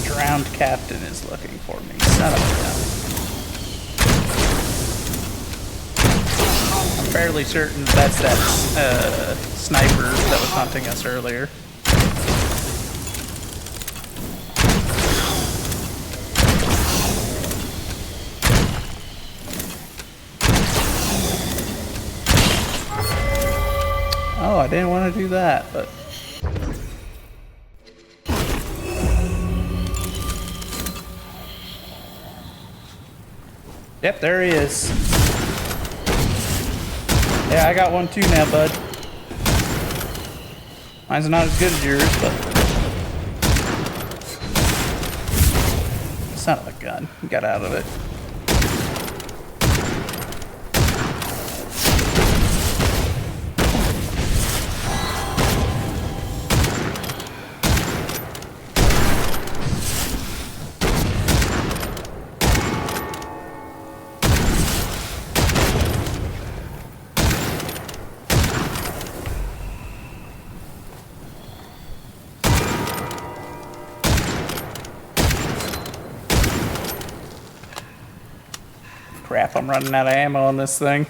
Drowned captain is looking for me. Son of a gun. I'm fairly certain that's that sniper that was hunting us earlier. Oh, I didn't want to do that, but... Yep, there he is. Yeah, I got one too now, bud. Mine's not as good as yours, but... Son of a gun. Got out of it. Crap, I'm running out of ammo on this thing.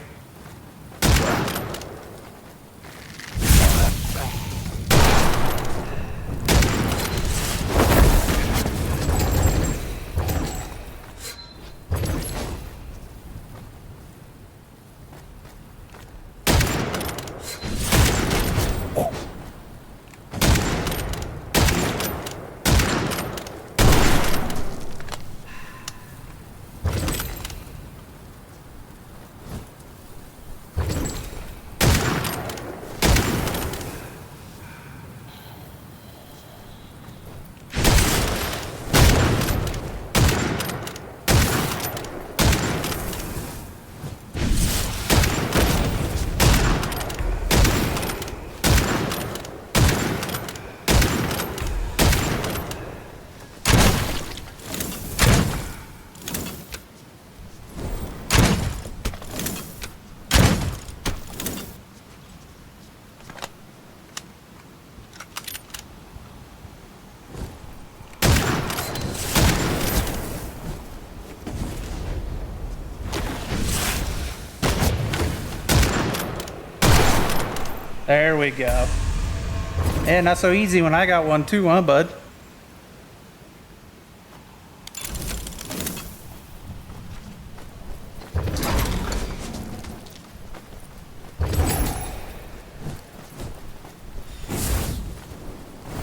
There we go. Yeah, not so easy when I got one too, huh, bud?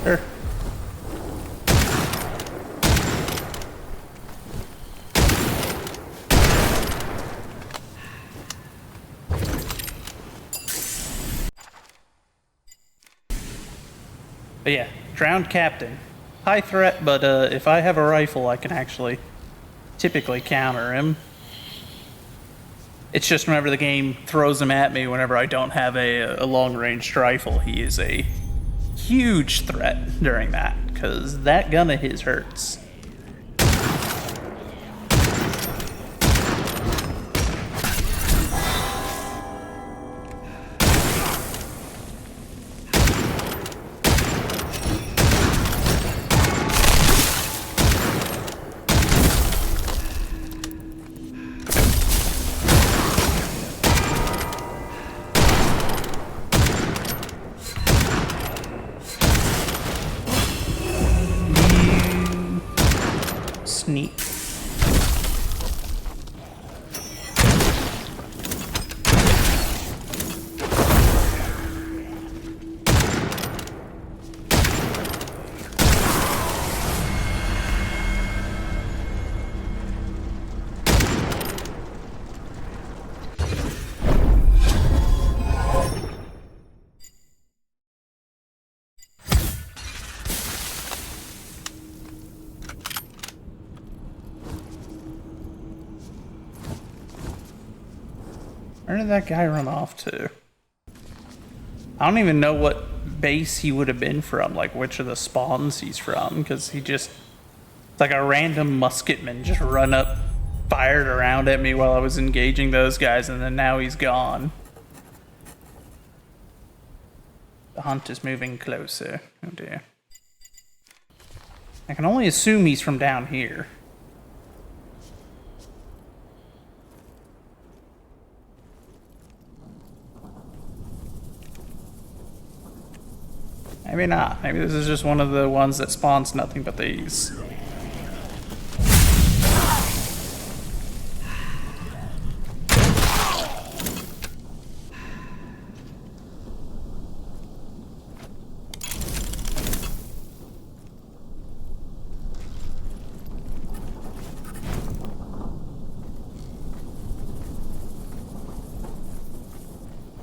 Sure. But yeah, drowned captain. High threat, but if I have a rifle, I can actually typically counter him. It's just whenever the game throws him at me, whenever I don't have a long-range rifle, he is a huge threat during that, because that gun of his hurts. Sneak. Where did that guy run off to? I don't even know what base he would have been from, like which of the spawns he's from, because he just, it's like a random musketman just run up, fired around at me while I was engaging those guys, and then now he's gone. The hunt is moving closer. Oh dear. I can only assume he's from down here. Maybe not. Maybe this is just one of the ones that spawns nothing but these.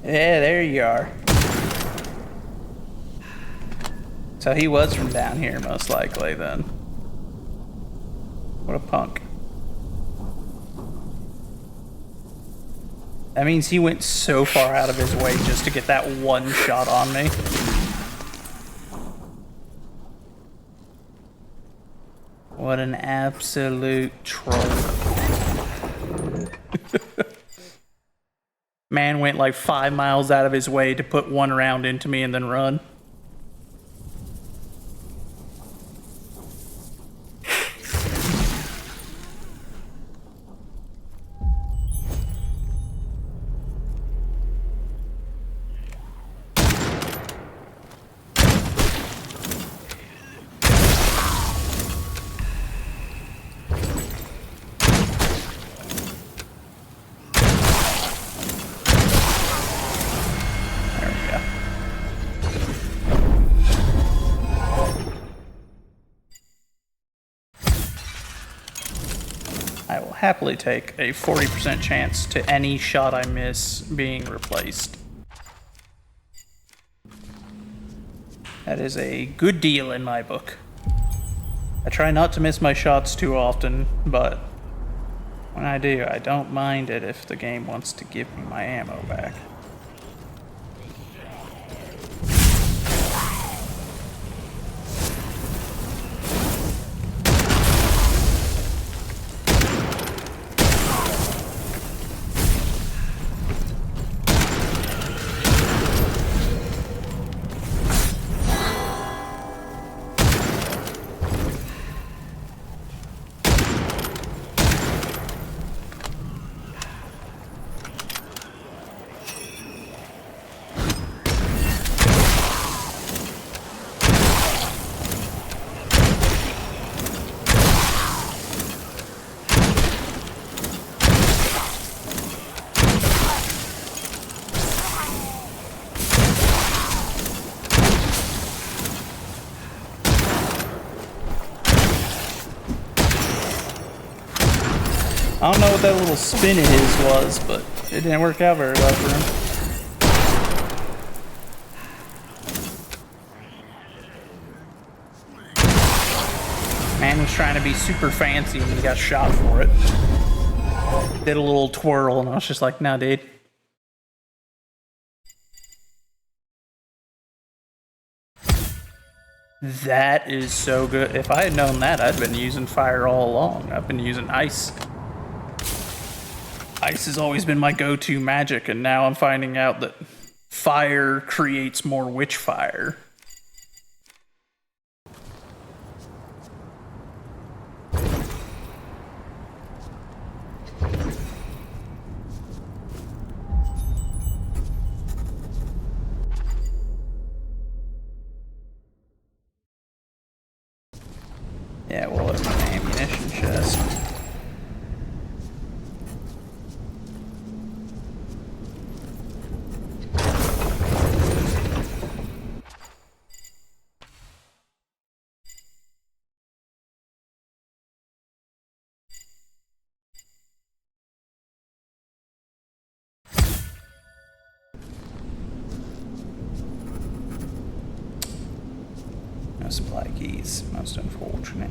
Yeah, there you are. So he was from down here, most likely, then. What a punk. That means he went so far out of his way just to get that one shot on me. What an absolute troll. Man went like 5 miles out of his way to put one round into me and then run. I will happily take a 40% chance to any shot I miss being replaced. That is a good deal in my book. I try not to miss my shots too often, but when I do, I don't mind it if the game wants to give me my ammo back. I don't know what that little spin of his was, but it didn't work out very well for him. Man was trying to be super fancy and he got shot for it. Did a little twirl and I was just like, no, dude. That is so good. If I had known that, I'd been using fire all along. I've been using ice. Ice has always been my go-to magic, and now I'm finding out that fire creates more witch fire. Yeah, well, it's an ammunition chest. No supply keys. Most unfortunate.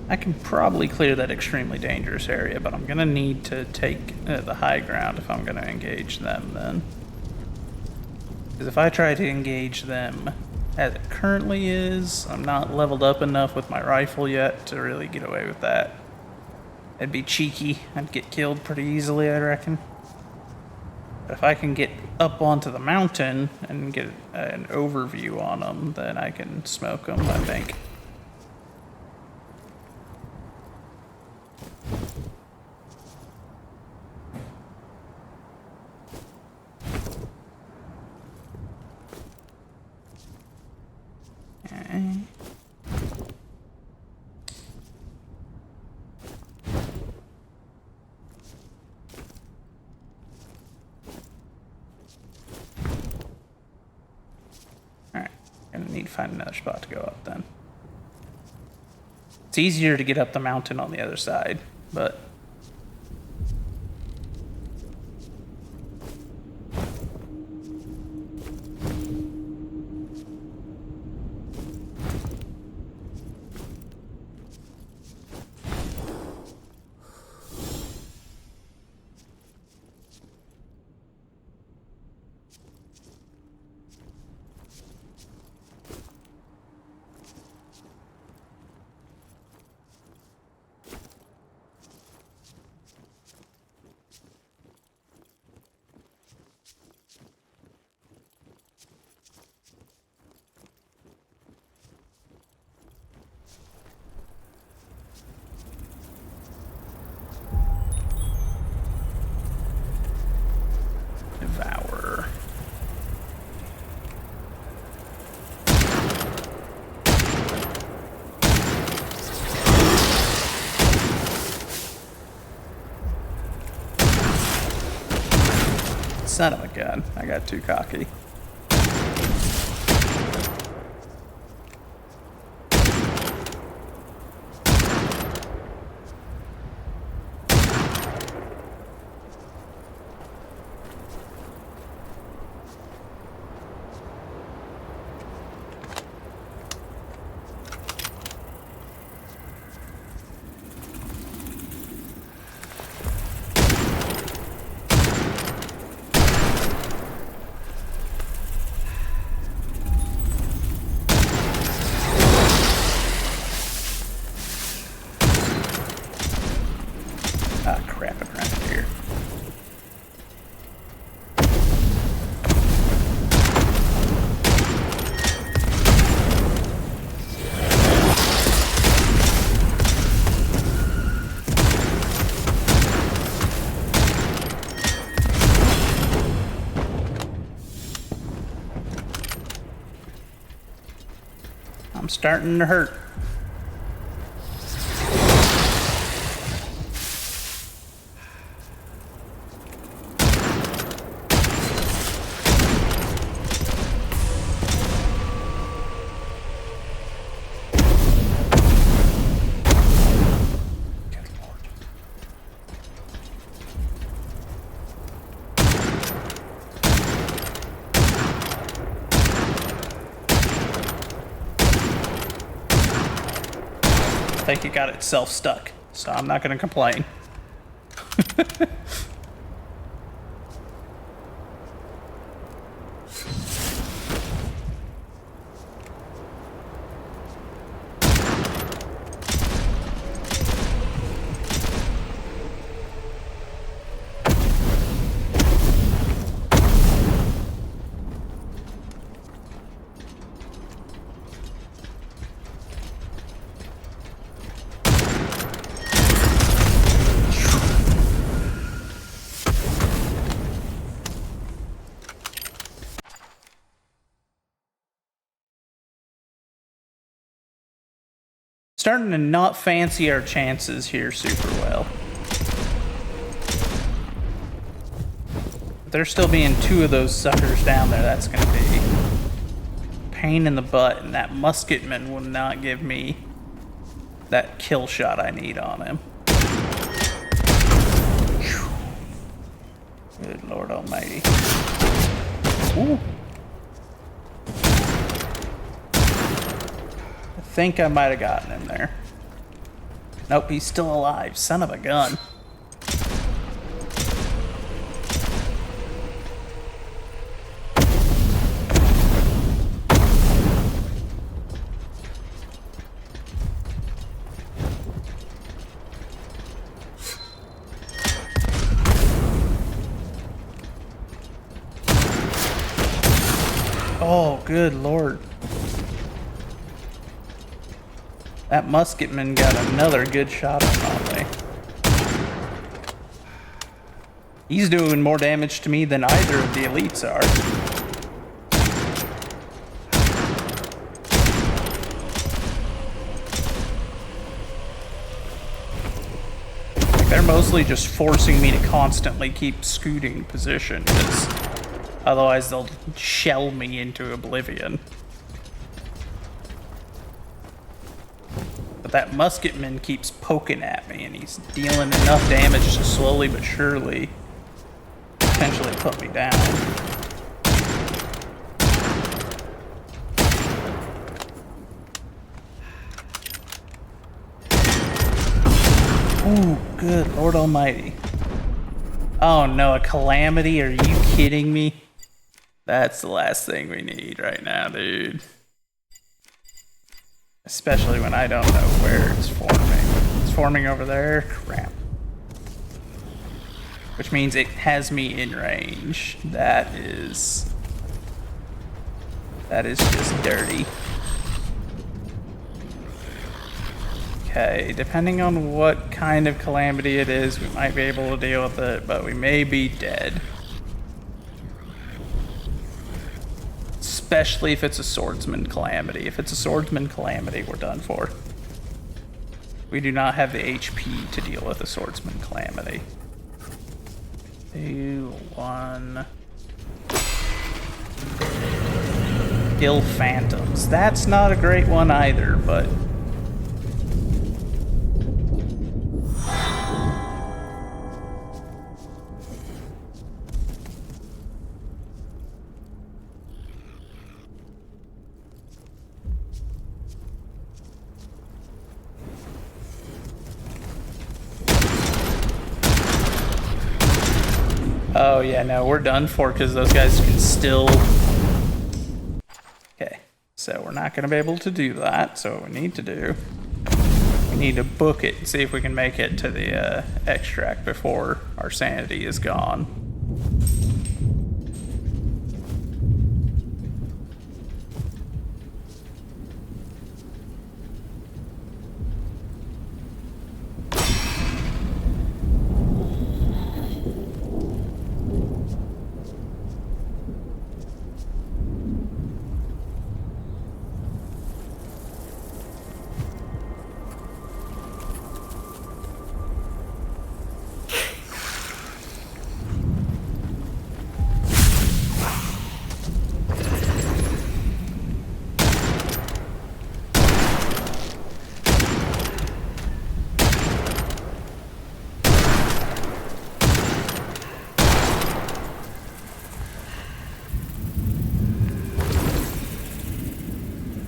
I can probably clear that extremely dangerous area, but I'm gonna need to take the high ground if I'm gonna engage them then. Because if I try to engage them as it currently is, I'm not leveled up enough with my rifle yet to really get away with that. It'd be cheeky. I'd get killed pretty easily, I reckon. But if I can get up onto the mountain and get an overview on them, then I can smoke them, I think. Okay. Alright, gonna need to find another spot to go up then. It's easier to get up the mountain on the other side, but devour. Son of a gun, I got too cocky. Ah, crap, it ran up here. I'm starting to hurt. think it got itself stuck, so I'm not going to complain. Starting to not fancy our chances here super well. There still being two of those suckers down there, that's going to be pain in the butt, and that musketman will not give me that kill shot I need on him. Good Lord Almighty. Ooh. I think I might have gotten him there. Nope, he's still alive. Son of a gun. Oh, good Lord. That musketman got another good shot on me. He's doing more damage to me than either of the elites are. They're mostly just forcing me to constantly keep scooting position, because otherwise they'll shell me into oblivion. But that musketman keeps poking at me, and he's dealing enough damage to slowly but surely potentially put me down. Ooh, good Lord Almighty. Oh no, a calamity? Are you kidding me? That's the last thing we need right now, dude. Especially when I don't know where it's forming. It's forming over there? Crap. Which means it has me in range. That is just dirty. Okay, depending on what kind of calamity it is, we might be able to deal with it, but we may be dead. Especially if it's a swordsman calamity. If it's a swordsman calamity, we're done for. We do not have the HP to deal with a swordsman calamity. 2, 1. Kill phantoms. That's not a great one either, but oh yeah, no, we're done for because those guys can still... Okay, so we're not going to be able to do that, so what we need to do, we need to book it and see if we can make it to the extract before our sanity is gone.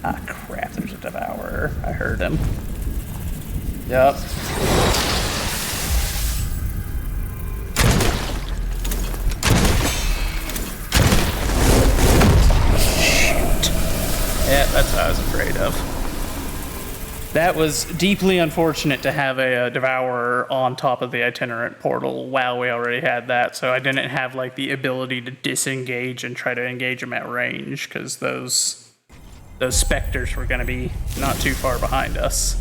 Ah, crap, there's a devourer. I heard him. Yep. Yeah, that's what I was afraid of. That was deeply unfortunate to have a Devourer on top of the itinerant portal. Wow, we already had that, so I didn't have like the ability to disengage and try to engage them at range, because those specters were going to be not too far behind us.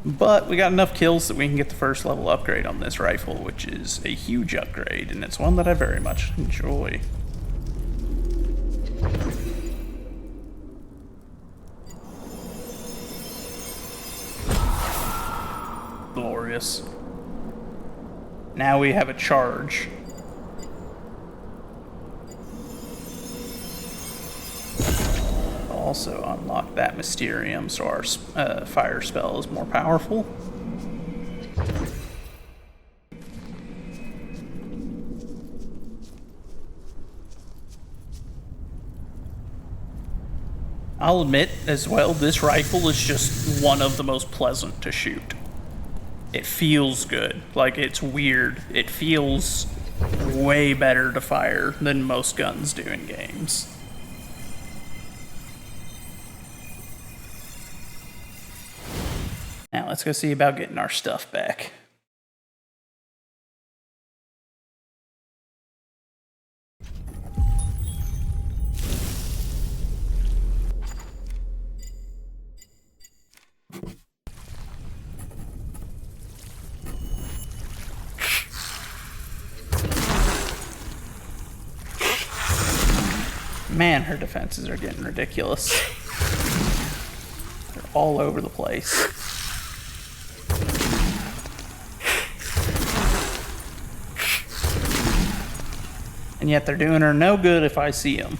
But we got enough kills that we can get the first level upgrade on this rifle, which is a huge upgrade, and it's one that I very much enjoy. Glorious. Now we have a charge. Also unlock that Mysterium, so our fire spell is more powerful. I'll admit as well, this rifle is just one of the most pleasant to shoot. It feels good. Like, it's weird. It feels way better to fire than most guns do in games. Now let's go see about getting our stuff back. Man, her defenses are getting ridiculous. They're all over the place. And yet they're doing her no good if I see them.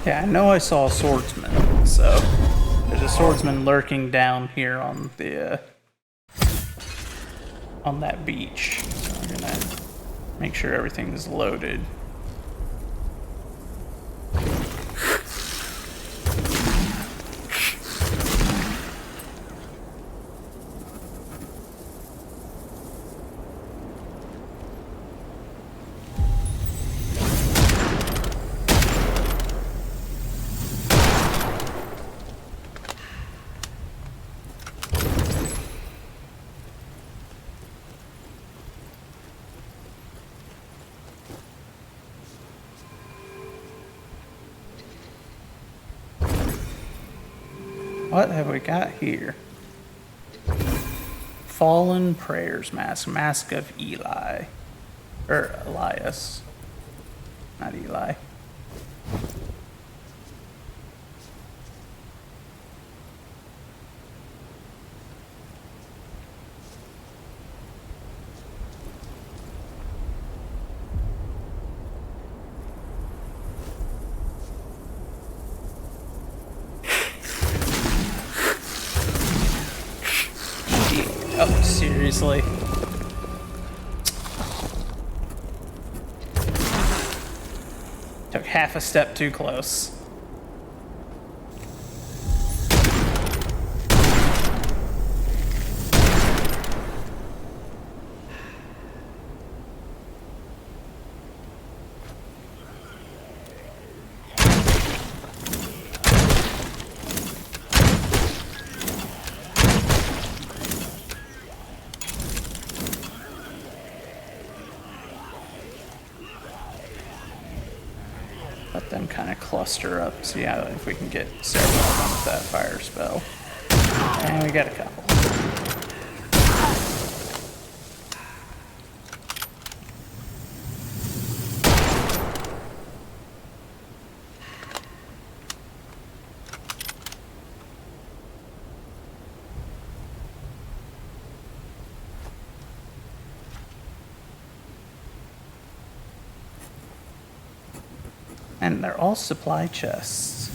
Yeah, I know I saw a swordsman, so there's a swordsman lurking down here on the on that beach. So I'm gonna make sure everything is loaded. What have we got here? Fallen Prayers Mask, Mask of Eli. Or Elias. Not Eli. Oh, seriously? Took half a step too close. Let them kind of cluster up, see how if we can get several of them with that fire spell. And we got a couple. And they're all supply chests.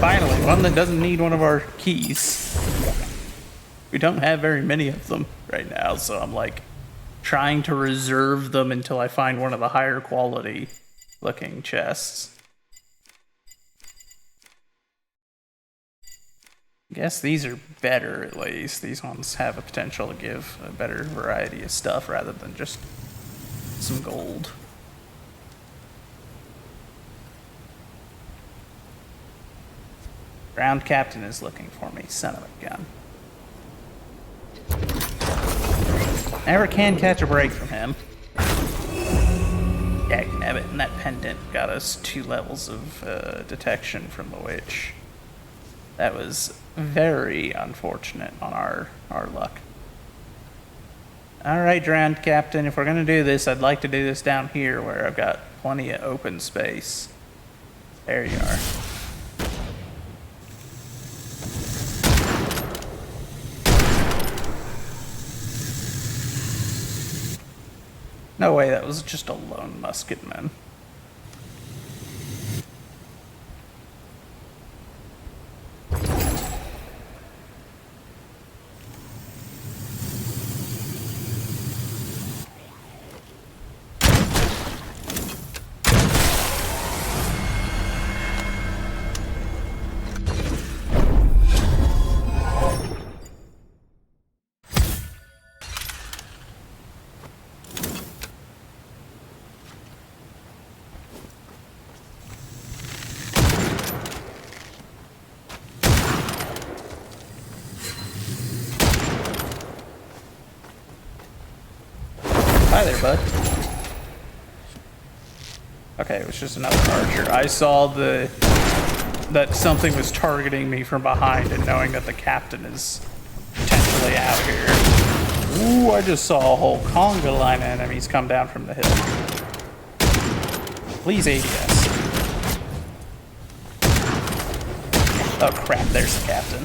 Finally, one that doesn't need one of our keys. We don't have very many of them right now, so I'm like trying to reserve them until I find one of the higher quality looking chests. I guess these are better at least. These ones have a potential to give a better variety of stuff rather than just some gold. Ground captain is looking for me, son of a gun. Never can catch a break from him. Dagnabbit, and that pendant got us 2 levels of detection from the witch. That was very unfortunate on our luck. Alright, drowned captain, if we're gonna do this, I'd like to do this down here where I've got plenty of open space. There you are. No way, that was just a lone musketman. Hi there, bud. Okay, it was just another archer. I saw that something was targeting me from behind, and knowing that the captain is potentially out here. Ooh, I just saw a whole conga line of enemies come down from the hill. Please ADS. Oh crap, there's the captain.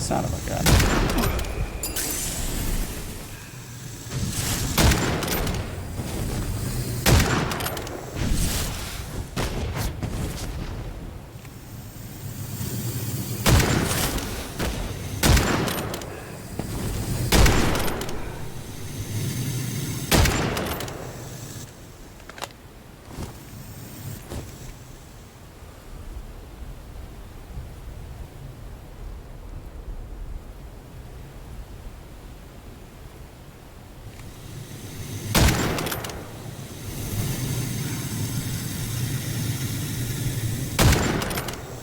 Son of a gun.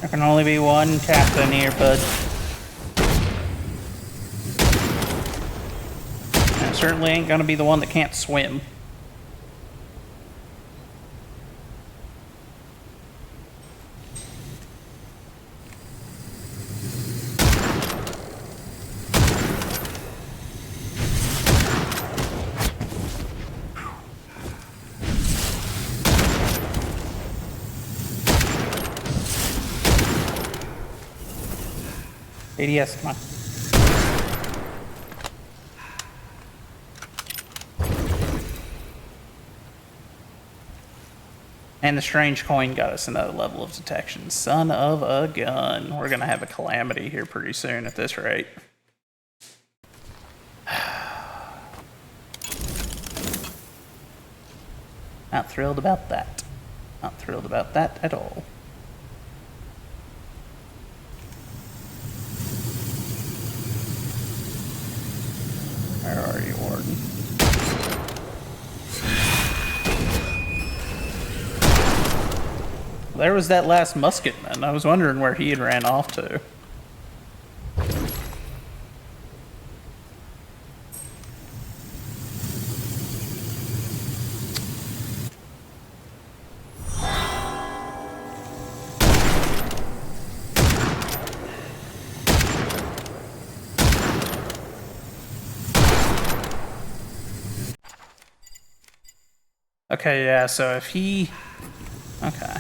There can only be one captain here, bud. And it certainly ain't gonna be the one that can't swim. ADS, come on. And the strange coin got us another level of detection. Son of a gun. We're gonna have a calamity here pretty soon at this rate. Not thrilled about that. Not thrilled about that at all. Where are you, Warden? There was that last musketman. I was wondering where he had ran off to. Okay, yeah, so if he... Okay.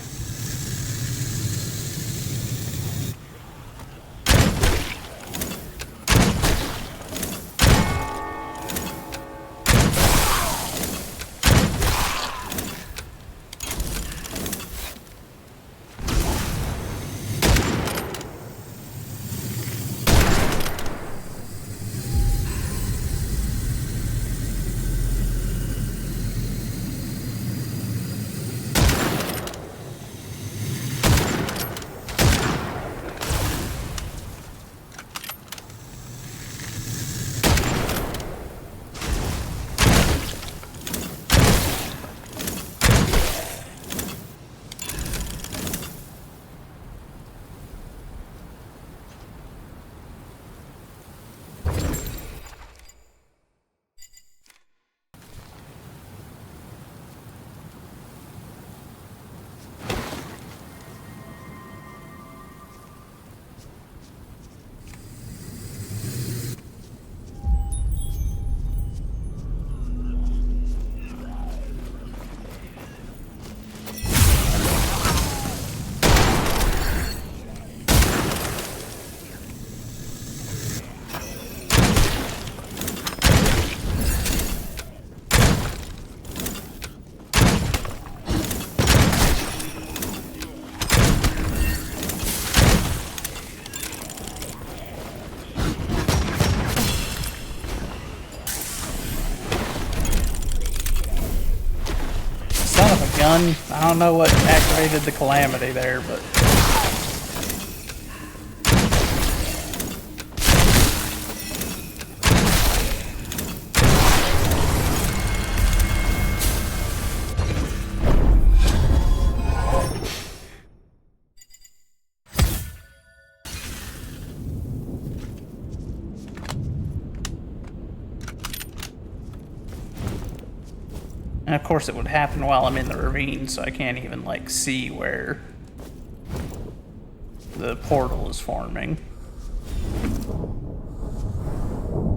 Gun. I don't know what activated the calamity there, but... And of course it would happen while I'm in the ravine, so I can't even, like, see where the portal is forming.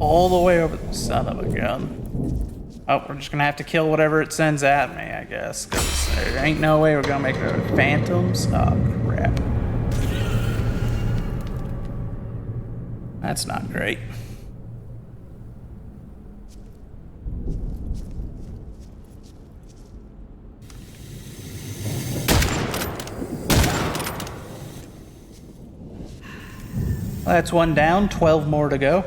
All the way over the son of a gun. Oh, we're just gonna have to kill whatever it sends at me, I guess, because there ain't no way we're gonna make it over phantoms. Oh, crap. That's not great. That's one down, 12 more to go.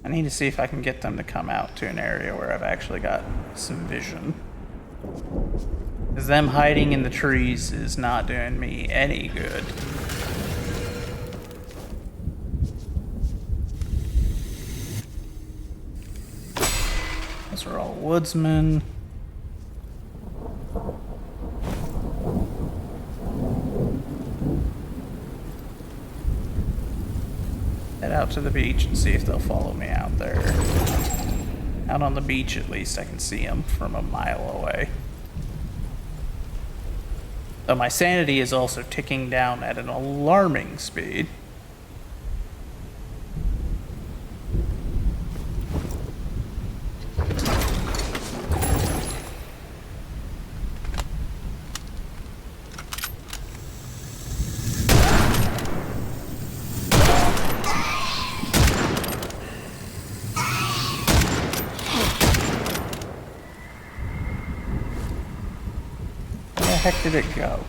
I need to see if I can get them to come out to an area where I've actually got some vision. Because them hiding in the trees is not doing me any good. Those are all woodsmen. Head out to the beach and see if they'll follow me out there. Out on the beach, at least, I can see them from a mile away. Though my sanity is also ticking down at an alarming speed. Where the heck did it go?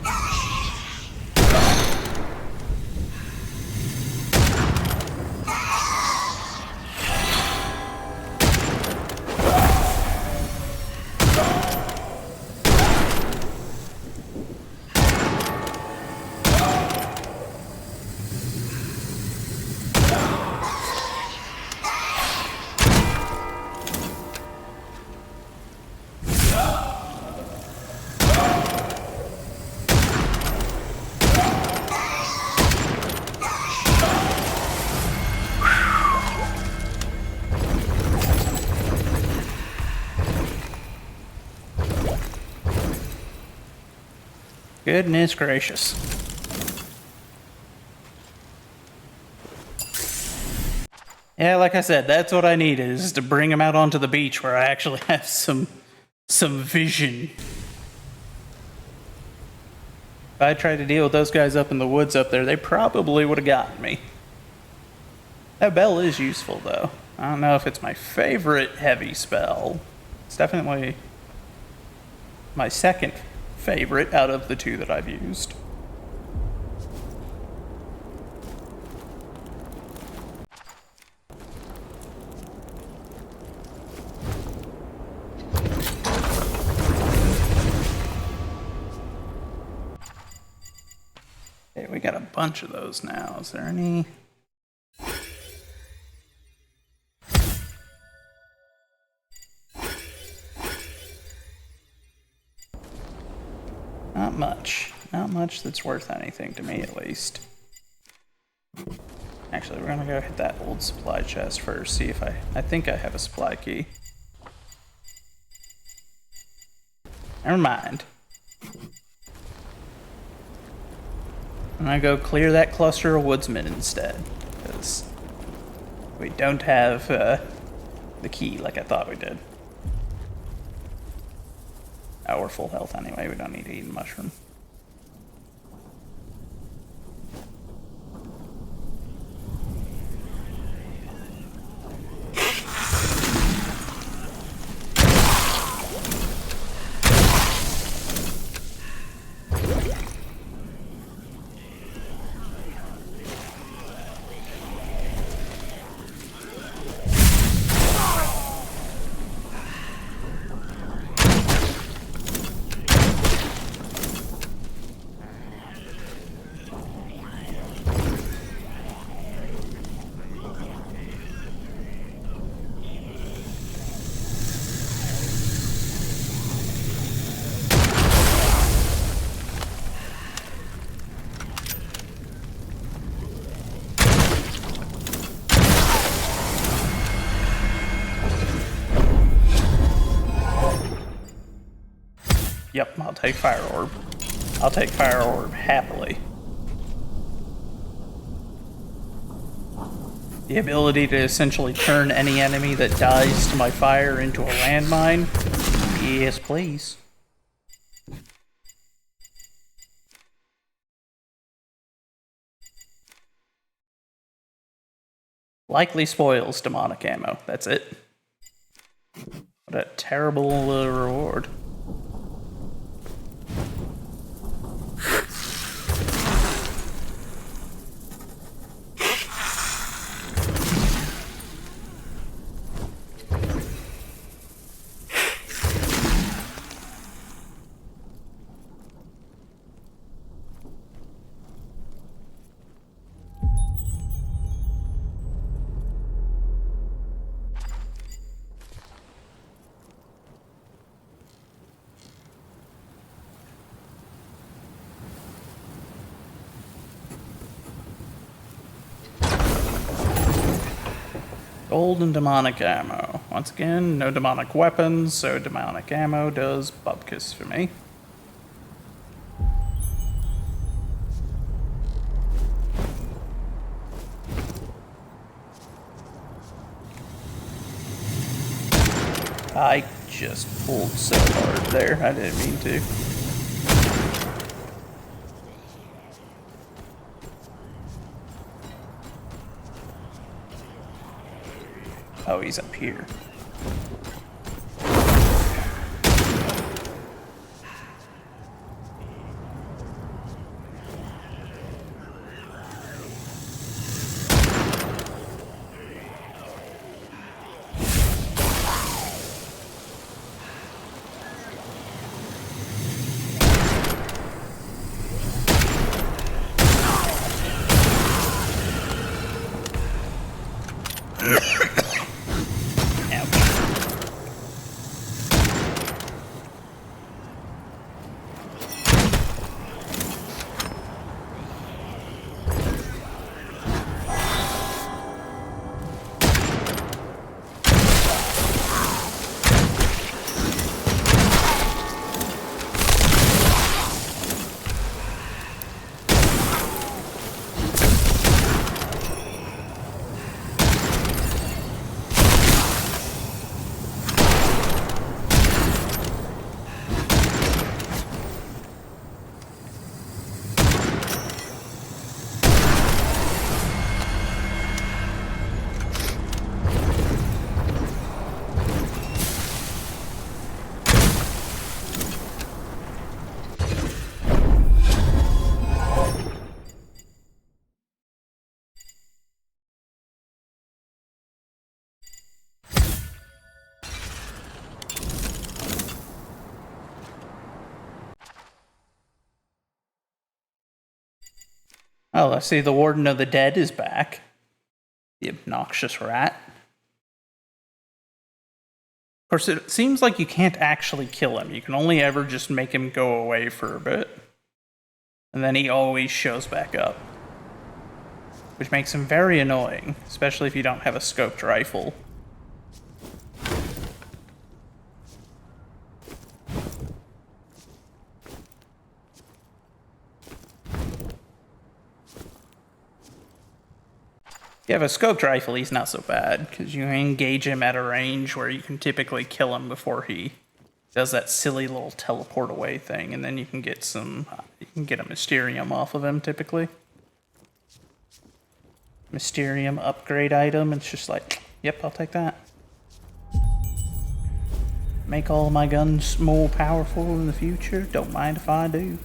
Goodness gracious. Yeah, like I said, that's what I need is to bring them out onto the beach where I actually have some vision. If I tried to deal with those guys up in the woods up there, they probably would have gotten me. That bell is useful, though. I don't know if it's my favorite heavy spell. It's definitely my second favorite out of the two that I've used. Okay, we got a bunch of those now. Is there any? Not much. Not much that's worth anything to me, at least. Actually, we're gonna go hit that old supply chest first, see if I think I have a supply key. Never mind. I'm gonna go clear that cluster of woodsmen instead, because we don't have the key like I thought we did. Oh, we're full health anyway, we don't need to eat a mushroom. Yep, I'll take Fire Orb. I'll take Fire Orb happily. The ability to essentially turn any enemy that dies to my fire into a landmine? Yes, please. Likely spoils demonic ammo. That's it. What a terrible reward. Gold and demonic ammo. Once again, no demonic weapons, so demonic ammo does bupkis for me. I just pulled so hard there, I didn't mean to. Oh, he's up here. Oh, I see the Warden of the Dead is back. The obnoxious rat. Of course, it seems like you can't actually kill him. You can only ever just make him go away for a bit. And then he always shows back up. Which makes him very annoying, especially if you don't have a scoped rifle. If you have a scoped rifle, he's not so bad, because you engage him at a range where you can typically kill him before he does that silly little teleport away thing, and then you can get a Mysterium off of him, typically. Mysterium upgrade item, it's just like, yep, I'll take that. Make all my guns more powerful in the future, don't mind if I do.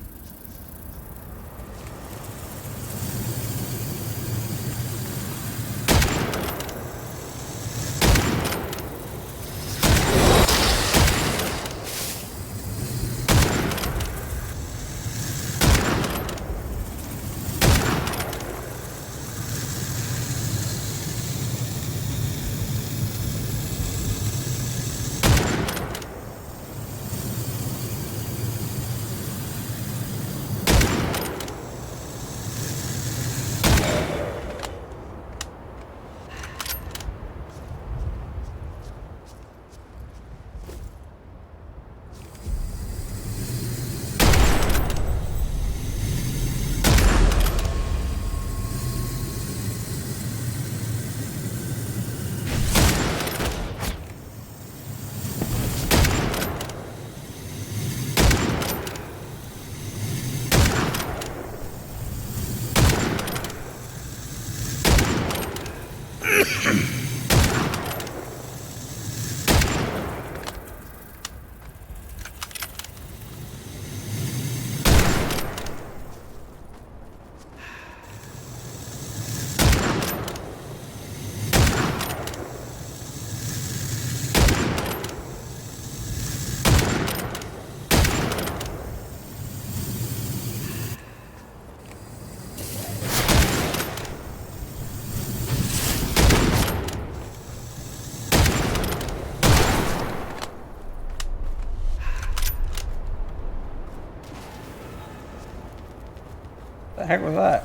The heck was that?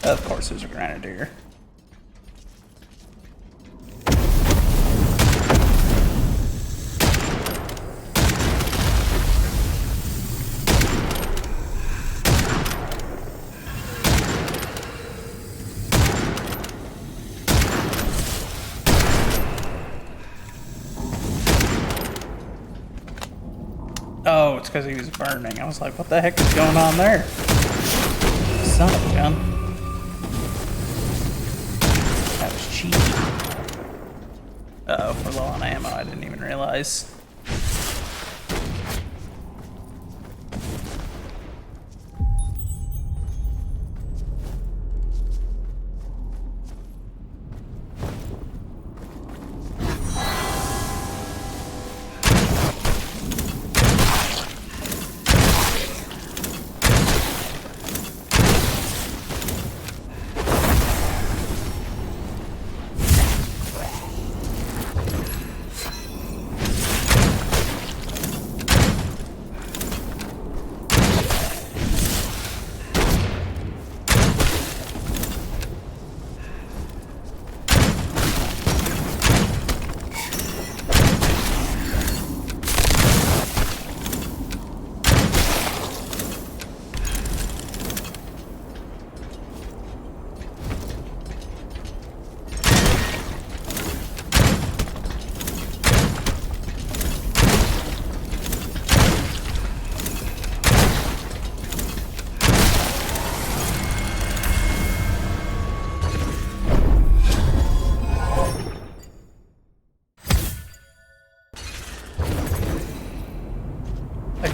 Of course there's a grenadier. Oh, it's because he was burning. I was like, what the heck is going on there? Son of a gun. That was cheap. Uh-oh, we're low on ammo. I didn't even realize.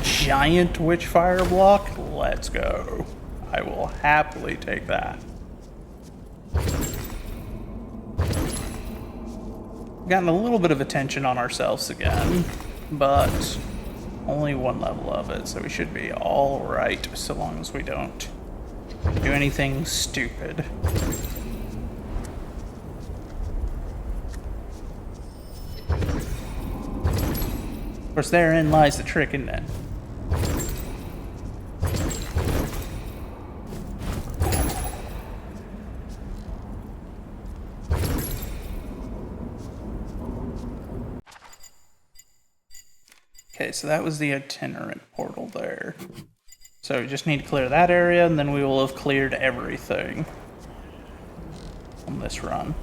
Giant witchfire block? Let's go. I will happily take that. Gotten a little bit of attention on ourselves again, but only one level of it, so we should be all right so long as we don't do anything stupid. Of course, therein lies the trick, isn't it? Okay, so that was the itinerant portal there. So we just need to clear that area, and then we will have cleared everything on this run.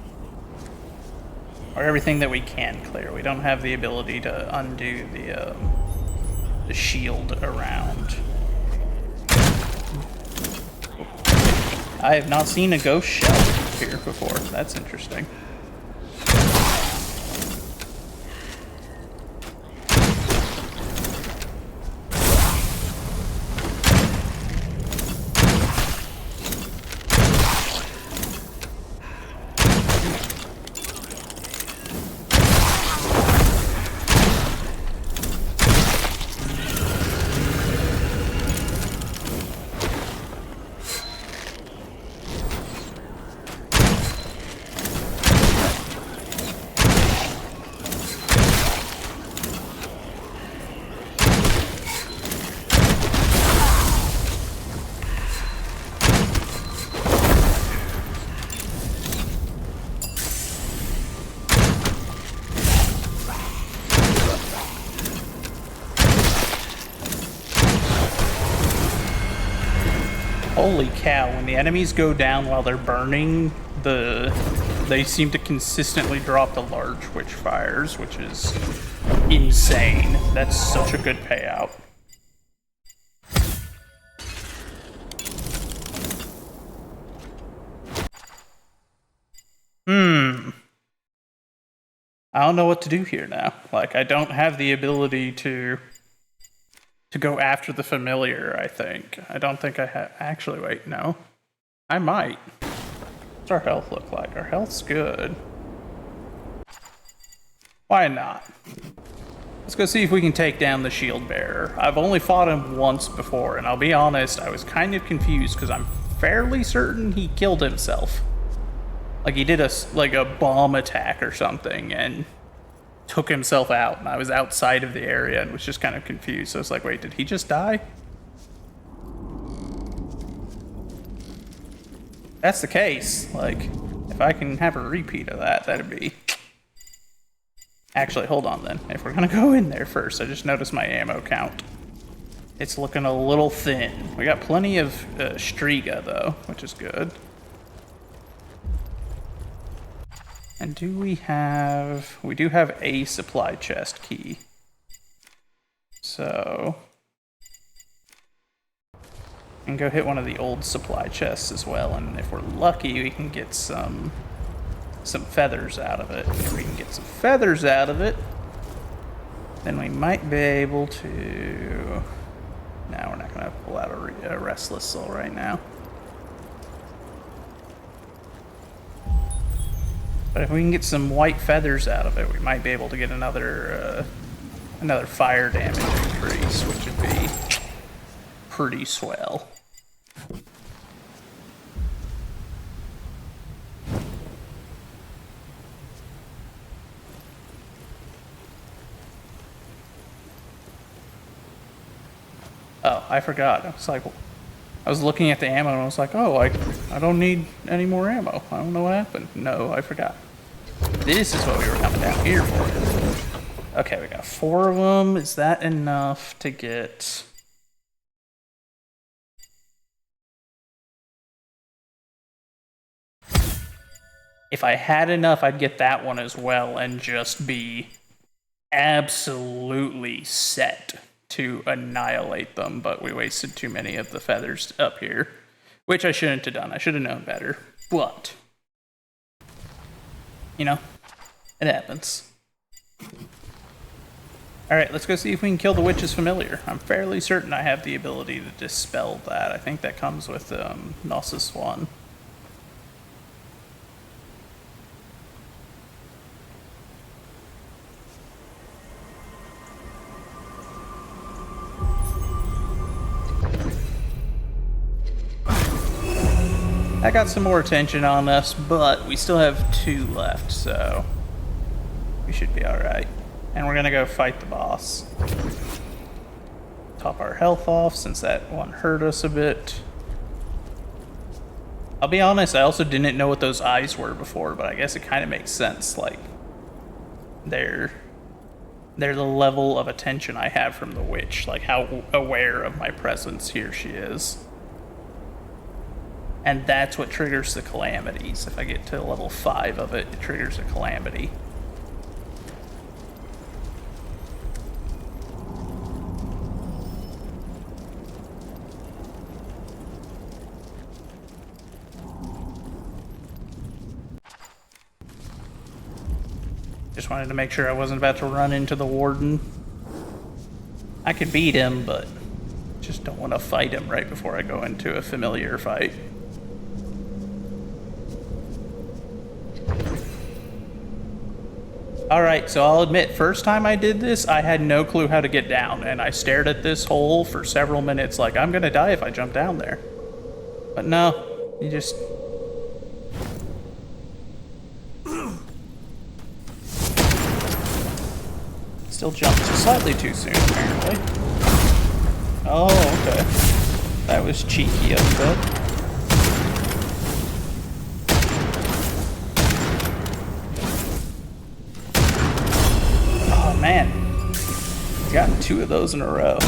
Or everything that we can clear. We don't have the ability to undo the shield around. I have not seen a ghost shell here before. That's interesting. Holy cow, when the enemies go down while they're burning, they seem to consistently drop the large witchfires, which is insane. That's such a good payout. I don't know what to do here now. Like, I don't have the ability to go after the familiar, I think. I don't think I have. Actually, wait, no. I might. What's our health look like? Our health's good. Why not? Let's go see if we can take down the shield bearer. I've only fought him once before, and I'll be honest, I was kind of confused because I'm fairly certain he killed himself. Like, he did a bomb attack or something, and took himself out, and I was outside of the area and was just kind of confused. So I was like, wait, did he just die? that's the case, like, if I can have a repeat of that, that'd be... Actually, hold on then. If we're gonna go in there first, I just noticed my ammo count. It's looking a little thin. We got plenty of Striga, though, which is good. And do we have... We do have a supply chest key. So... And go hit one of the old supply chests as well, and if we're lucky, we can get some feathers out of it. If we can get some feathers out of it, then we might be able to... No, we're not going to pull out a restless soul right now. But if we can get some white feathers out of it, we might be able to get another fire damage increase, which would be pretty swell. Oh, I forgot. I was looking at the ammo and I was like, oh, I don't need any more ammo. I don't know what happened. No, I forgot. This is what we were coming down here for. Okay, we got 4 of them. Is that enough to get... If I had enough, I'd get that one as well and just be absolutely set to annihilate them, but we wasted too many of the feathers up here, which I shouldn't have done. I should have known better, but, you know, it happens. Alright, let's go see if we can kill the witch's familiar. I'm fairly certain I have the ability to dispel that. I think that comes with Gnosis 1. I got some more attention on us, but we still have 2 left, so we should be alright. And we're gonna go fight the boss. Top our health off since that one hurt us a bit. I'll be honest, I also didn't know what those eyes were before, but I guess it kind of makes sense. Like, they're the level of attention I have from the witch, like how aware of my presence here she is. And that's what triggers the calamities. If I get to level 5 of it, it triggers a calamity. Just wanted to make sure I wasn't about to run into the warden. I could beat him, but just don't want to fight him right before I go into a familiar fight. Alright, so I'll admit, first time I did this, I had no clue how to get down, and I stared at this hole for several minutes like, I'm gonna die if I jump down there. But no, you just... Still jumped slightly too soon, apparently. Oh, okay. That was cheeky of a bit. Man, he's gotten 2 of those in a row.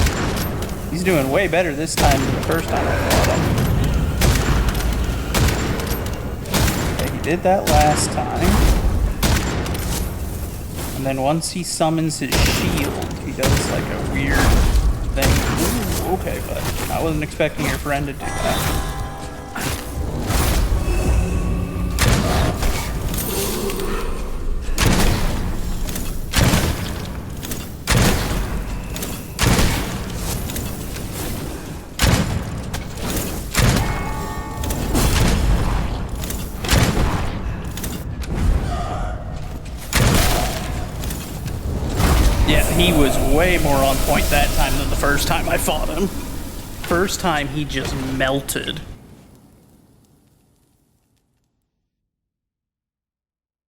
He's doing way better this time than the first time I fought him. Okay, he did that last time. And then once he summons his shield, he does like a weird thing. Ooh, okay, but I wasn't expecting your friend to do that. He was way more on point that time than the first time I fought him. First time, he just melted. Of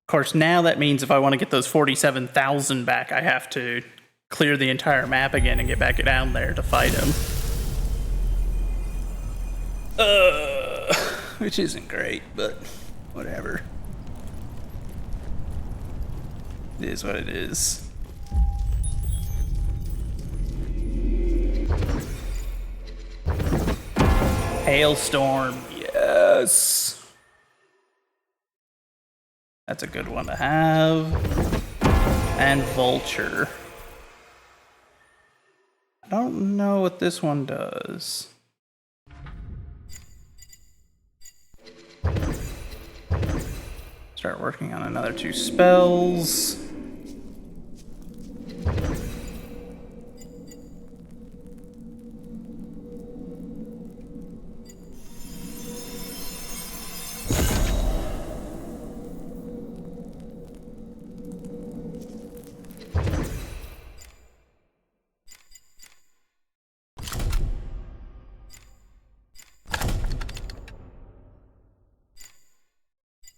course, now that means if I want to get those 47,000 back, I have to clear the entire map again and get back down there to fight him. which isn't great, but whatever. It is what it is. Hailstorm, yes. That's a good one to have. And Vulture. I don't know what this one does. Start working on another 2 spells.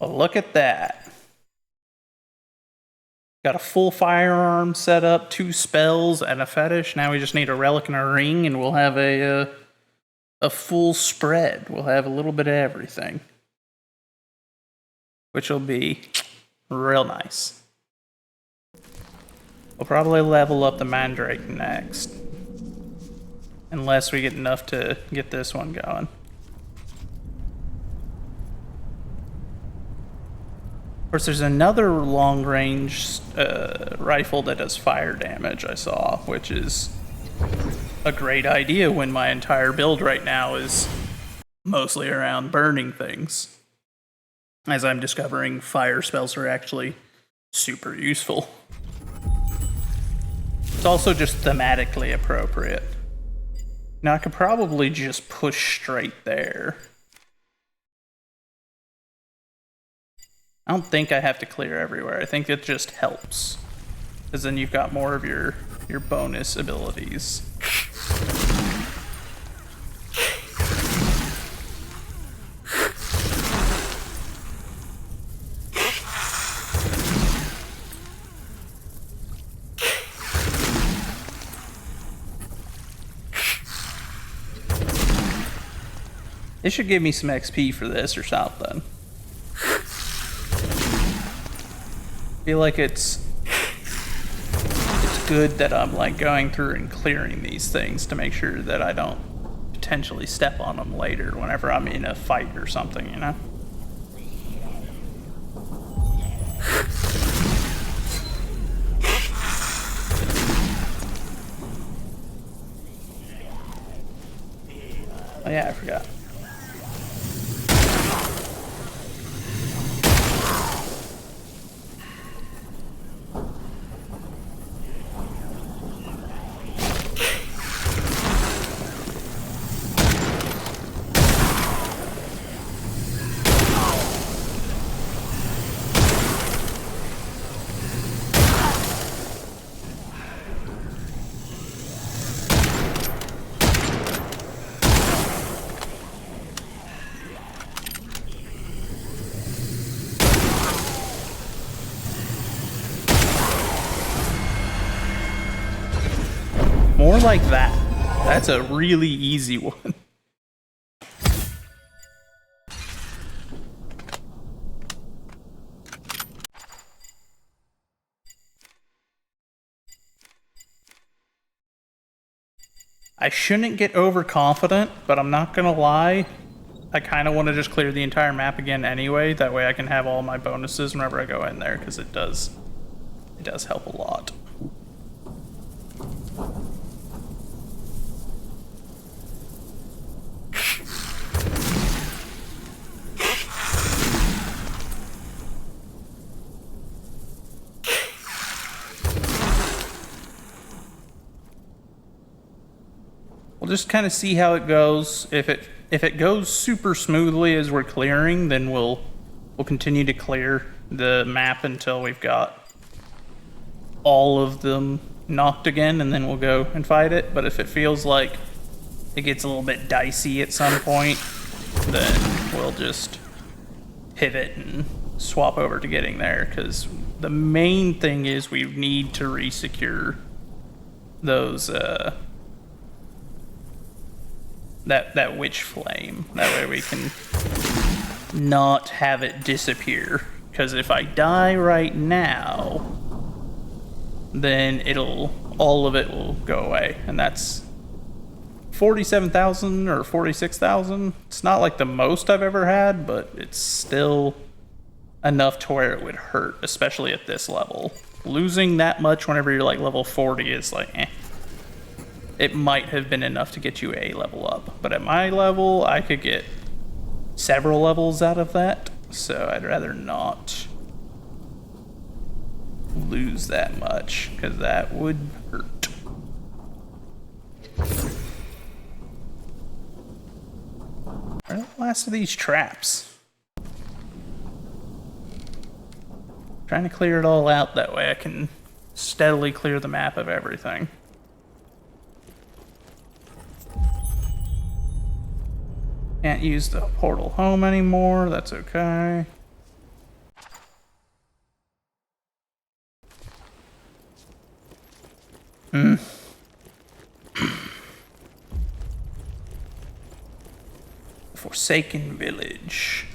Well, look at that. Got a full firearm set up, 2 spells, and a fetish. Now we just need a relic and a ring, and we'll have a full spread. We'll have a little bit of everything, which will be real nice. We'll probably level up the Mandrake next, unless we get enough to get this one going. Of course, there's another long-range rifle that does fire damage I saw, which is a great idea when my entire build right now is mostly around burning things. As I'm discovering, fire spells are actually super useful. It's also just thematically appropriate. Now, I could probably just push straight there. I don't think I have to clear everywhere. I think it just helps, because then you've got more of your bonus abilities. It should give me some XP for this or something. Feel like it's good that I'm like going through and clearing these things to make sure that I don't potentially step on them later whenever I'm in a fight or something, you know? Oh yeah, I forgot. More like that. That's a really easy one. I shouldn't get overconfident, but I'm not gonna lie. I kind of want to just clear the entire map again anyway. That way I can have all my bonuses whenever I go in there, because it does help a lot. We'll just kind of see how it goes. If it goes super smoothly as we're clearing, then we'll continue to clear the map until we've got all of them knocked again, and then we'll go and fight it. But if it feels like it gets a little bit dicey at some point, then we'll just pivot and swap over to getting there, because the main thing is we need to resecure those that Witchflame. That way we can not have it disappear. Because if I die right now, then all of it will go away. And that's 47,000 or 46,000. It's not like the most I've ever had, but it's still enough to where it would hurt, especially at this level. Losing that much whenever you're like level 40 is like, eh. It might have been enough to get you a level up, but at my level, I could get several levels out of that, so I'd rather not lose that much, because that would hurt. Where are the last of these traps? Trying to clear it all out, that way I can steadily clear the map of everything. Can't use the portal home anymore, that's okay. Forsaken Village.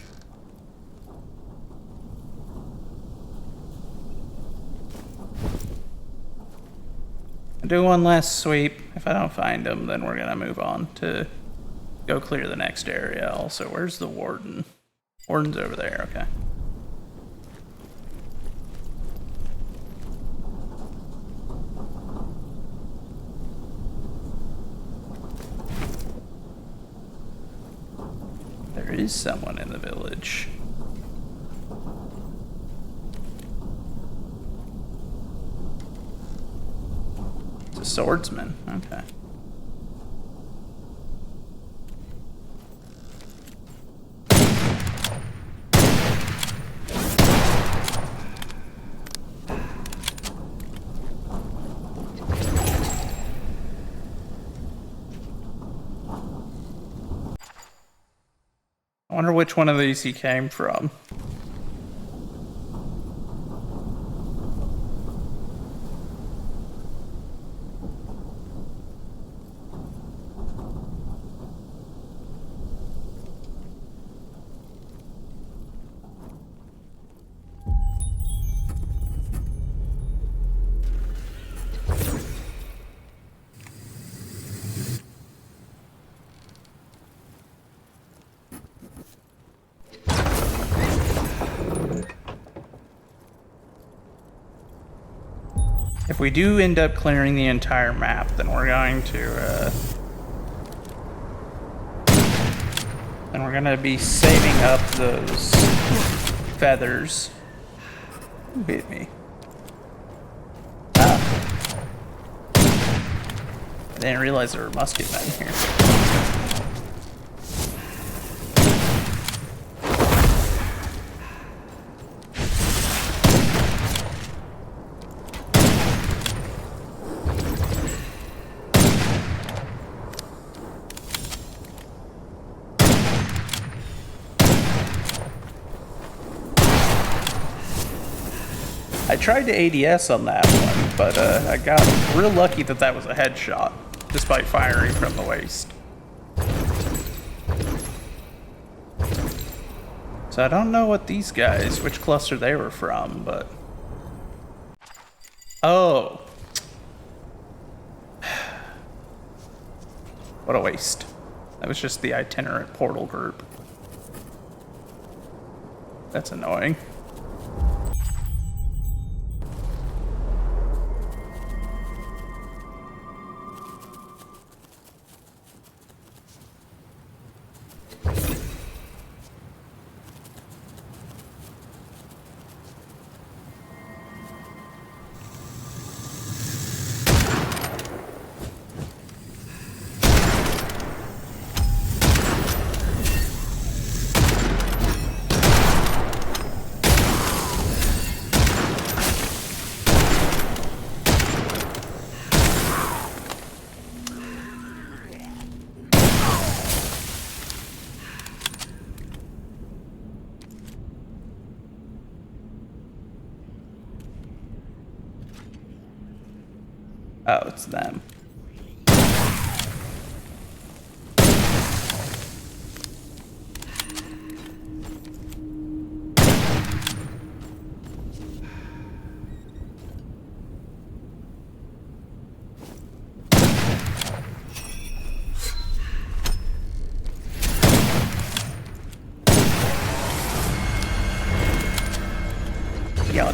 I'll do one last sweep. If I don't find them, then we're gonna move on to go clear the next area. Also, where's the warden? Warden's over there, okay. There is someone in the village. It's a swordsman, okay. I wonder which one of these he came from. If we do end up clearing the entire map, then we're going to, be saving up those feathers. Who hit me? Ah. I didn't realize there were musket men here. I tried to ADS on that one, but I got real lucky that that was a headshot, despite firing from the waist. So I don't know what these guys, which cluster they were from, but... Oh. What a waste. That was just the itinerant portal group. That's annoying. Oh, it's them.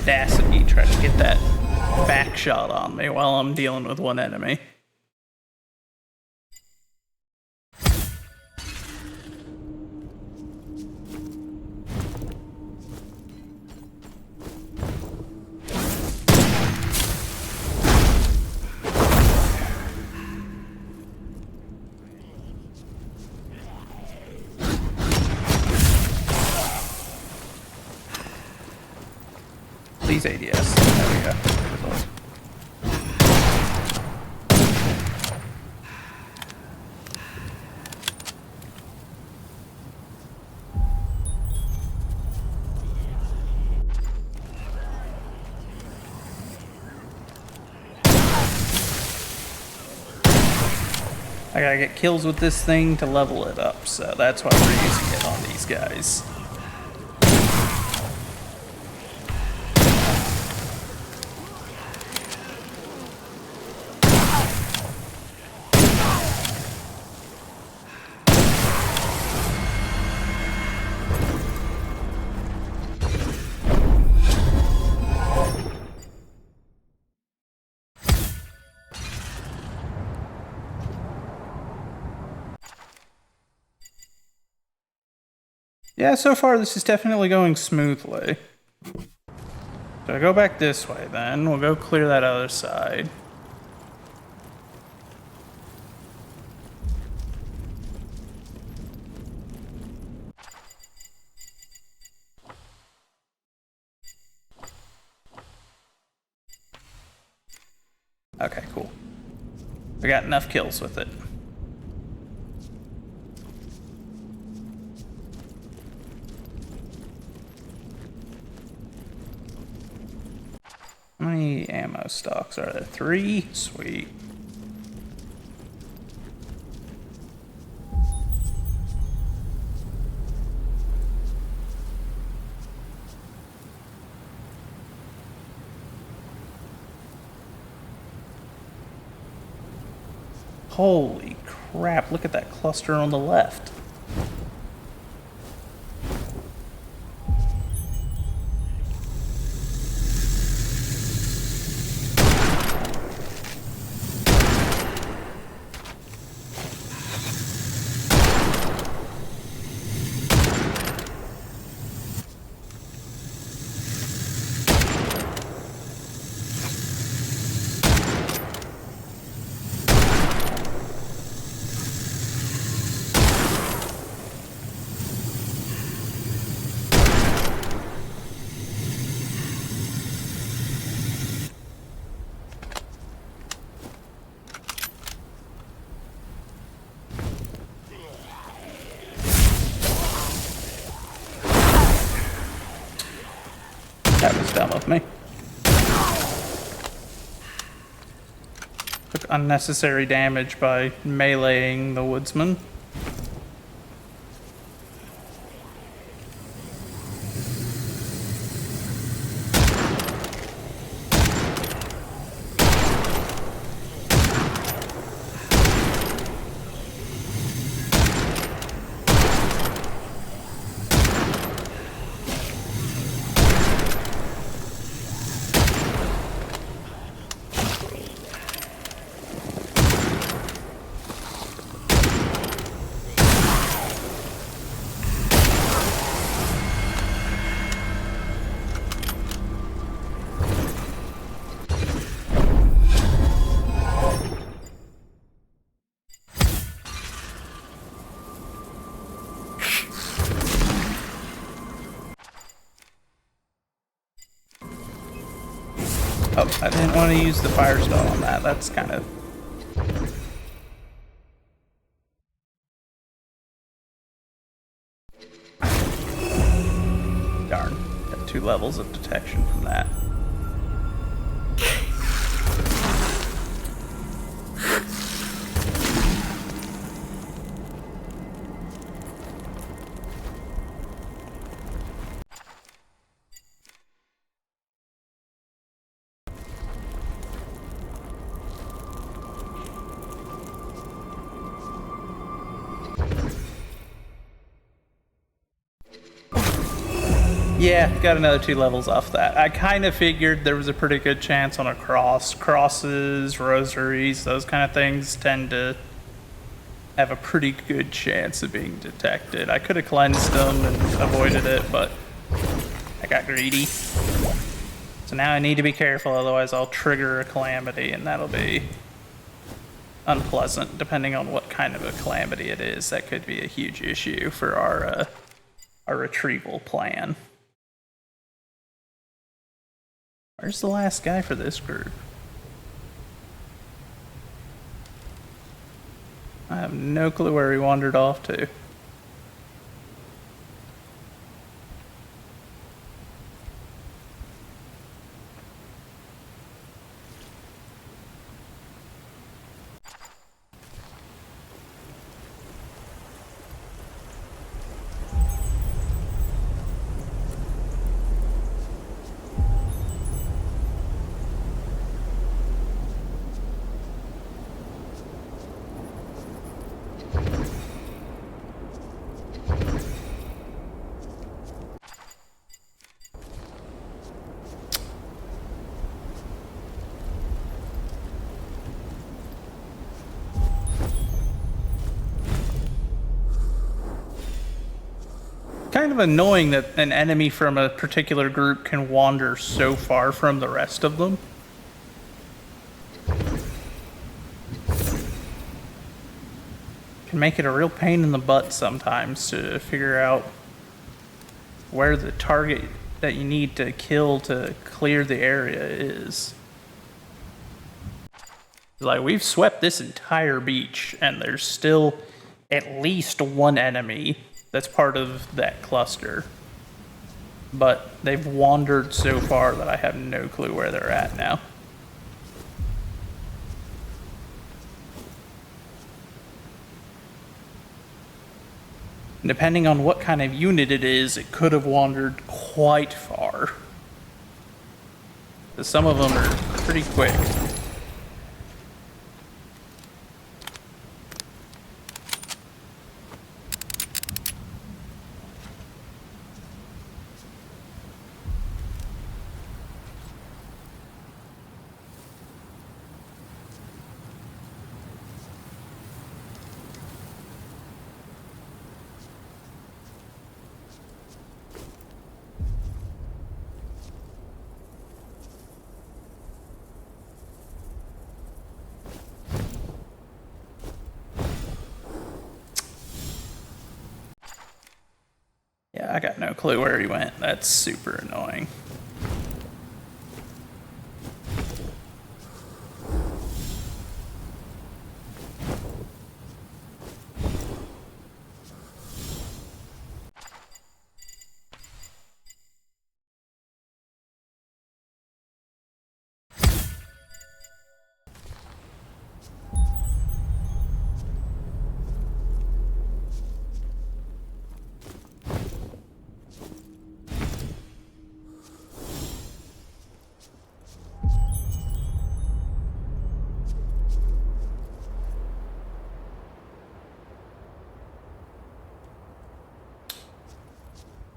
audacity try to get that back shot on me while I'm dealing with one enemy. Please ADS. There we go. I gotta get kills with this thing to level it up, so that's why we're using it on these guys. Yeah, so far this is definitely going smoothly. So I go back this way then. We'll go clear that other side. Okay, cool. We got enough kills with it. How many ammo stocks are there? 3? Sweet. Holy crap, look at that cluster on the left. That was dumb of me. Took unnecessary damage by meleeing the woodsman. Oh, I didn't want to use the firestone on that. That's kind of... Darn. Got 2 levels of detection from that. Yeah, got another 2 levels off that. I kind of figured there was a pretty good chance on a cross. Crosses, rosaries, those kind of things tend to have a pretty good chance of being detected. I could have cleansed them and avoided it, but I got greedy. So now I need to be careful, otherwise I'll trigger a calamity, and that'll be unpleasant, depending on what kind of a calamity it is. That could be a huge issue for our retrieval plan. Where's the last guy for this group? I have no clue where he wandered off to. Kind of annoying that an enemy from a particular group can wander so far from the rest of them. Can make it a real pain in the butt sometimes to figure out where the target that you need to kill to clear the area is. Like, we've swept this entire beach, and there's still at least one enemy that's part of that cluster. But they've wandered so far that I have no clue where they're at now. Depending on what kind of unit it is, it could have wandered quite far. Some of them are pretty quick. Yeah, I got no clue where he went. That's super annoying.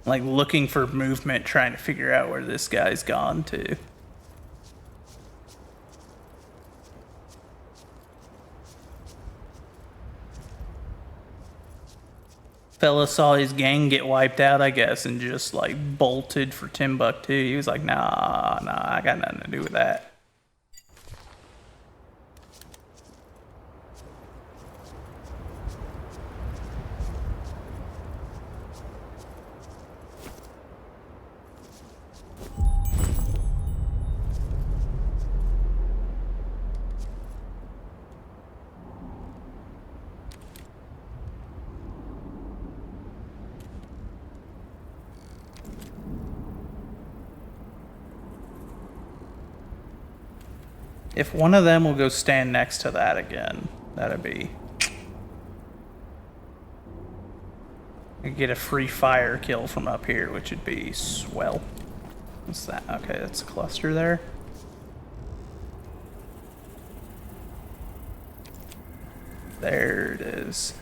Like, looking for movement, trying to figure out where this guy's gone to. Fella saw his gang get wiped out, I guess, and just like bolted for Timbuktu. He was like, nah, I got nothing to do with that. If one of them will go stand next to that again, that'd be... I get a free fire kill from up here, which would be swell. What's that? Okay, that's a cluster there. There it is.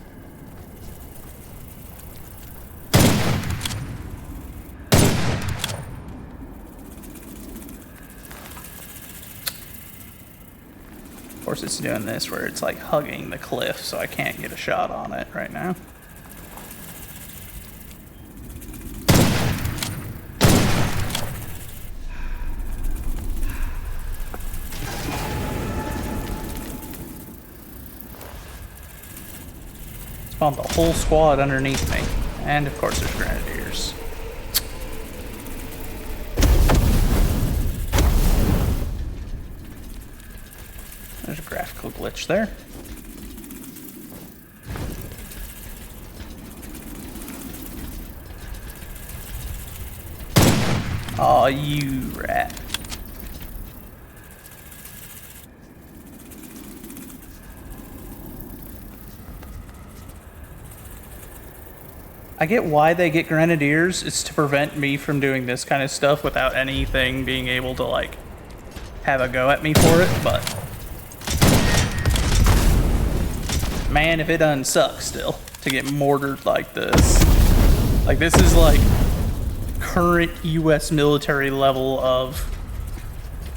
course, it's doing this where it's like hugging the cliff, so I can't get a shot on it right now. Spawned the whole squad underneath me. And of course there's grenadiers. There's a graphical glitch there. Aw, you rat. I get why they get grenadiers. It's to prevent me from doing this kind of stuff without anything being able to, like, have a go at me for it, but man, if it doesn't suck still to get mortared like this. Like, this is like current US military level of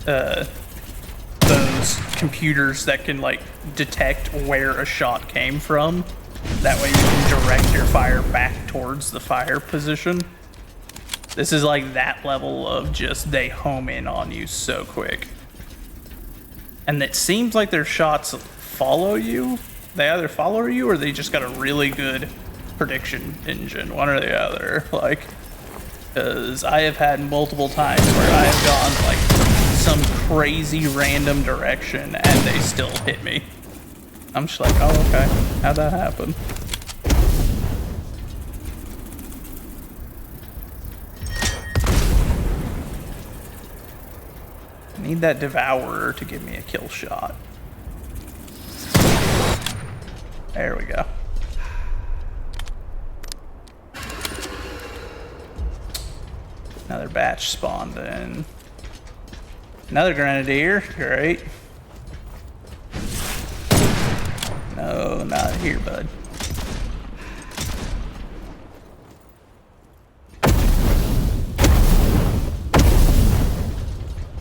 those computers that can, like, detect where a shot came from. That way you can direct your fire back towards the fire position. This is like that level of just they home in on you so quick. And it seems like their shots follow you. They either follow you or they just got a really good prediction engine, one or the other. Like, because I have had multiple times where I have gone like some crazy random direction and they still hit me. I'm just like, oh, okay, how'd that happen? I need that devourer to give me a kill shot. There we go. Another batch spawned in. Another grenadier, great. No, not here, bud.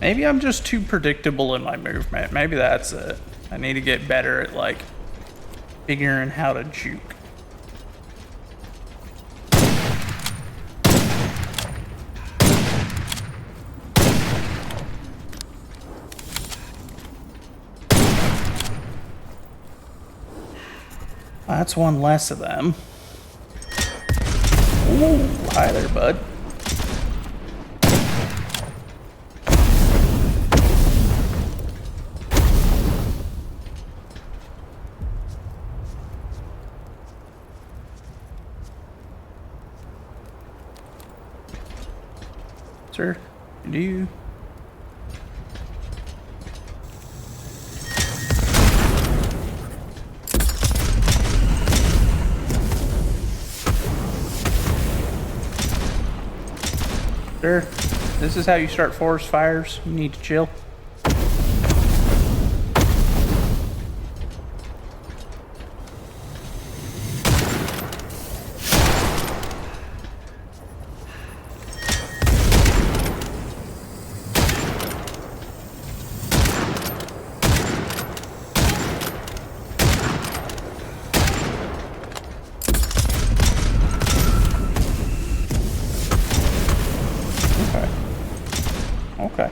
Maybe I'm just too predictable in my movement. Maybe that's it. I need to get better at, like, figuring how to juke. That's one less of them. Ooh, hi there, bud. Sir, do you? Sir, this is how you start forest fires. You need to chill. Okay.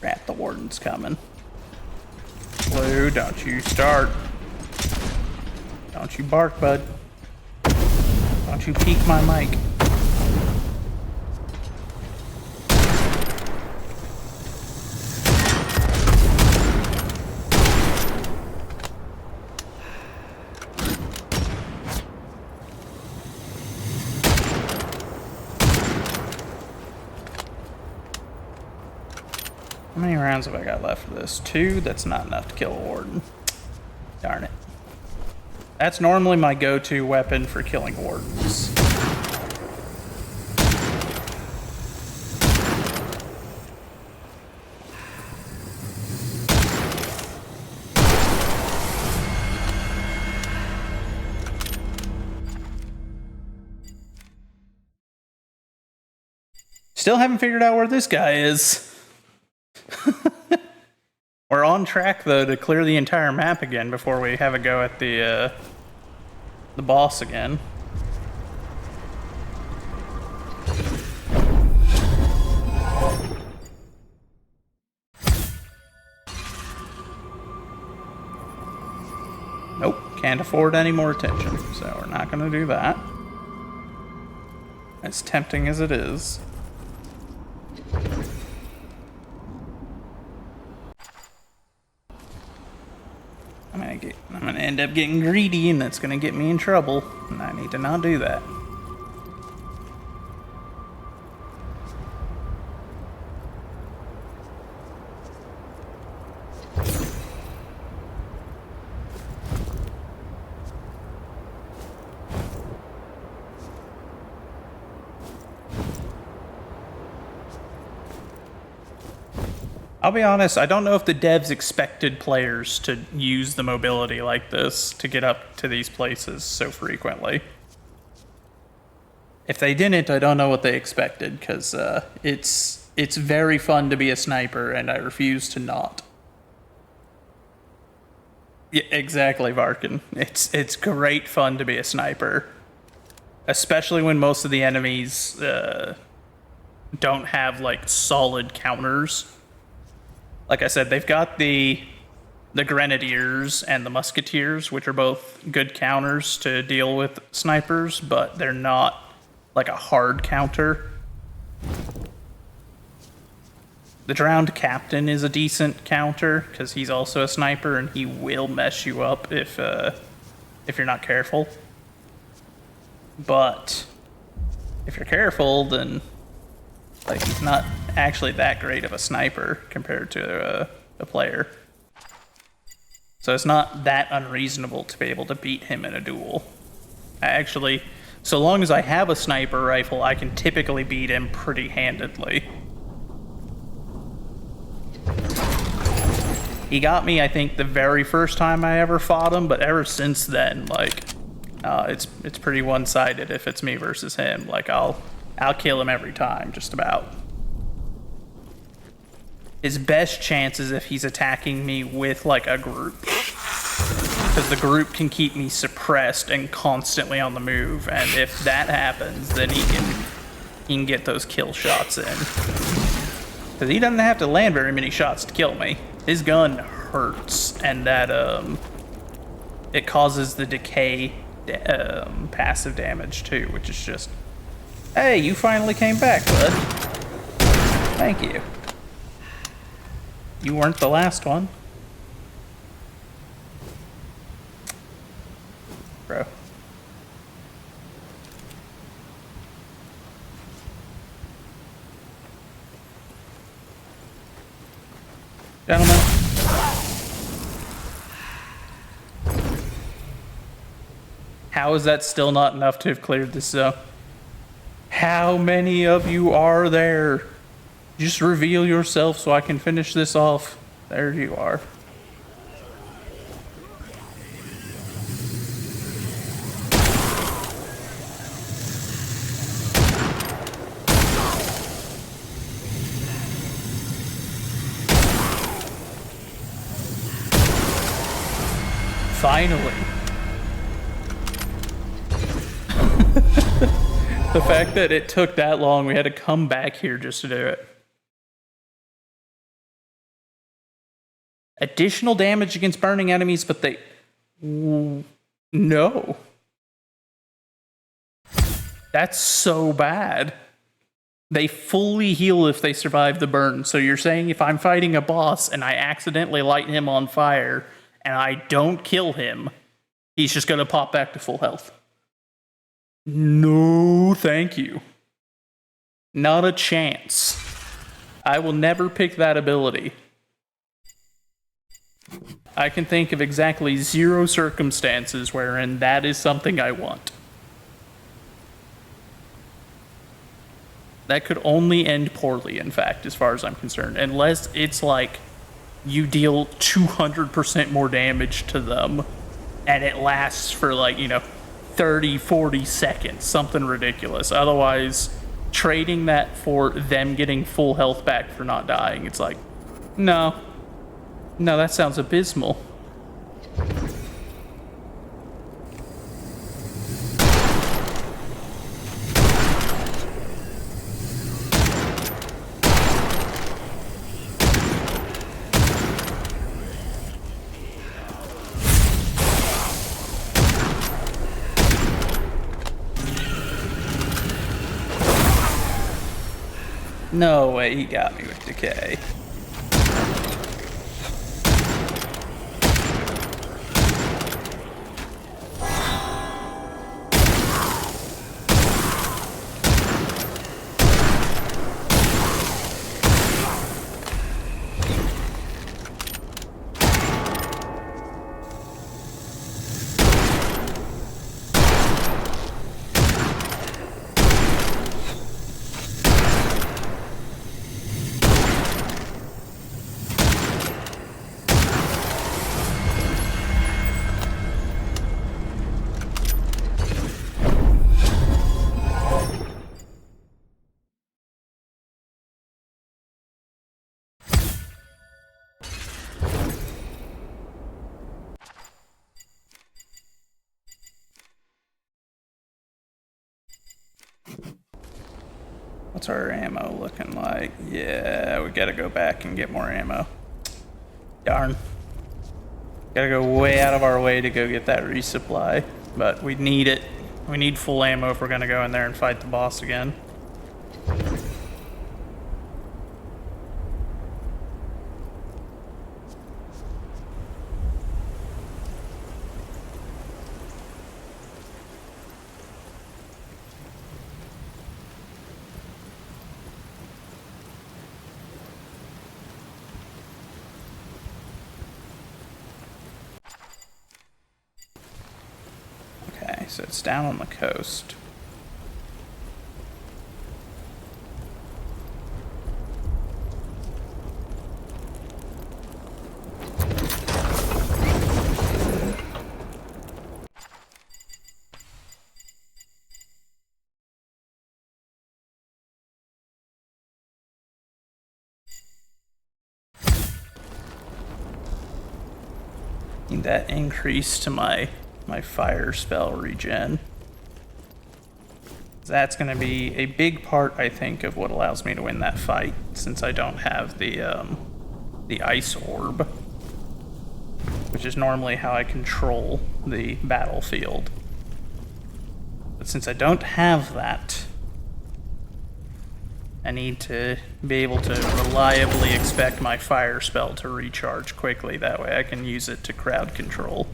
Rat, the warden's coming. Blue, don't you start. Don't you bark, bud. Don't you peek my mic. How many rounds have I got left for this? 2? That's not enough to kill a warden. Darn it. That's normally my go-to weapon for killing wardens. Still haven't figured out where this guy is. We're on track, though, to clear the entire map again before we have a go at the boss again. Nope, can't afford any more attention, so we're not going to do that. As tempting as it is. I'm gonna end up getting greedy, and that's gonna get me in trouble, and I need to not do that. I'll be honest, I don't know if the devs expected players to use the mobility like this to get up to these places so frequently. If they didn't, I don't know what they expected, because it's very fun to be a sniper, and I refuse to not. Yeah, exactly, Varkin. It's great fun to be a sniper, especially when most of the enemies don't have like solid counters. Like I said, they've got the Grenadiers and the Musketeers, which are both good counters to deal with snipers, but they're not like a hard counter. The Drowned Captain is a decent counter, because he's also a sniper, and he will mess you up if you're not careful. But if you're careful, then like he's not actually that great of a sniper compared to a player. So it's not that unreasonable to be able to beat him in a duel. Actually, so long as I have a sniper rifle, I can typically beat him pretty handedly. He got me, I think, the very first time I ever fought him, but ever since then, like, it's pretty one-sided if it's me versus him. Like, I'll kill him every time, just about. His best chance is if he's attacking me with, like, a group. Because the group can keep me suppressed and constantly on the move, and if that happens, then he can get those kill shots in. Because he doesn't have to land very many shots to kill me. His gun hurts, and that, it causes the decay passive damage, too, which is just... Hey, you finally came back, bud. Thank you. You weren't the last one. Bro. Gentlemen. How is that still not enough to have cleared this zone? How many of you are there? Just reveal yourself so I can finish this off. There you are. Finally. The fact that it took that long, we had to come back here just to do it. Additional damage against burning enemies, but they... No. That's so bad. They fully heal if they survive the burn. So you're saying if I'm fighting a boss and I accidentally light him on fire and I don't kill him, he's just going to pop back to full health? No, thank you. Not a chance. I will never pick that ability. I can think of exactly 0 circumstances wherein that is something I want. That could only end poorly, in fact, as far as I'm concerned. Unless it's like you deal 200% more damage to them and it lasts for 30, 40 seconds. Something ridiculous. Otherwise, trading that for them getting full health back for not dying, it's like, no. No, that sounds abysmal. No way, he got me with decay. What's our ammo looking like? Yeah, we gotta go back and get more ammo. Darn. Gotta go way out of our way to go get that resupply. But we need it. We need full ammo if we're gonna go in there and fight the boss again. So it's down on the coast. Need that increase to my fire spell regen. That's going to be a big part, I think, of what allows me to win that fight, since I don't have the ice orb, which is normally how I control the battlefield. But since I don't have that, I need to be able to reliably expect my fire spell to recharge quickly. That way I can use it to crowd control.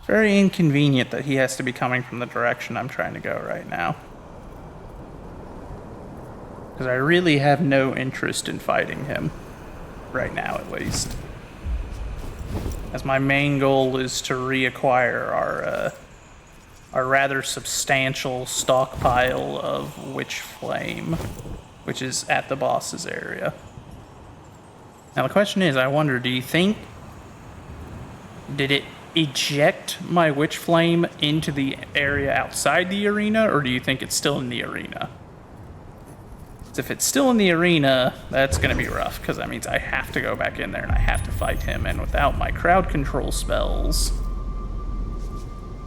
Very inconvenient that he has to be coming from the direction I'm trying to go right now. Because I really have no interest in fighting him. Right now, at least. As my main goal is to reacquire our rather substantial stockpile of Witchflame, which is at the boss's area. Now the question is, I wonder, do you think... did it eject my Witchflame into the area outside the arena, or do you think it's still in the arena? If it's still in the arena, that's going to be rough, because that means I have to go back in there and I have to fight him, and without my crowd control spells,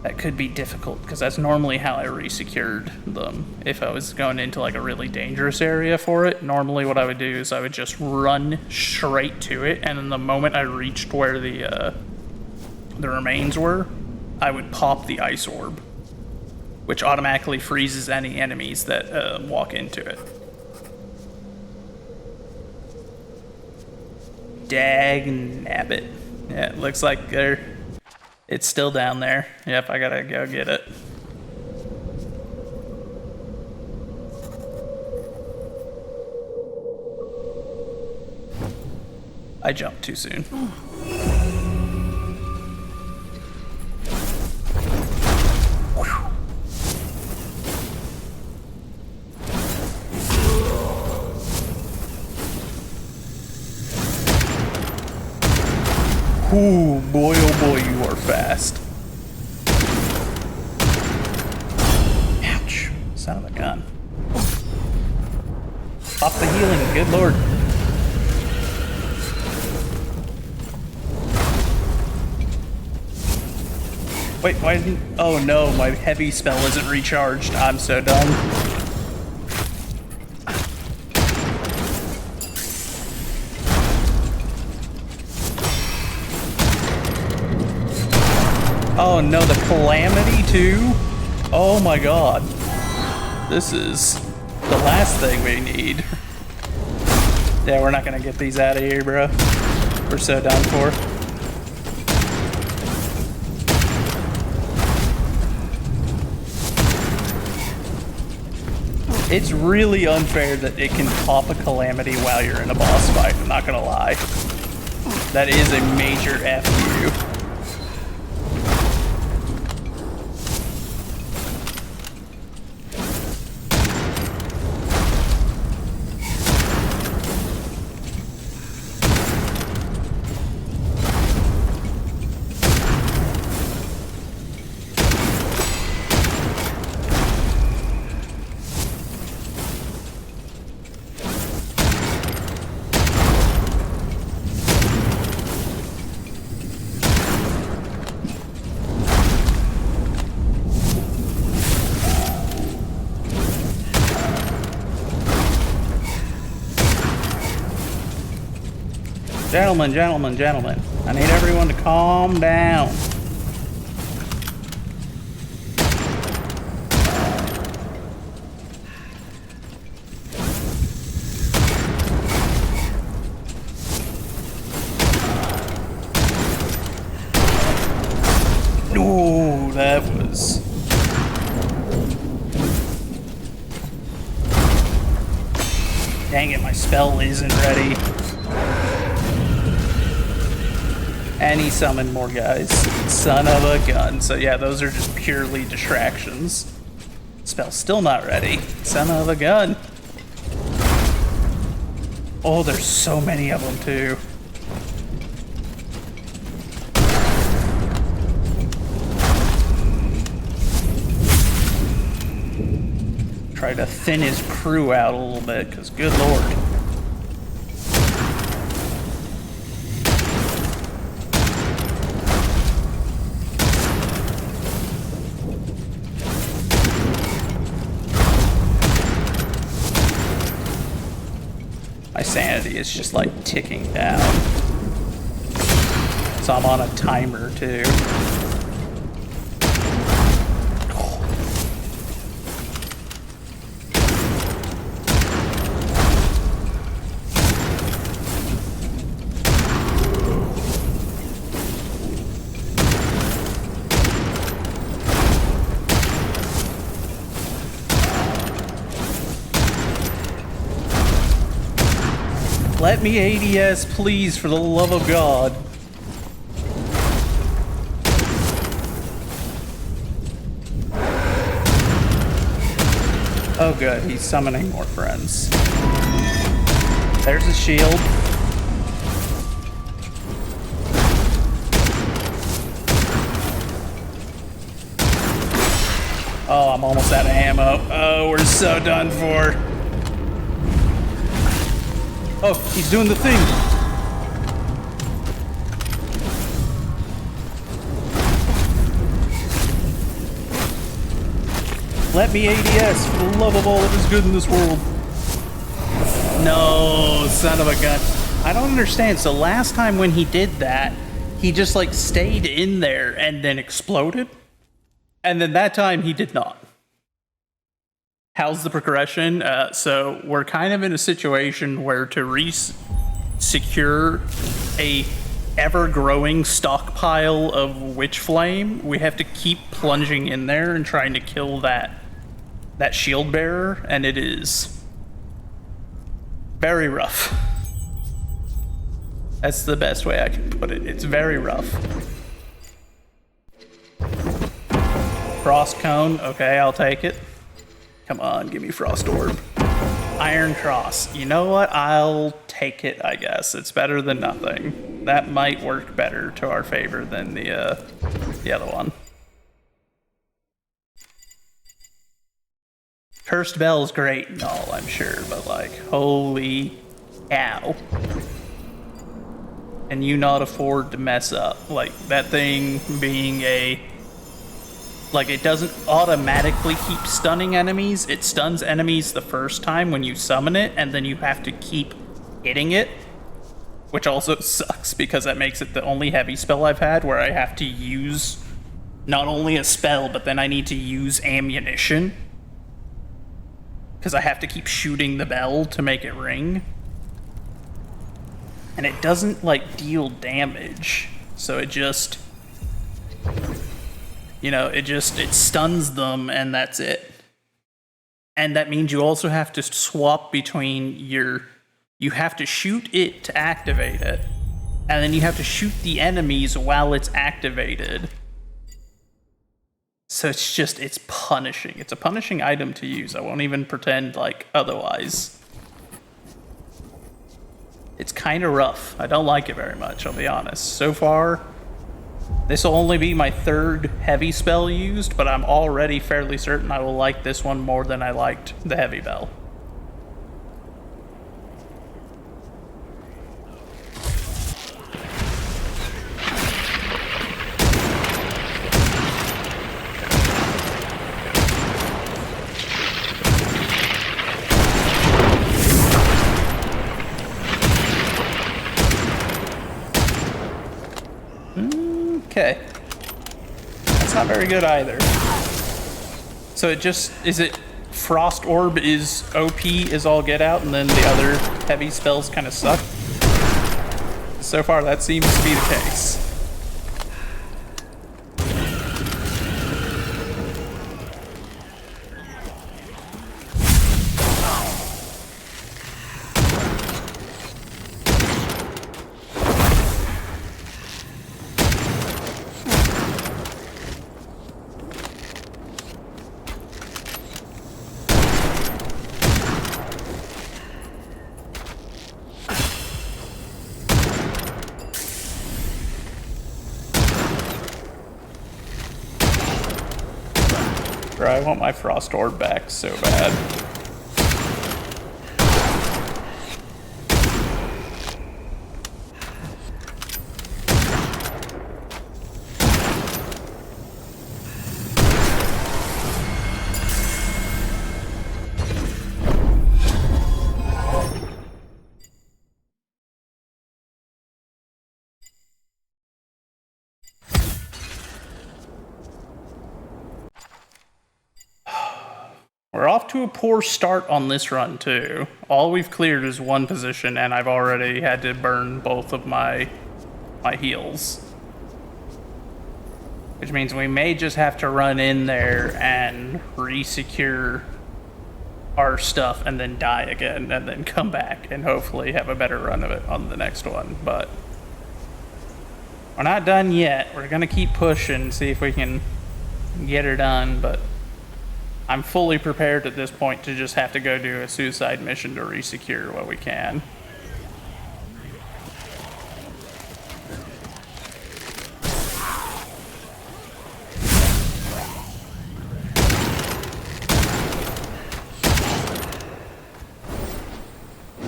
That could be difficult, because that's normally how I resecured them. If I was going into like a really dangerous area for it, normally what I would do is I would just run straight to it, and then the moment I reached where the remains were, I would pop the ice orb, which automatically freezes any enemies that walk into it. Dag nabbit. Yeah, it looks like it's still down there. Yep, I gotta go get it. I jumped too soon. Ooh, boy, oh boy, you are fast. Ouch. Son of a gun. Pop the healing, good lord. Wait, why didn't... Oh no, my heavy spell isn't recharged. I'm so dumb. Oh no, the calamity too? Oh my god. This is the last thing we need. Yeah, we're not gonna get these out of here, bro. We're so done for. It's really unfair that it can pop a calamity while you're in a boss fight, I'm not gonna lie. That is a major F you. Gentlemen, I need everyone to calm down. Ooh, that was... Dang it, my spell isn't ready. And he summoned more guys. Son of a gun. So yeah, those are just purely distractions. Spell's still not ready. Son of a gun. Oh, there's so many of them too. Try to thin his crew out a little bit, because good lord. My sanity is just like ticking down. So I'm on a timer too. Let me ADS, please, for the love of God. Oh good, he's summoning more friends. There's a shield. Oh, I'm almost out of ammo. Oh, we're so done for. Oh, he's doing the thing. Let me ADS for the love of all that is good in this world. No, son of a gun. I don't understand. So last time when he did that, he just like stayed in there and then exploded. And then that time he did not. How's the progression? So we're kind of in a situation where to secure a ever-growing stockpile of Witchflame, we have to keep plunging in there and trying to kill that shield bearer, and it is very rough. That's the best way I can put it. It's very rough. Frost cone, okay, I'll take it. Come on, give me Frost Orb. Iron Cross. You know what? I'll take it, I guess. It's better than nothing. That might work better to our favor than the other one. Cursed Bell's great and all, I'm sure, but like, holy cow. Can you not afford to mess up? Like, that thing being a... Like, it doesn't automatically keep stunning enemies. It stuns enemies the first time when you summon it, and then you have to keep hitting it. Which also sucks, because that makes it the only heavy spell I've had where I have to use not only a spell, but then I need to use ammunition. Because I have to keep shooting the bell to make it ring. And it doesn't, like, deal damage. So it just... You know, it stuns them, and that's it. And that means you also have to swap between you have to shoot it to activate it, and then you have to shoot the enemies while it's activated. So it's punishing. It's a punishing item to use. I won't even pretend like otherwise. It's kind of rough. I don't like it very much, I'll be honest. So far, this will only be my third heavy spell used, but I'm already fairly certain I will like this one more than I liked the heavy bell. Okay. That's not very good either. So is it Frost Orb is OP is all get out, and then the other heavy spells kind of suck? So far that seems to be the case. I want my Frost Orb back so bad. We're off to a poor start on this run, too. All we've cleared is one position, and I've already had to burn both of my heals. Which means we may just have to run in there and re-secure our stuff and then die again, and then come back and hopefully have a better run of it on the next one. But we're not done yet. We're gonna keep pushing, see if we can get her done, but I'm fully prepared at this point to just have to go do a suicide mission to re-secure what we can.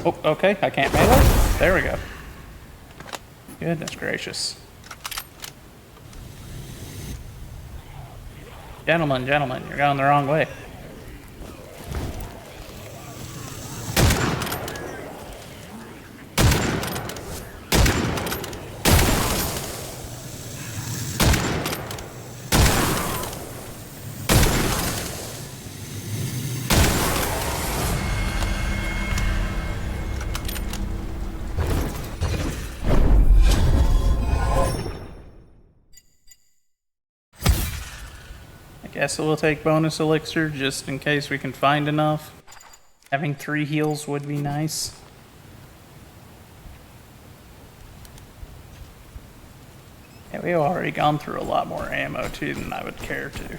Oh, okay, I can't melee? There we go. Goodness gracious. Gentlemen, you're going the wrong way. guess we'll take bonus elixir just in case we can find enough. Having 3 heals would be nice. Yeah, we've already gone through a lot more ammo too than I would care to.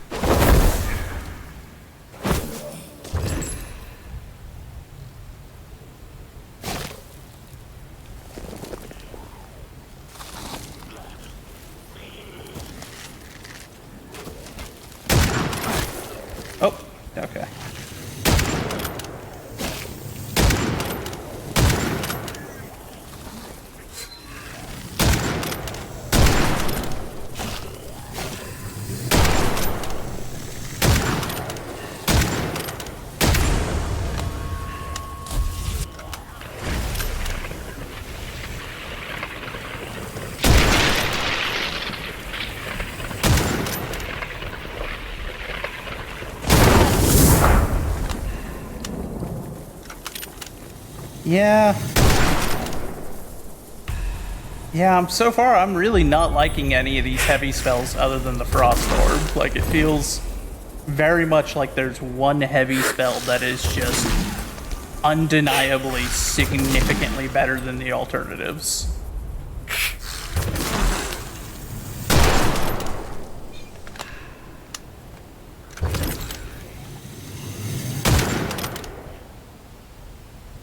Oh, okay. Yeah, so far I'm really not liking any of these heavy spells other than the Frost Orb. Like, it feels very much like there's one heavy spell that is just undeniably significantly better than the alternatives.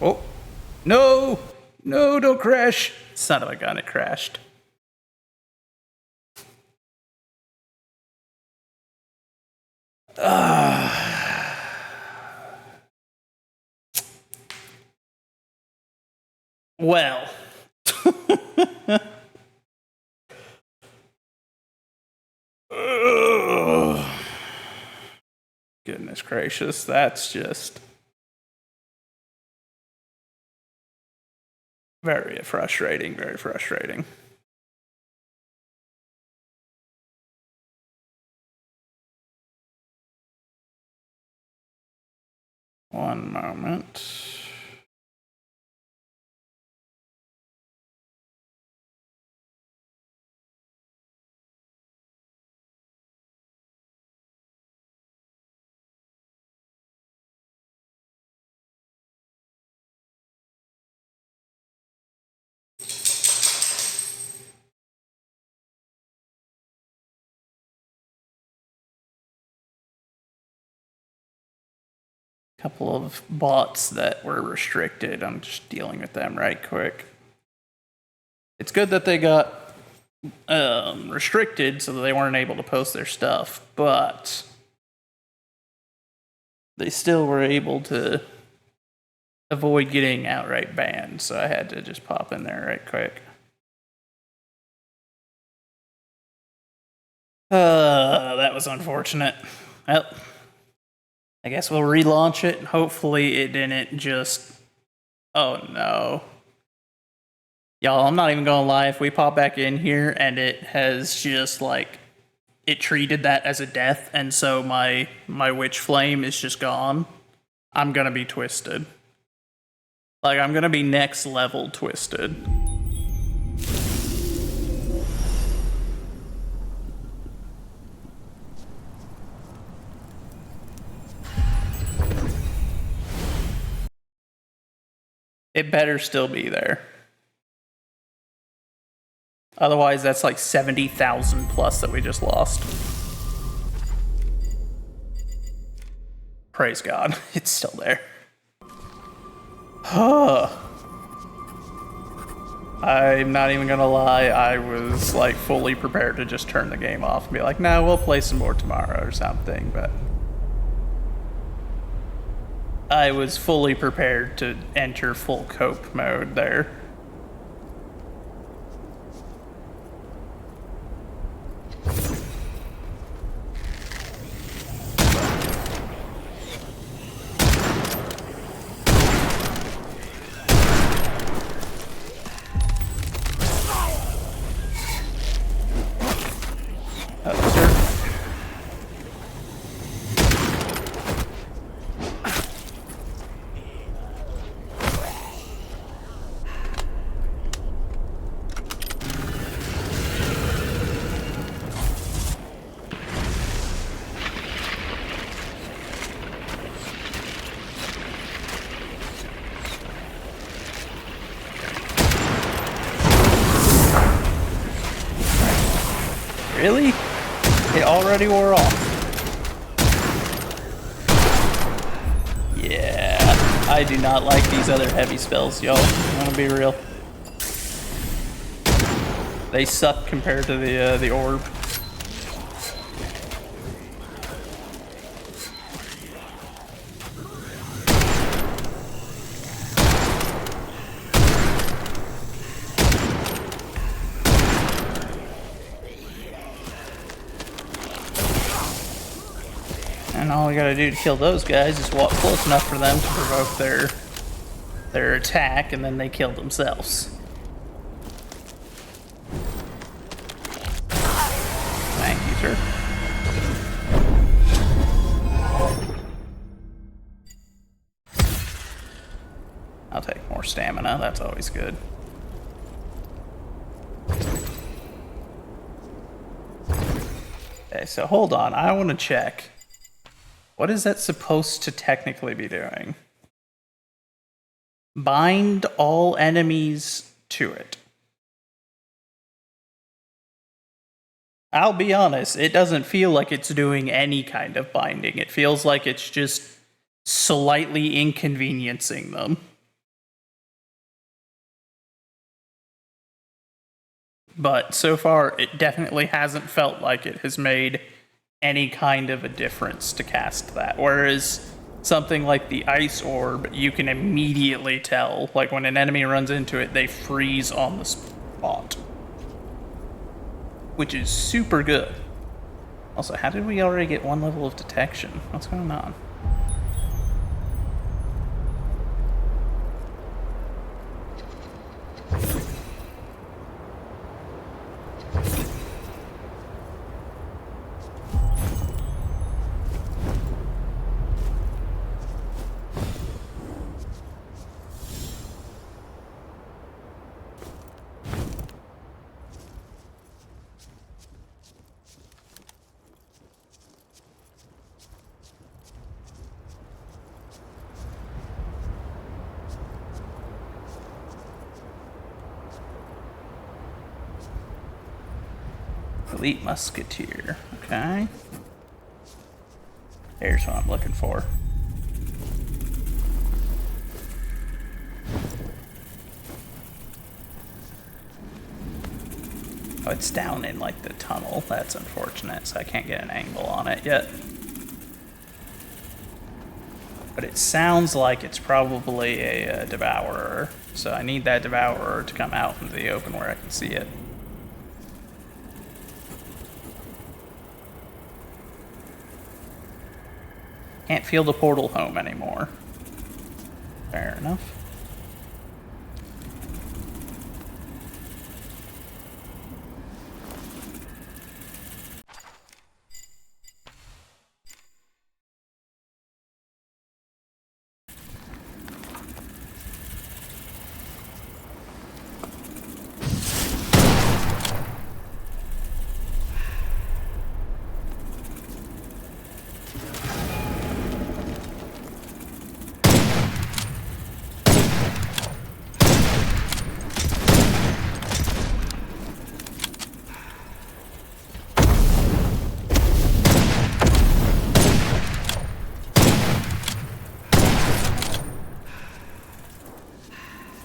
Oh. No! No, don't crash! Son of a gun, it crashed. Well. Goodness gracious, that's just very frustrating, very frustrating. One moment. Couple of bots that were restricted. I'm just dealing with them right quick. It's good that they got restricted so that they weren't able to post their stuff, but they still were able to avoid getting outright banned, so I had to just pop in there right quick. That was unfortunate. Well, I guess we'll relaunch it. Hopefully it didn't just... Oh no. Y'all, I'm not even gonna lie, if we pop back in here and it has just like... It treated that as a death, and so my Witchflame is just gone, I'm gonna be twisted. Like, I'm gonna be next level twisted. It better still be there. Otherwise, that's like 70,000 plus that we just lost. Praise God, it's still there. I'm not even gonna lie, I was like fully prepared to just turn the game off and be like, no, we'll play some more tomorrow or something, but... I was fully prepared to enter full cope mode there. Really? It already wore off. Yeah, I do not like these other heavy spells, y'all. I'm gonna be real. They suck compared to the orb. And all we gotta do to kill those guys is walk close enough for them to provoke their attack, and then they kill themselves. Thank you, sir. I'll take more stamina, that's always good. Okay, so hold on, I want to check. What is that supposed to technically be doing? Bind all enemies to it. I'll be honest, it doesn't feel like it's doing any kind of binding. It feels like it's just slightly inconveniencing them. But so far, it definitely hasn't felt like it has made any kind of a difference to cast that. Whereas something like the ice orb, you can immediately tell, like when an enemy runs into it, they freeze on the spot. Which is super good. Also, how did we already get 1 level of detection? What's going on? Elite Musketeer. Okay. Here's what I'm looking for. Oh, it's down in like the tunnel. That's unfortunate, so I can't get an angle on it yet. But it sounds like it's probably a Devourer. So I need that Devourer to come out into the open where I can see it. Can't feel the portal home anymore. Fair enough.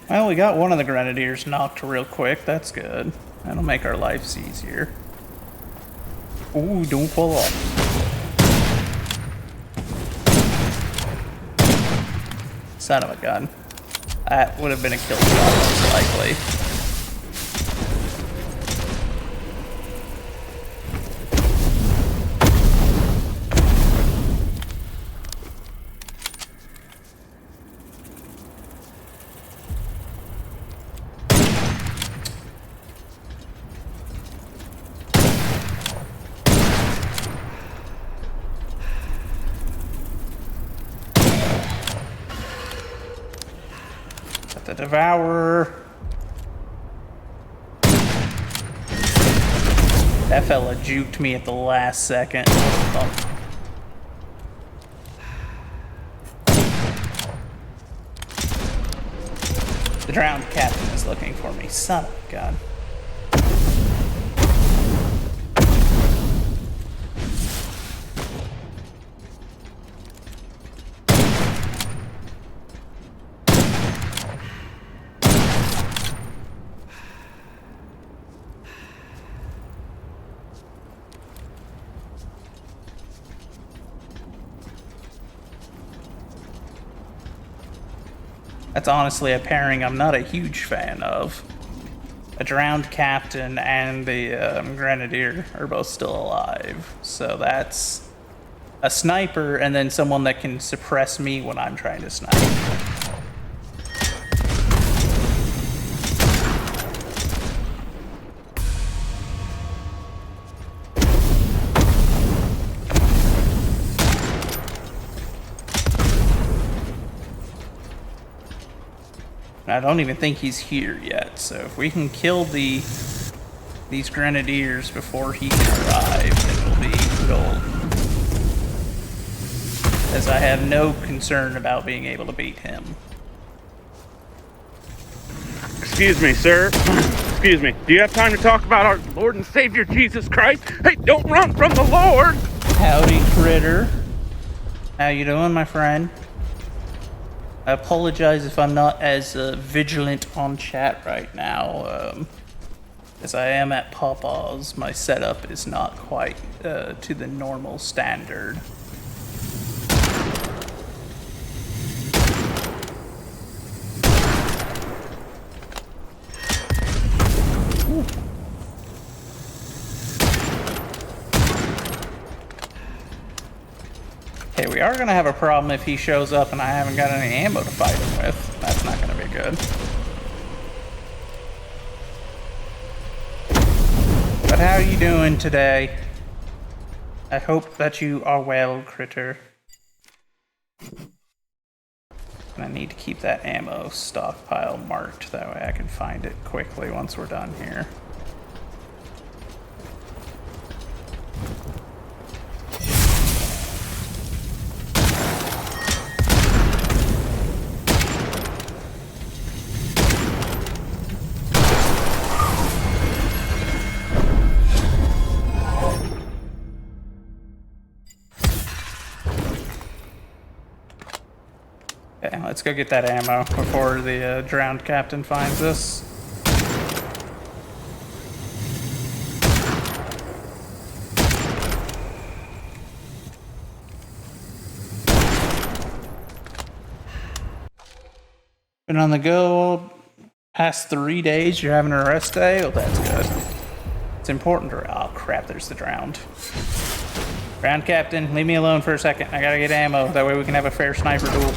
Well, we got one of the Grenadiers knocked real quick. That's good. That'll make our lives easier. Ooh, don't fall off. Son of a gun. That would have been a kill shot, most likely. The Devourer. That fella juked me at the last second. Oh. The drowned captain is looking for me. Son of a gun. That's honestly a pairing I'm not a huge fan of. A drowned captain and the grenadier are both still alive. So that's a sniper and then someone that can suppress me when I'm trying to snipe. I don't even think he's here yet, so if we can kill these grenadiers before he can arrive, then we'll be gold. As I have no concern about being able to beat him. Excuse me, sir. Excuse me. Do you have time to talk about our Lord and Savior Jesus Christ? Hey, don't run from the Lord! Howdy, critter. How you doing, my friend? I apologize if I'm not as vigilant on chat right now. As I am at Papa's, my setup is not quite to the normal standard. Ooh. Okay, we are gonna have a problem if he shows up and I haven't got any ammo to fight him with. That's not gonna be good. But how are you doing today? I hope that you are well, critter. And I need to keep that ammo stockpile marked, that way I can find it quickly once we're done here. Okay, let's go get that ammo before the drowned captain finds us. Been on the go past 3 days. You're having a rest day? Well, that's good. It's important to... Oh, crap, there's the drowned. Drowned captain, leave me alone for a second. I gotta get ammo. That way we can have a fair sniper duel.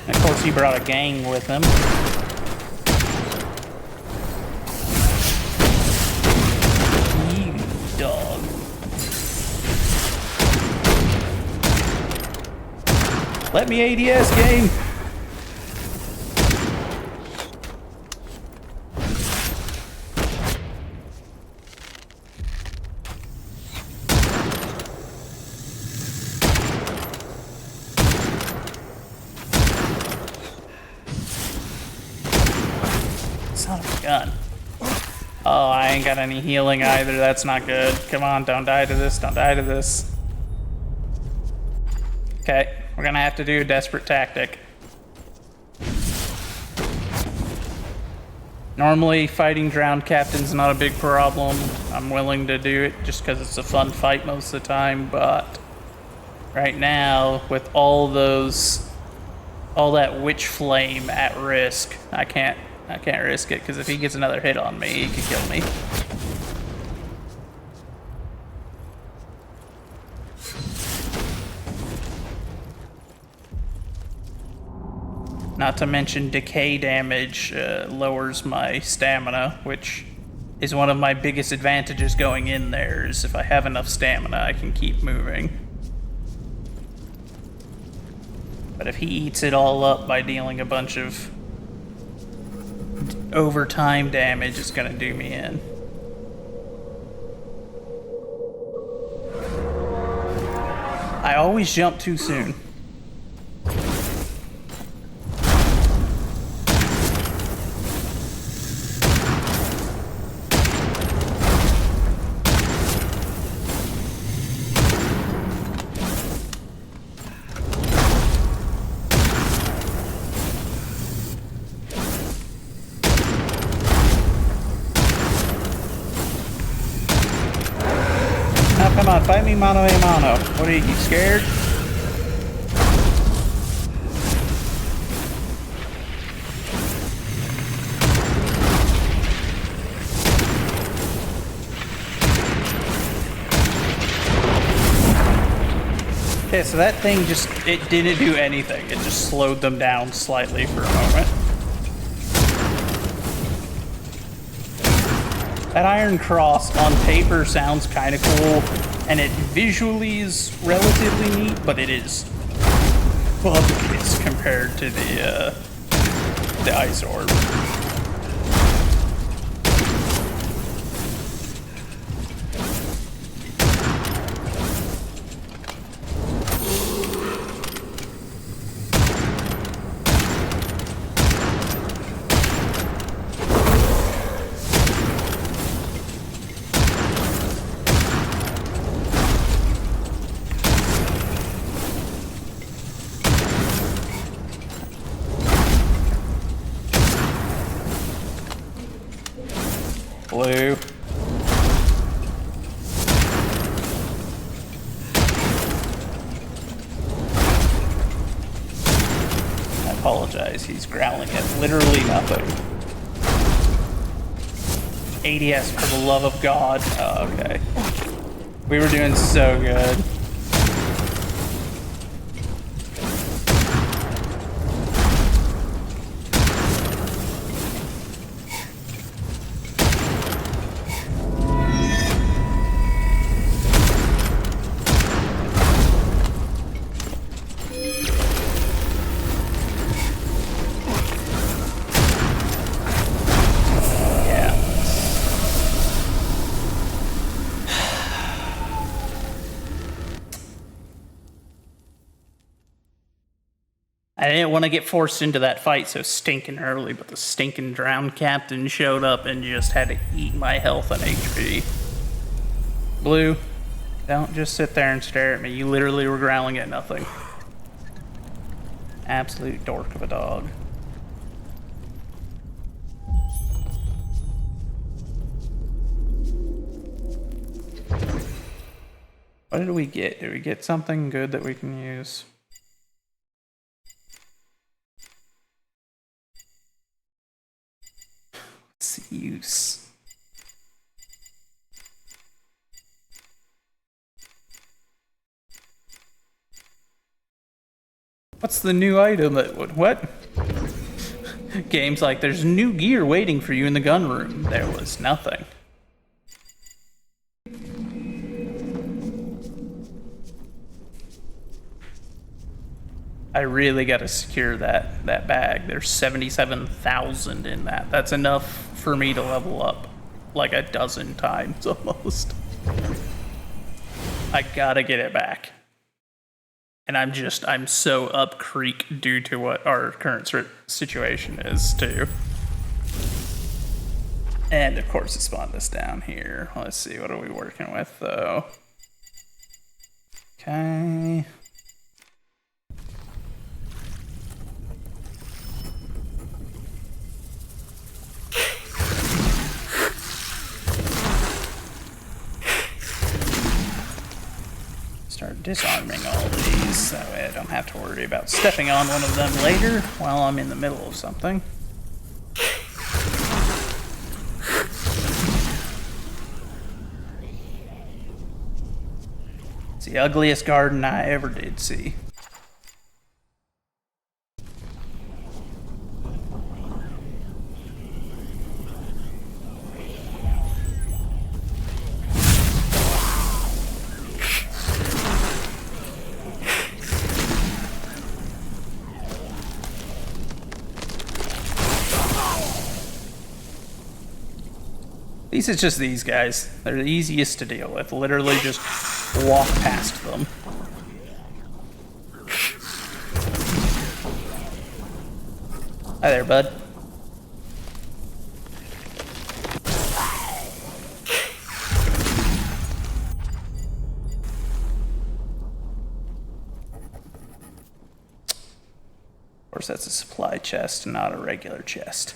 And of course, he brought a gang with him. You dog. Let me ADS, game. Son of a gun. Oh, I ain't got any healing either. That's not good. Come on, don't die to this. Don't die to this. Okay, we're gonna have to do a desperate tactic. Normally, fighting drowned captain's not a big problem. I'm willing to do it just because it's a fun fight most of the time, but right now, with all that Witchflame at risk, I can't risk it, because if he gets another hit on me, he could kill me. Not to mention decay damage lowers my stamina, which is one of my biggest advantages going in there, is if I have enough stamina, I can keep moving. But if he eats it all up by dealing a bunch of overtime damage, it's gonna do me in. I always jump too soon. fight me mano a mano. What are you scared? Okay, so that thing it didn't do anything. It just slowed them down slightly for a moment. That iron cross on paper sounds kind of cool, and it visually is relatively neat, but it is buggies compared to the ice orb. Blue. I apologize, he's growling at literally nothing. ADS, for the love of God. Oh, okay. We were doing so good. I didn't want to get forced into that fight so stinking early, but the stinking drowned captain showed up and just had to eat my health and HP. Blue, don't just sit there and stare at me. You literally were growling at nothing. Absolute dork of a dog. What did we get? Did we get something good that we can use? What's the use? What's the new item that would... What? Game's like, there's new gear waiting for you in the gun room. There was nothing. I really gotta secure that bag. There's 77,000 in that. That's enough for me to level up like a dozen times almost. I gotta get it back. And I'm so up creek due to what our current situation is too. And of course it spawned us down here. Let's see, what are we working with though? Okay. Start disarming all these, that way I don't have to worry about stepping on one of them later while I'm in the middle of something. It's the ugliest garden I ever did see. These is just these guys. They're the easiest to deal with. Literally just walk past them. Hi there, bud. Of course, that's a supply chest, not a regular chest.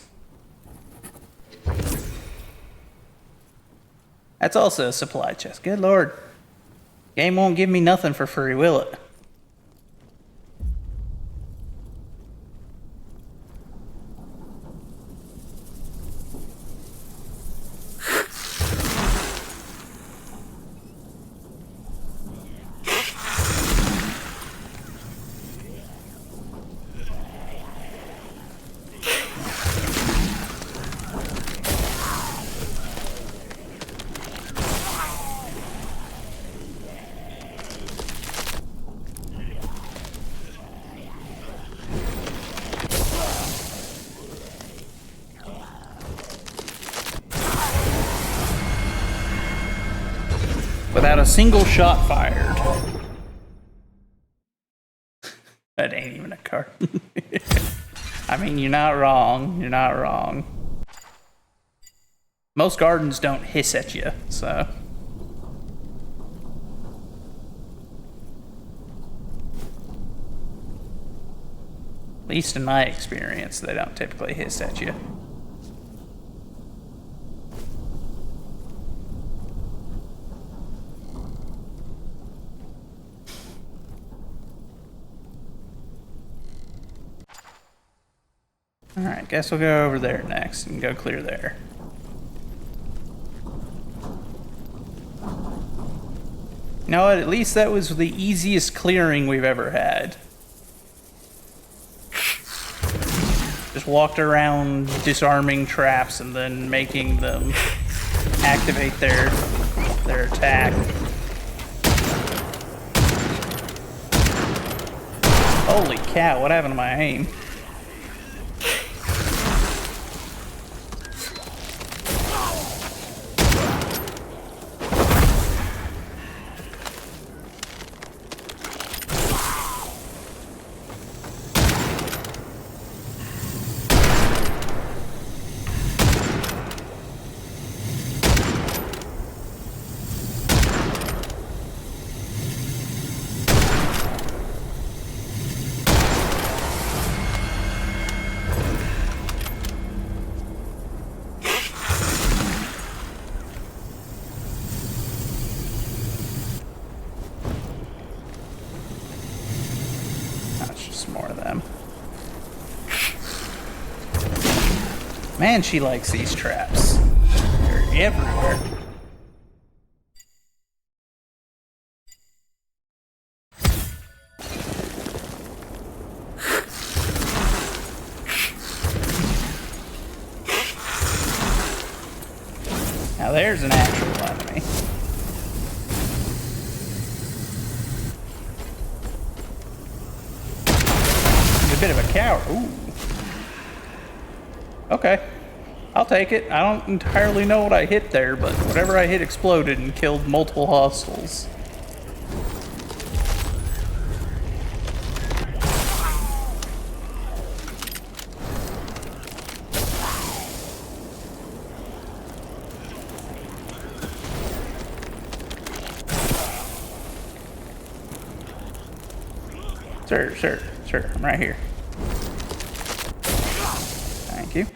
That's also a supply chest. Good lord. Game won't give me nothing for free, will it? Without a single shot fired. That ain't even a card. I mean, you're not wrong. You're not wrong. Most gardens don't hiss at you, so. At least in my experience, they don't typically hiss at you. Alright, guess we'll go over there next and go clear there. You know what? At least that was the easiest clearing we've ever had. Just walked around disarming traps and then making them activate their attack. Holy cow, what happened to my aim? More of them. Man, she likes these traps. They're everywhere. Now there's an actual enemy. A bit of a coward. Ooh. Okay. I'll take it. I don't entirely know what I hit there, but whatever I hit exploded and killed multiple hostiles. Sir, I'm right here. Thank you.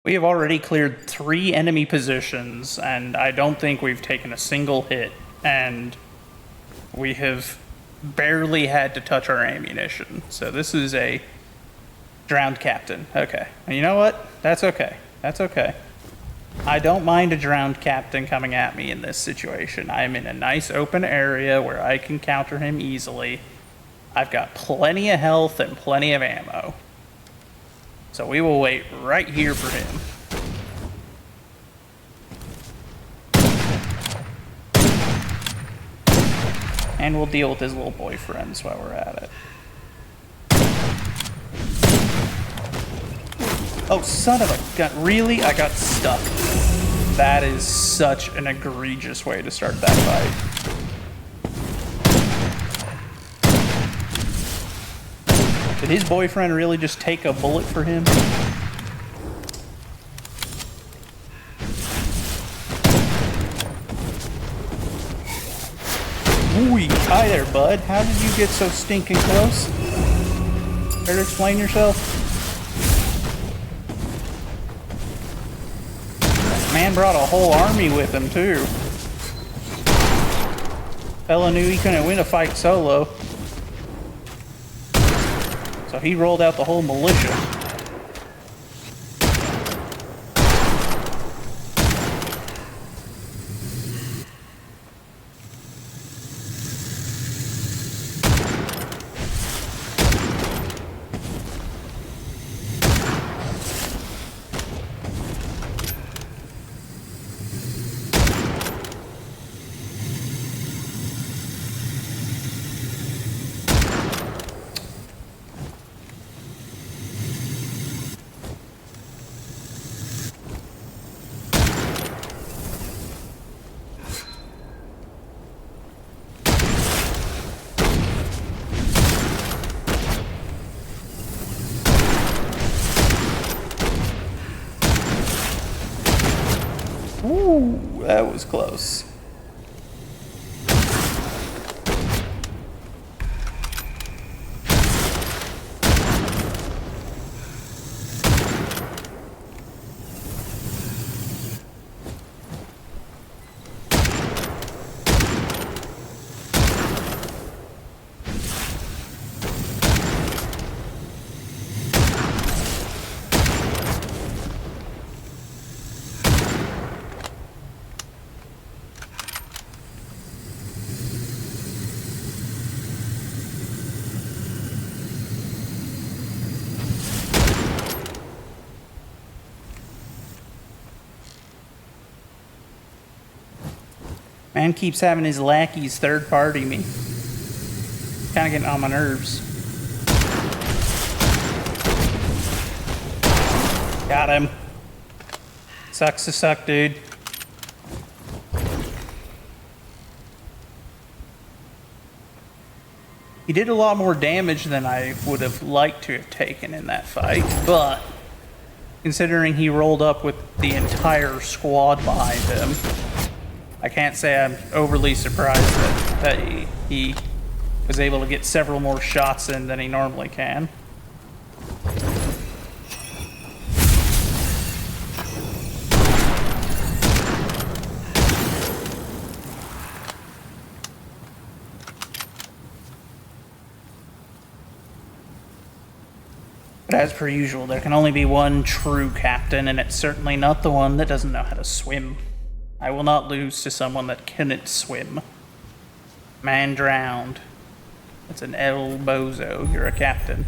We have already cleared 3 enemy positions, and I don't think we've taken a single hit, and we have barely had to touch our ammunition. So this is a drowned captain. Okay. And you know what? That's okay. That's okay. I don't mind a drowned captain coming at me in this situation. I am in a nice open area where I can counter him easily. I've got plenty of health and plenty of ammo. So we will wait right here for him. And we'll deal with his little boyfriends while we're at it. Oh, son of a gun. Really? I got stuck. That is such an egregious way to start that fight. Did his boyfriend really just take a bullet for him? Ooh, hi there, bud. How did you get so stinking close? Care to explain yourself? That man brought a whole army with him, too. Fella knew he couldn't win a fight solo. So he rolled out the whole militia. Ooh, that was close. Man keeps having his lackeys third party me. Kinda getting on my nerves. Got him. Sucks to suck, dude. He did a lot more damage than I would have liked to have taken in that fight, but considering he rolled up with the entire squad behind him, I can't say I'm overly surprised that he was able to get several more shots in than he normally can. But as per usual, there can only be one true captain, and it's certainly not the one that doesn't know how to swim. I will not lose to someone that couldn't swim. Man drowned. It's an El Bozo. You're a captain.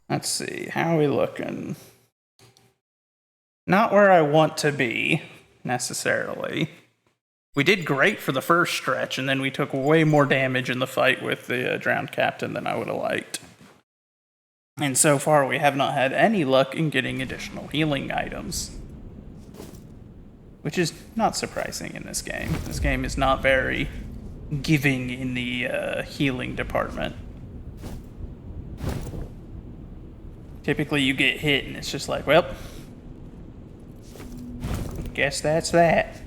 Let's see, how are we looking? Not where I want to be, necessarily. We did great for the first stretch, and then we took way more damage in the fight with the drowned captain than I would have liked. And so far, we have not had any luck in getting additional healing items. Which is not surprising in this game. This game is not very giving in the healing department. Typically, you get hit and it's just like, well, guess that's that.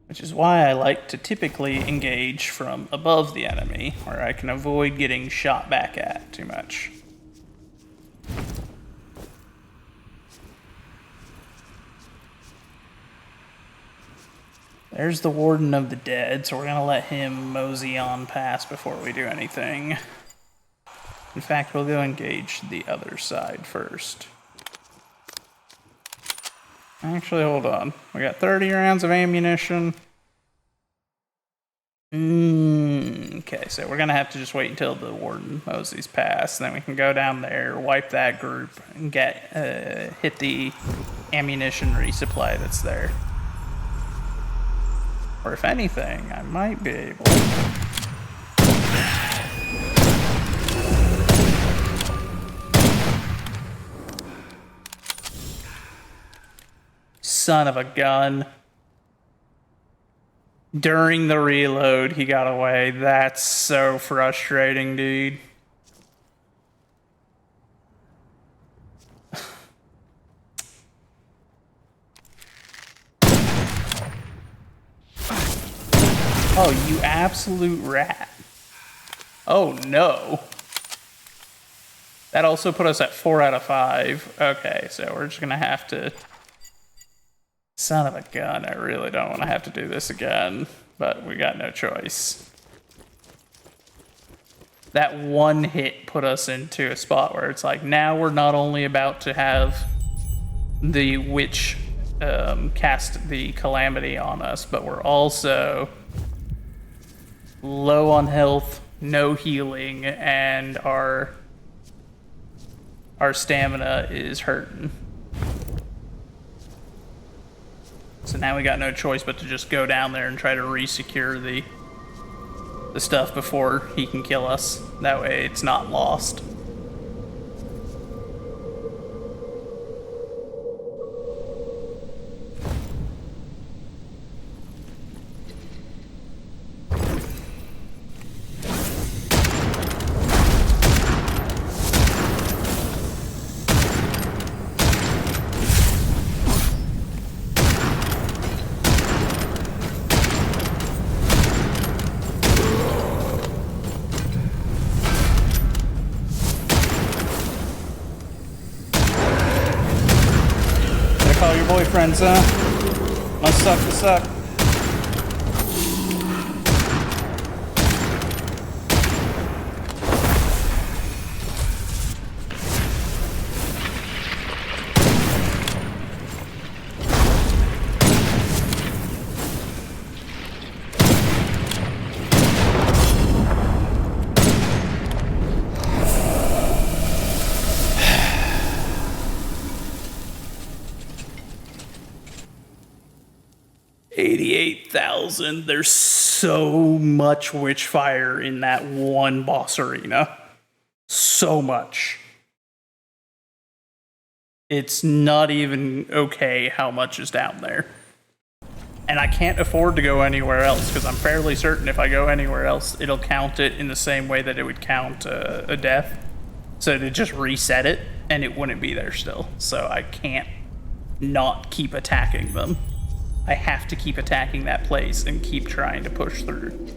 Which is why I like to typically engage from above the enemy, where I can avoid getting shot back at too much. There's the Warden of the Dead, so we're gonna let him mosey on past before we do anything. In fact, we'll go engage the other side first. Actually, hold on. We got 30 rounds of ammunition. Okay, so we're gonna have to just wait until the Warden moseys past, then we can go down there, wipe that group, and hit the ammunition resupply that's there. Or if anything, I might be able. Son of a gun. During the reload, he got away. That's so frustrating, dude. Oh, you absolute rat. Oh, no. That also put us at 4 out of 5. Okay, so we're just gonna have to... Son of a gun, I really don't want to have to do this again, but we got no choice. That one hit put us into a spot where it's like, now we're not only about to have the witch cast the calamity on us, but we're also low on health, no healing, and our stamina is hurting. So now we got no choice but to just go down there and try to re-secure the stuff before he can kill us. That way it's not lost. Call your boyfriends, huh? Must suck to suck. There's so much witchfire in that one boss arena. So much. It's not even okay how much is down there. And I can't afford to go anywhere else because I'm fairly certain if I go anywhere else, it'll count it in the same way that it would count a death. So to just reset it and it wouldn't be there still. So I can't not keep attacking them. I have to keep attacking that place and keep trying to push through.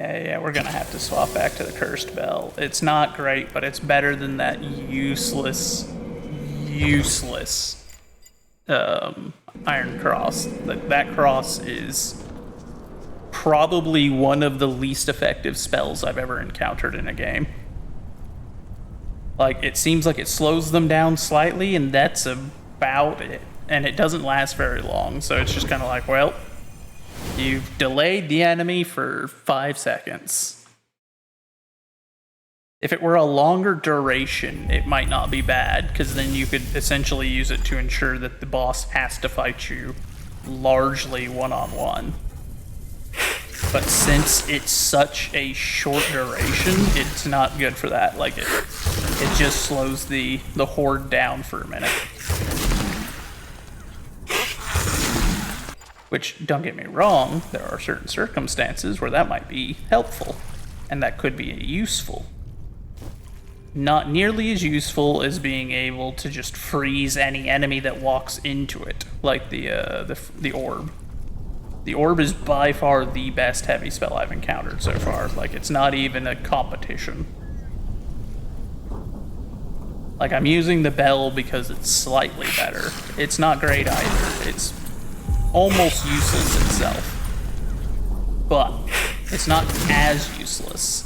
Yeah, we're gonna have to swap back to the Cursed Bell. It's not great, but it's better than that useless Iron Cross. That cross is probably one of the least effective spells I've ever encountered in a game. Like, it seems like it slows them down slightly, and that's about it. And it doesn't last very long, so it's just kind of like, well, you've delayed the enemy for 5 seconds. If it were a longer duration, it might not be bad, because then you could essentially use it to ensure that the boss has to fight you largely one-on-one. But since it's such a short duration, it's not good for that. Like, it just slows the horde down for a minute. Which, don't get me wrong, there are certain circumstances where that might be helpful, and that could be useful. Not nearly as useful as being able to just freeze any enemy that walks into it, like the orb. The orb is by far the best heavy spell I've encountered so far. Like, it's not even a competition. Like, I'm using the bell because it's slightly better. It's not great either. It's almost useless itself. But it's not as useless.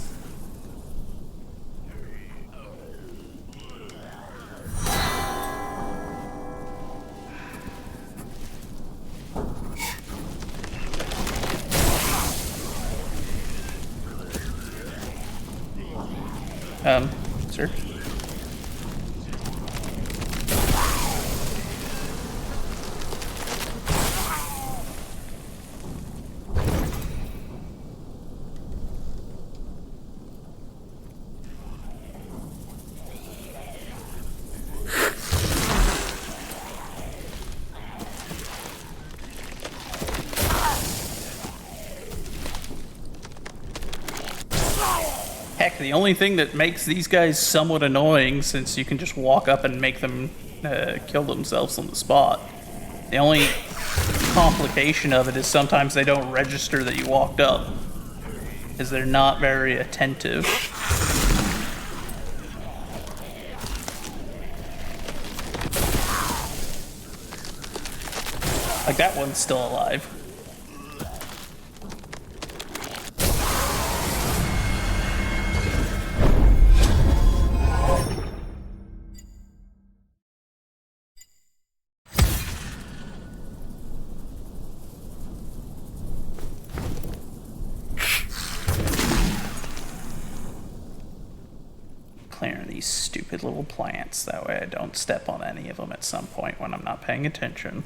Sir? Heck, the only thing that makes these guys somewhat annoying, since you can just walk up and make them kill themselves on the spot, the only complication of it is sometimes they don't register that you walked up, because they're not very attentive. Like, that one's still alive. Clearing these stupid little plants, that way I don't step on any of them at some point when I'm not paying attention.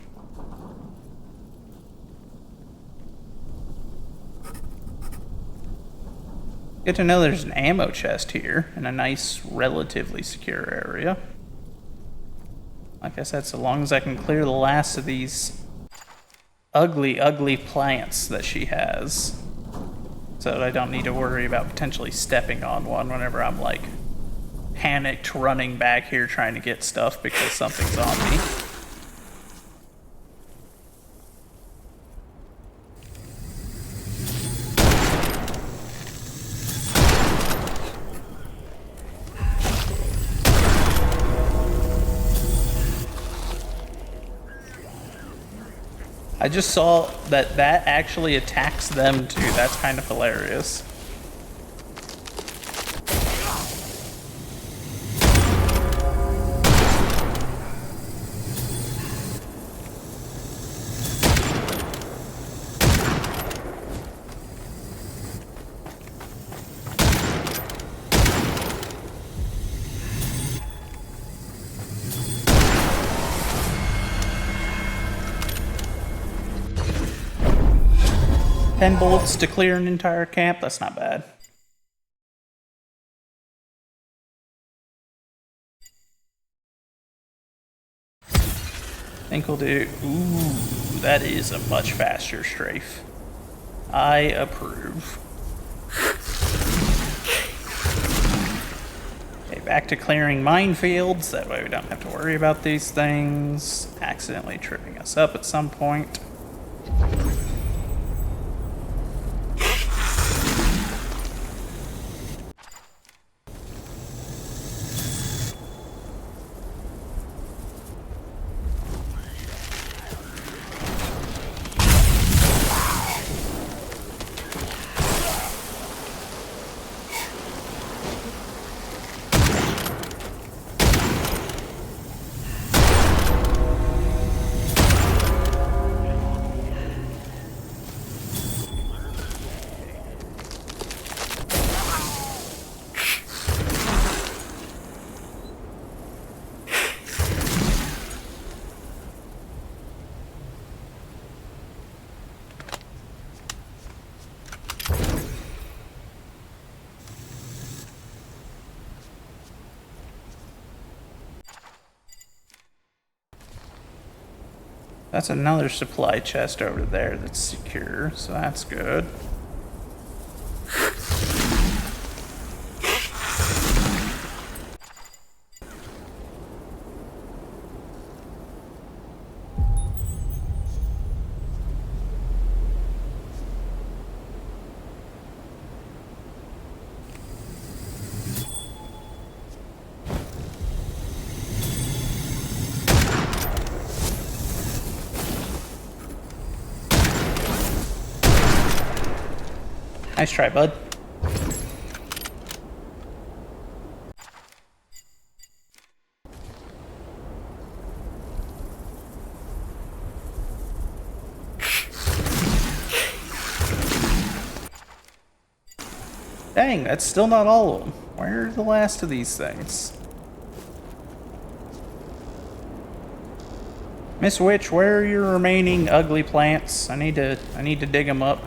Good to know there's an ammo chest here in a nice, relatively secure area. Like I said, so long as I can clear the last of these ugly, ugly plants that she has, so that I don't need to worry about potentially stepping on one whenever I'm, like, panicked running back here trying to get stuff because something's on me. I just saw that actually attacks them too. That's kind of hilarious. Ten bullets to clear an entire camp? That's not bad. I think we'll do... Ooh, that is a much faster strafe. I approve. Okay, back to clearing minefields. That way we don't have to worry about these things accidentally tripping us up at some point. That's another supply chest over there that's secure, so that's good. Nice try, bud. Dang, that's still not all of them. Where are the last of these things? Miss Witch, where are your remaining ugly plants? I need to dig them up.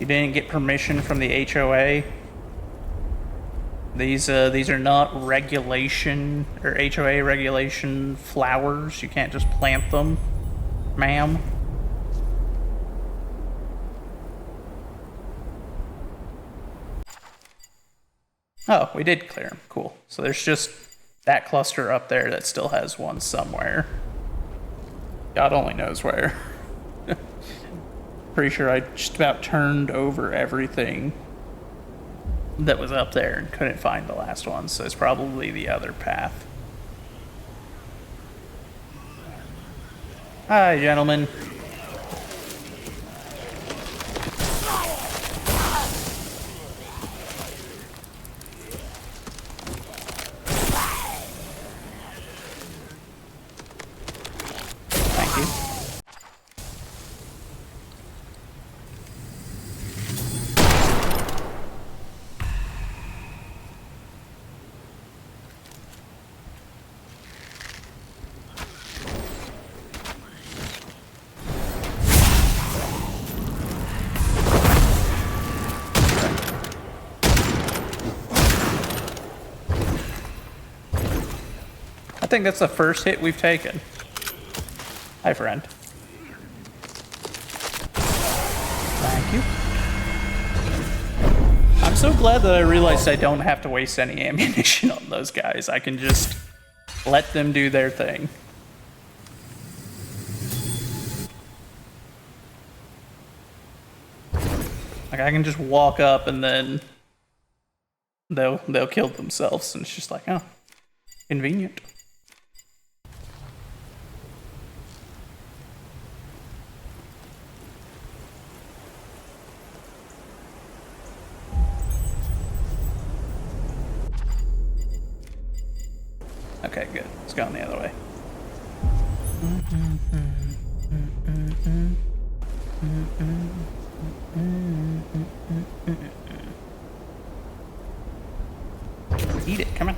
You didn't get permission from the HOA. These are not regulation or HOA regulation flowers. You can't just plant them, ma'am. Oh, we did clear them. Cool. So there's just that cluster up there that still has one somewhere. God only knows where. Pretty sure I just about turned over everything that was up there and couldn't find the last one, so it's probably the other path. Hi, gentlemen. Thank you. I think that's the first hit we've taken. Hi, friend. Thank you. I'm so glad that I realized I don't have to waste any ammunition on those guys. I can just let them do their thing. Like, I can just walk up and then they'll kill themselves, and it's just like, oh, convenient. Okay, good. It's going the other way. Eat it, come on.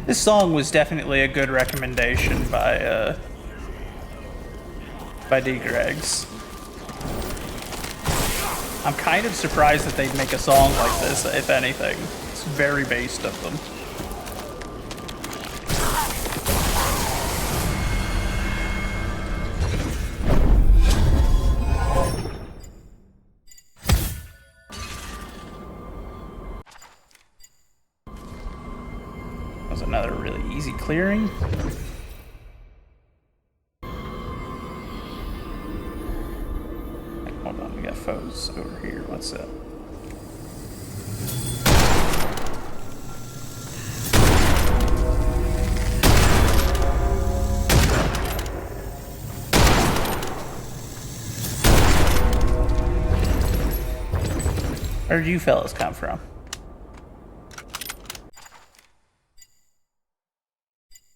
This song was definitely a good recommendation by D. Greggs. I'm kind of surprised that they'd make a song like this, if anything. It's very based of them. That was another really easy clearing. Hold on, we got foes over here. What's up? Where'd you fellas come from?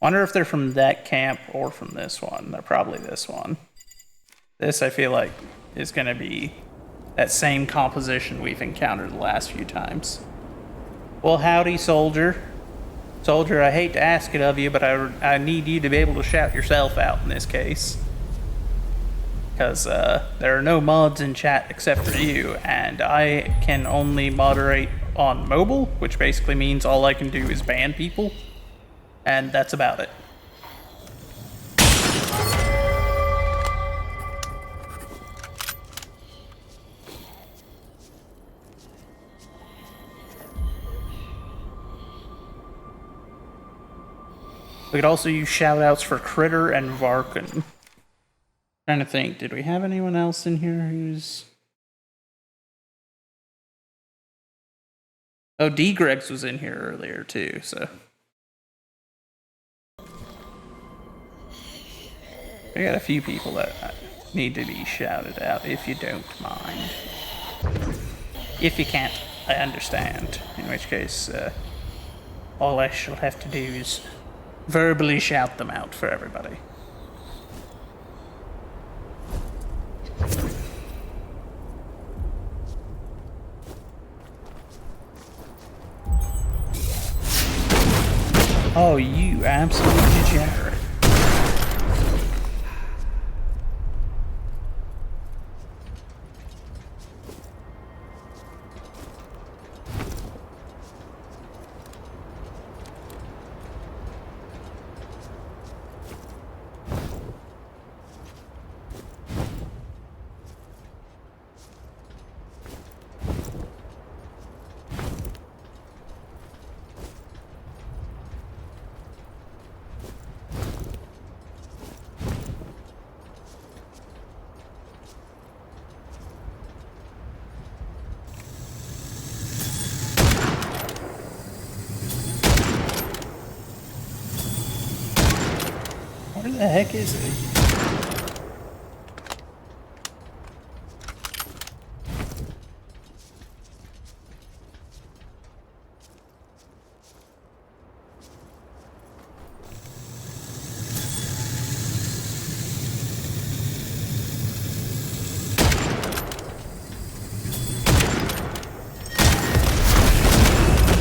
Wonder if they're from that camp or from this one. They're probably this one. This, I feel like, is going to be that same composition we've encountered the last few times. Well, howdy, soldier. Soldier, I hate to ask it of you, but I need you to be able to shout yourself out in this case. Because there are no mods in chat except for you, and I can only moderate on mobile, which basically means all I can do is ban people, and that's about it. We could also use shoutouts for Critter and Varkin. Trying to think, did we have anyone else in here who's... Oh, D. Gregs was in here earlier too, so... We got a few people that need to be shouted out, if you don't mind. If you can't, I understand. In which case, all I shall have to do is verbally shout them out for everybody. Oh, you absolute degenerate. Where the heck is it?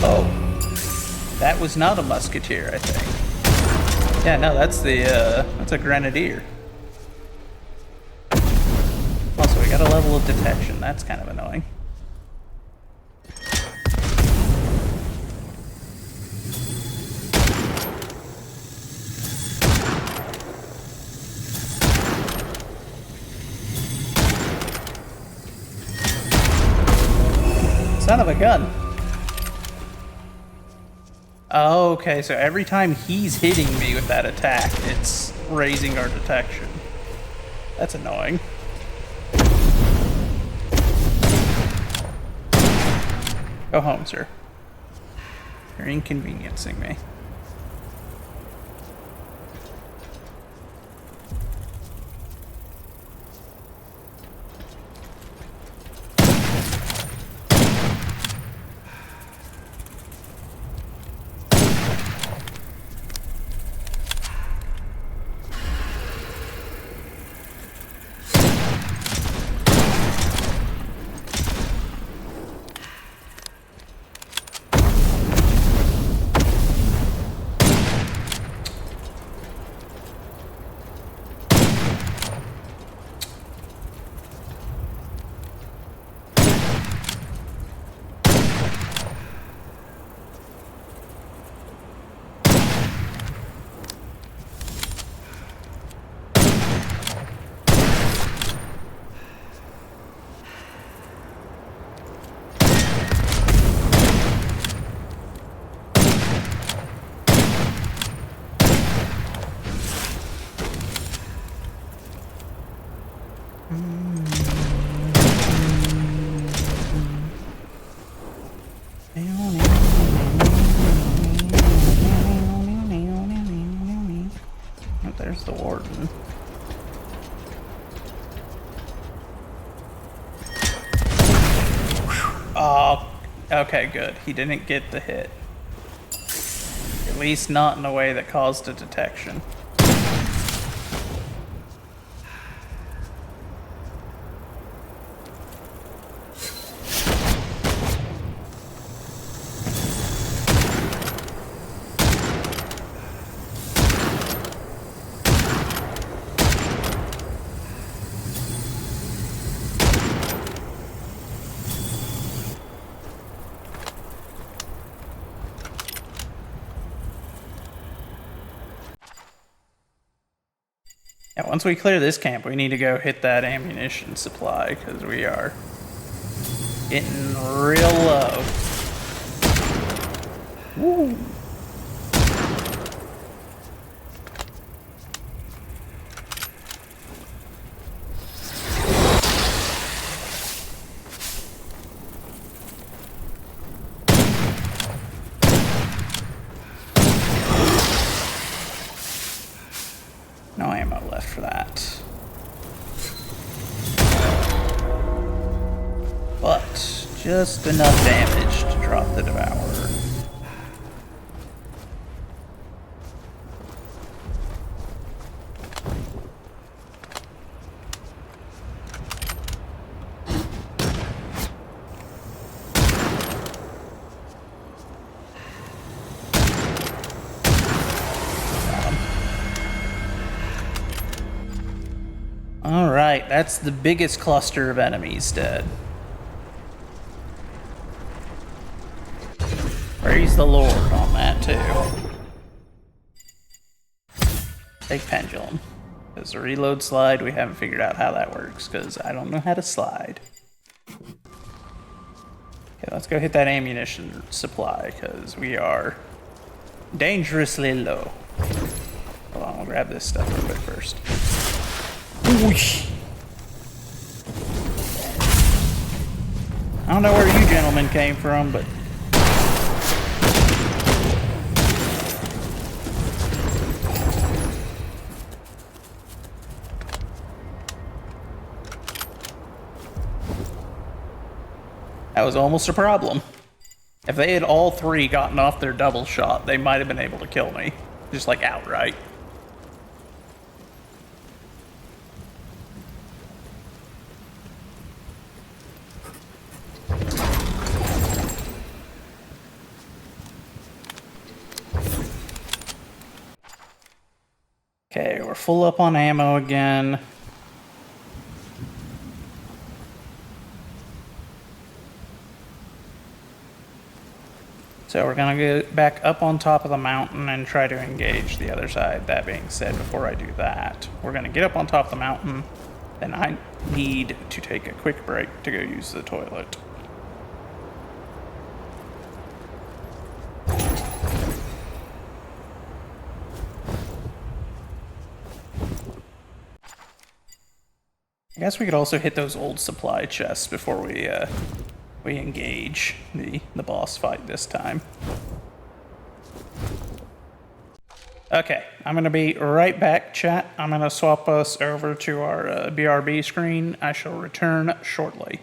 Oh, that was not a musketeer, I think. Yeah, no, that's a grenadier. Also, we got a level of detection. That's kind of annoying. Son of a gun. Oh, okay, so every time he's hitting me with that attack, it's raising our detection. That's annoying. Go home, sir. You're inconveniencing me. There's the warden. Oh, Okay, good. He didn't get the hit. At least not in a way that caused a detection. Yeah, once we clear this camp, we need to go hit that ammunition supply, because we are getting real low. Woo! No ammo left for that. But just enough damage to drop the Devourer. Alright, that's the biggest cluster of enemies dead. Praise the Lord on that, too. Take Pendulum. Because the reload slide, we haven't figured out how that works, because I don't know how to slide. Okay, let's go hit that ammunition supply, because we are dangerously low. Hold on, we'll grab this stuff real quick first. Whoosh. I don't know where you gentlemen came from, but that was almost a problem. If they had all three gotten off their double shot, they might have been able to kill me. Just like outright. Okay, we're full up on ammo again. So we're gonna go back up on top of the mountain and try to engage the other side. That being said, before I do that, we're gonna get up on top of the mountain, and I need to take a quick break to go use the toilet. I guess we could also hit those old supply chests before we engage the boss fight this time. Okay, I'm gonna be right back, chat. I'm gonna swap us over to our BRB screen. I shall return shortly.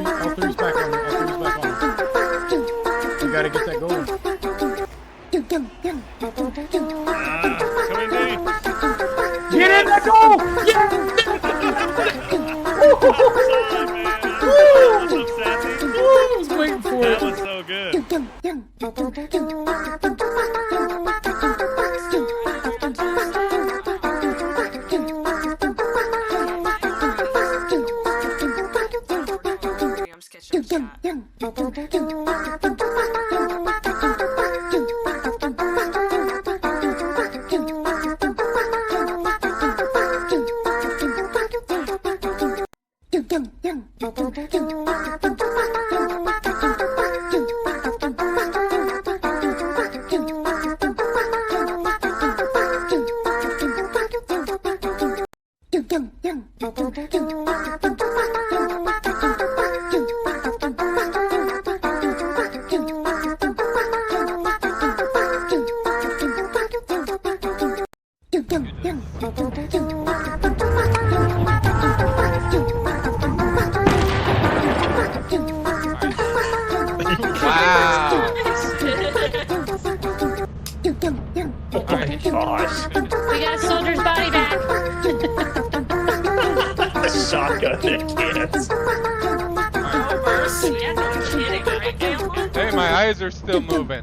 three's back on you. All three's back on you. You gotta get that goal. Coming, D. Get in that goal! Yeah! What's up, Sassy? I was waiting for That it. was so good. I'm sketching a shot. Wow. Oh my gosh. We got a soldier's body back. A shotgun at kids. Oh, mercy. Yeah, no kidding. Right now. Hey, my eyes are still moving.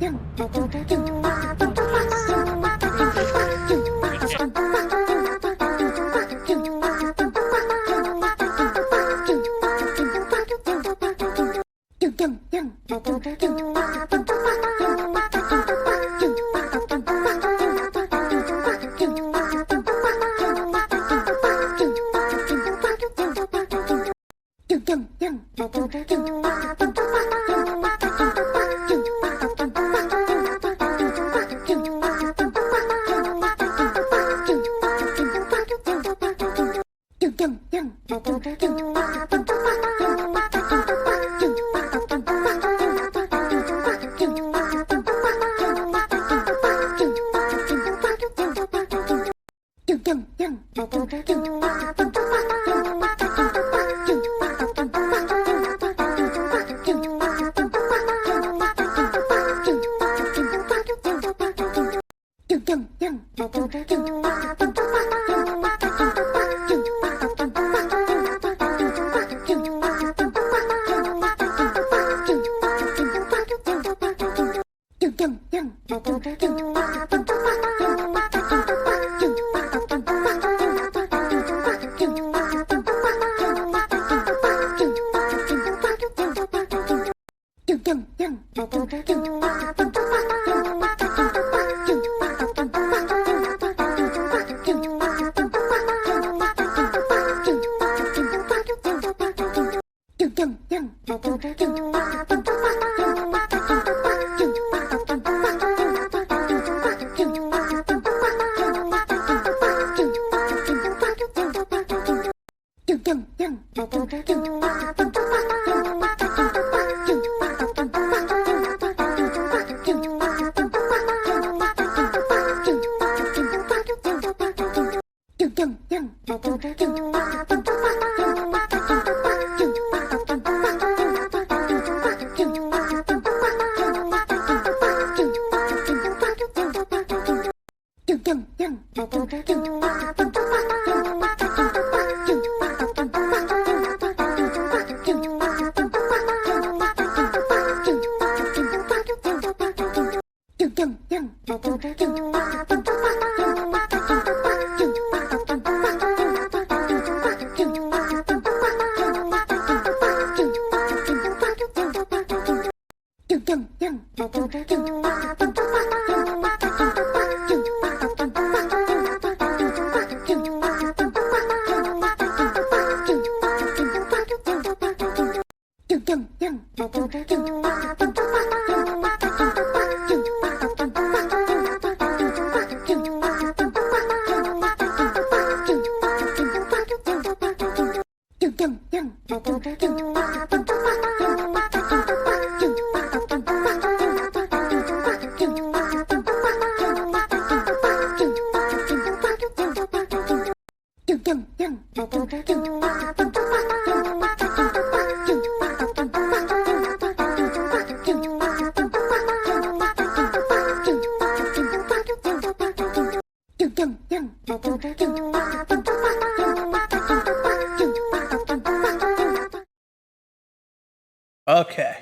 Okay.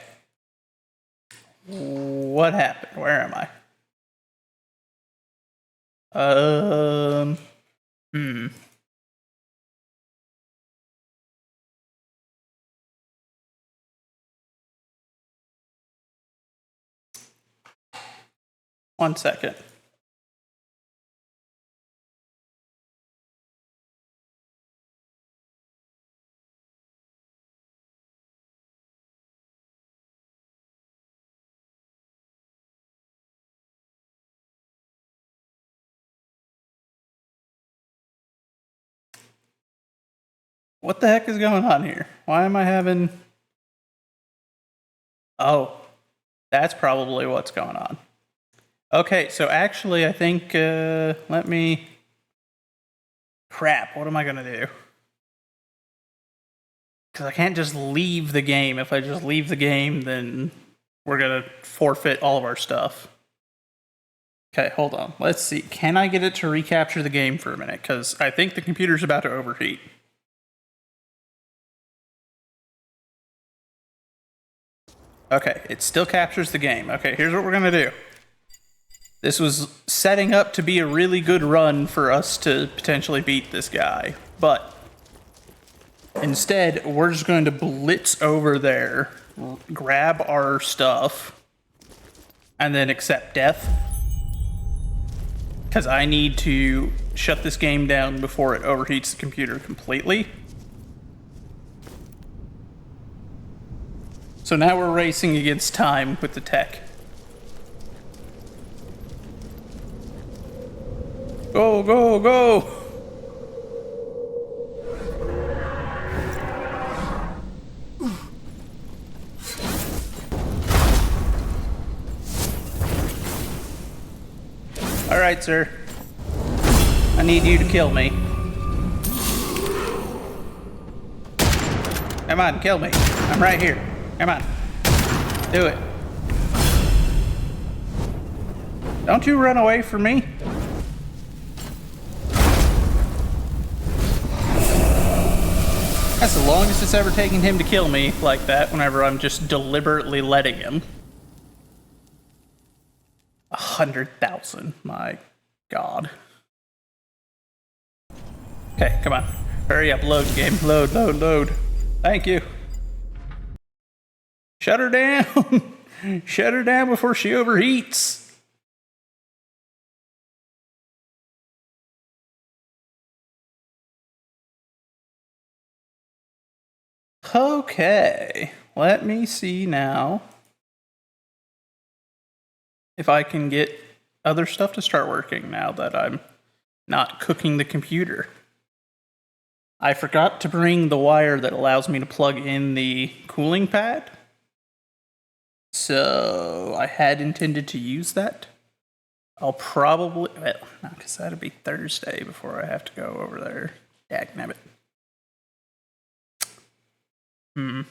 What happened? Where am I? Hmm. One second. What the heck is going on here? Why am I having... Oh, that's probably what's going on. Okay, so actually I think, let me... Crap, what am I gonna do? Because I can't just leave the game. If I just leave the game, then we're gonna forfeit all of our stuff. Okay, hold on. Let's see. Can I get it to recapture the game for a minute? Because I think the computer's about to overheat. Okay, it still captures the game. Okay, here's what we're gonna do. This was setting up to be a really good run for us to potentially beat this guy, but instead, we're just going to blitz over there, grab our stuff, and then accept death. Because I need to shut this game down before it overheats the computer completely. So now we're racing against time with the tech. Go, go, go! All right, sir. I need you to kill me. Come on, kill me. I'm right here. Come on. Do it. Don't you run away from me. That's the longest it's ever taken him to kill me like that whenever I'm just deliberately letting him. 100,000. My God. Okay, come on. Hurry up, load game. Load, load, load. Thank you. Shut her down. Shut her down before she overheats. Okay, let me see now if I can get other stuff to start working now that I'm not cooking the computer. I forgot to bring the wire that allows me to plug in the cooling pad. So I had intended to use that. I'll probably, well, no, because that'll be Thursday before I have to go over there. Dagnabbit. I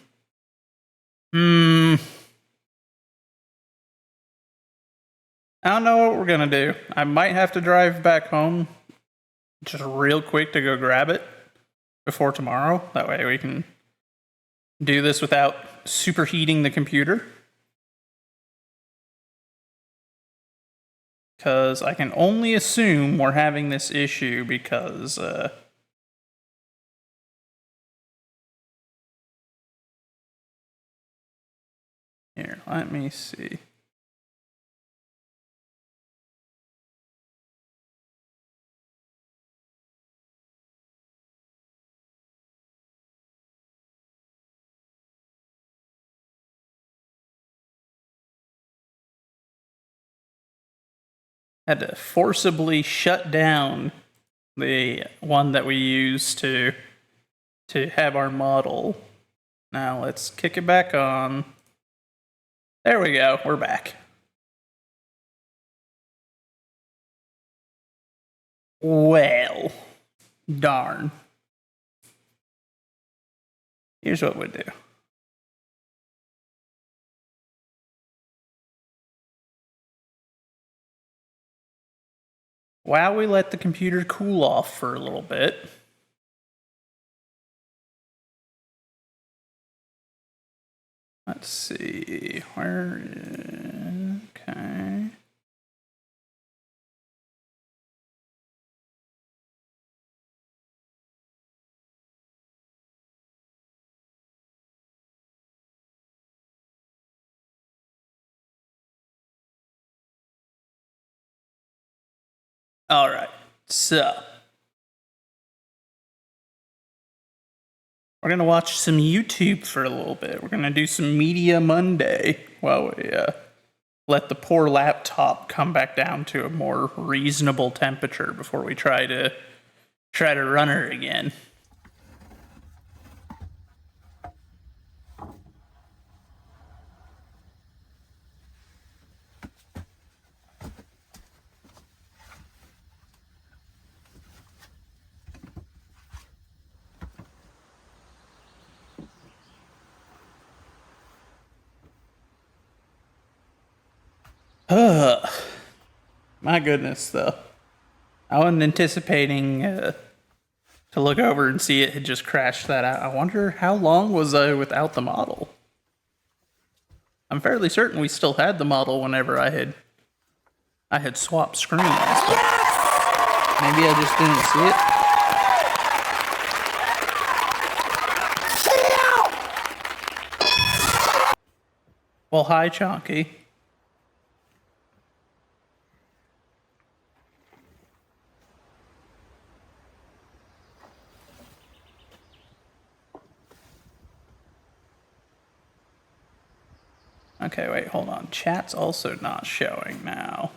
don't know what we're gonna do. I might have to drive back home just real quick to go grab it before tomorrow. That way we can do this without superheating the computer. Because I can only assume we're having this issue because, here, let me see. Had to forcibly shut down the one that we use to have our model. Now let's kick it back on. There we go, we're back. Well, darn. Here's what we do. While we let the computer cool off for a little bit, Let's see. Where? Okay. All right. So we're gonna watch some YouTube for a little bit. We're gonna do some Media Monday while we let the poor laptop come back down to a more reasonable temperature before we try to run her again. My goodness, though. I wasn't anticipating to look over and see it had just crashed that out. I wonder how long was I without the model? I'm fairly certain we still had the model whenever I had swapped screens. Yes! Maybe I just didn't see it. Well, hi, Chonky. Okay, wait, hold on. Chat's also not showing now.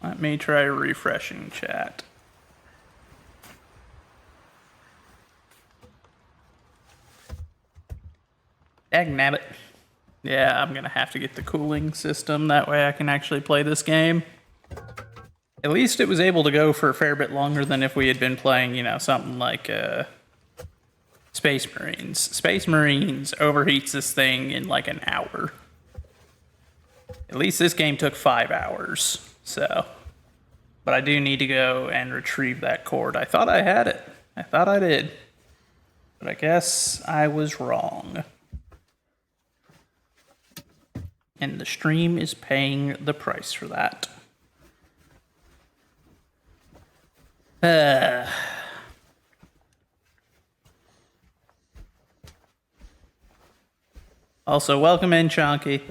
Let me try refreshing chat. Dagnabbit. Yeah, I'm gonna have to get the cooling system. That way I can actually play this game. At least it was able to go for a fair bit longer than if we had been playing, you know, something like Space Marines. Space Marines overheats this thing in like an hour. At least this game took 5 hours, so. But I do need to go and retrieve that cord. I thought I had it. I thought I did. But I guess I was wrong. And the stream is paying the price for that. Also, welcome in, Chonky.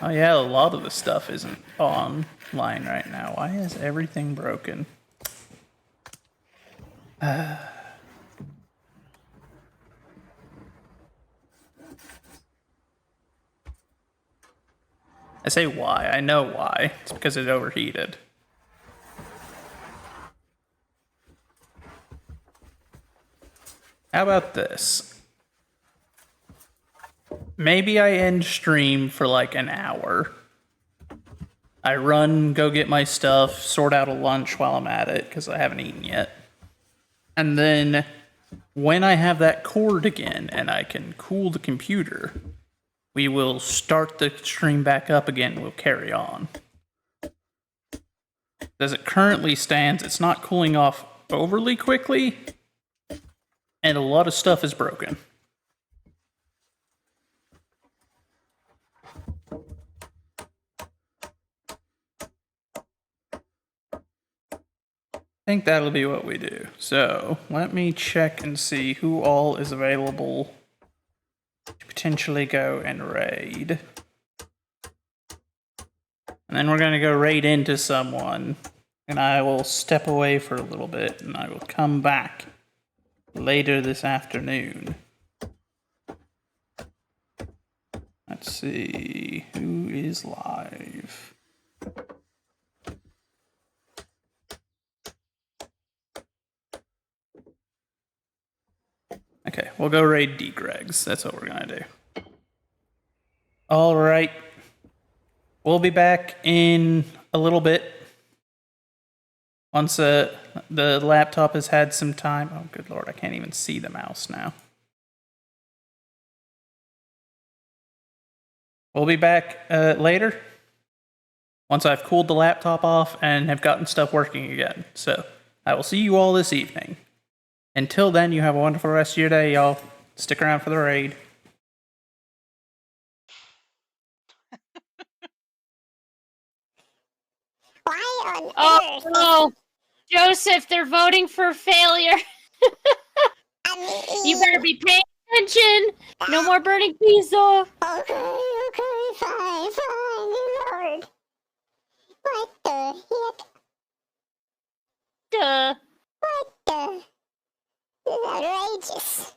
Oh yeah, a lot of the stuff isn't online right now. Why is everything broken? I say why. I know why. It's because it overheated. How about this? Maybe I end stream for like an hour. I run, go get my stuff, sort out a lunch while I'm at it, because I haven't eaten yet. And then when I have that cord again and I can cool the computer, we will start the stream back up again and we'll carry on. As it currently stands, it's not cooling off overly quickly, and a lot of stuff is broken. I think that'll be what we do. So let me check and see who all is available to potentially go and raid. And then we're going to go raid into someone, and I will step away for a little bit, and I will come back later this afternoon. Let's see who is live. Okay, we'll go raid D-Gregs. That's what we're gonna do. All right. We'll be back in a little bit. Once the laptop has had some time. Oh, good lord, I can't even see the mouse now. We'll be back later. Once I've cooled the laptop off and have gotten stuff working again. So, I will see you all this evening. Until then, you have a wonderful rest of your day, y'all. Stick around for the raid. Why on Oh, earth? no. Joseph, they're voting for failure. You better be paying attention. No more burning pizza. Okay, fine, Lord. What the heck? Duh. What the? This is outrageous.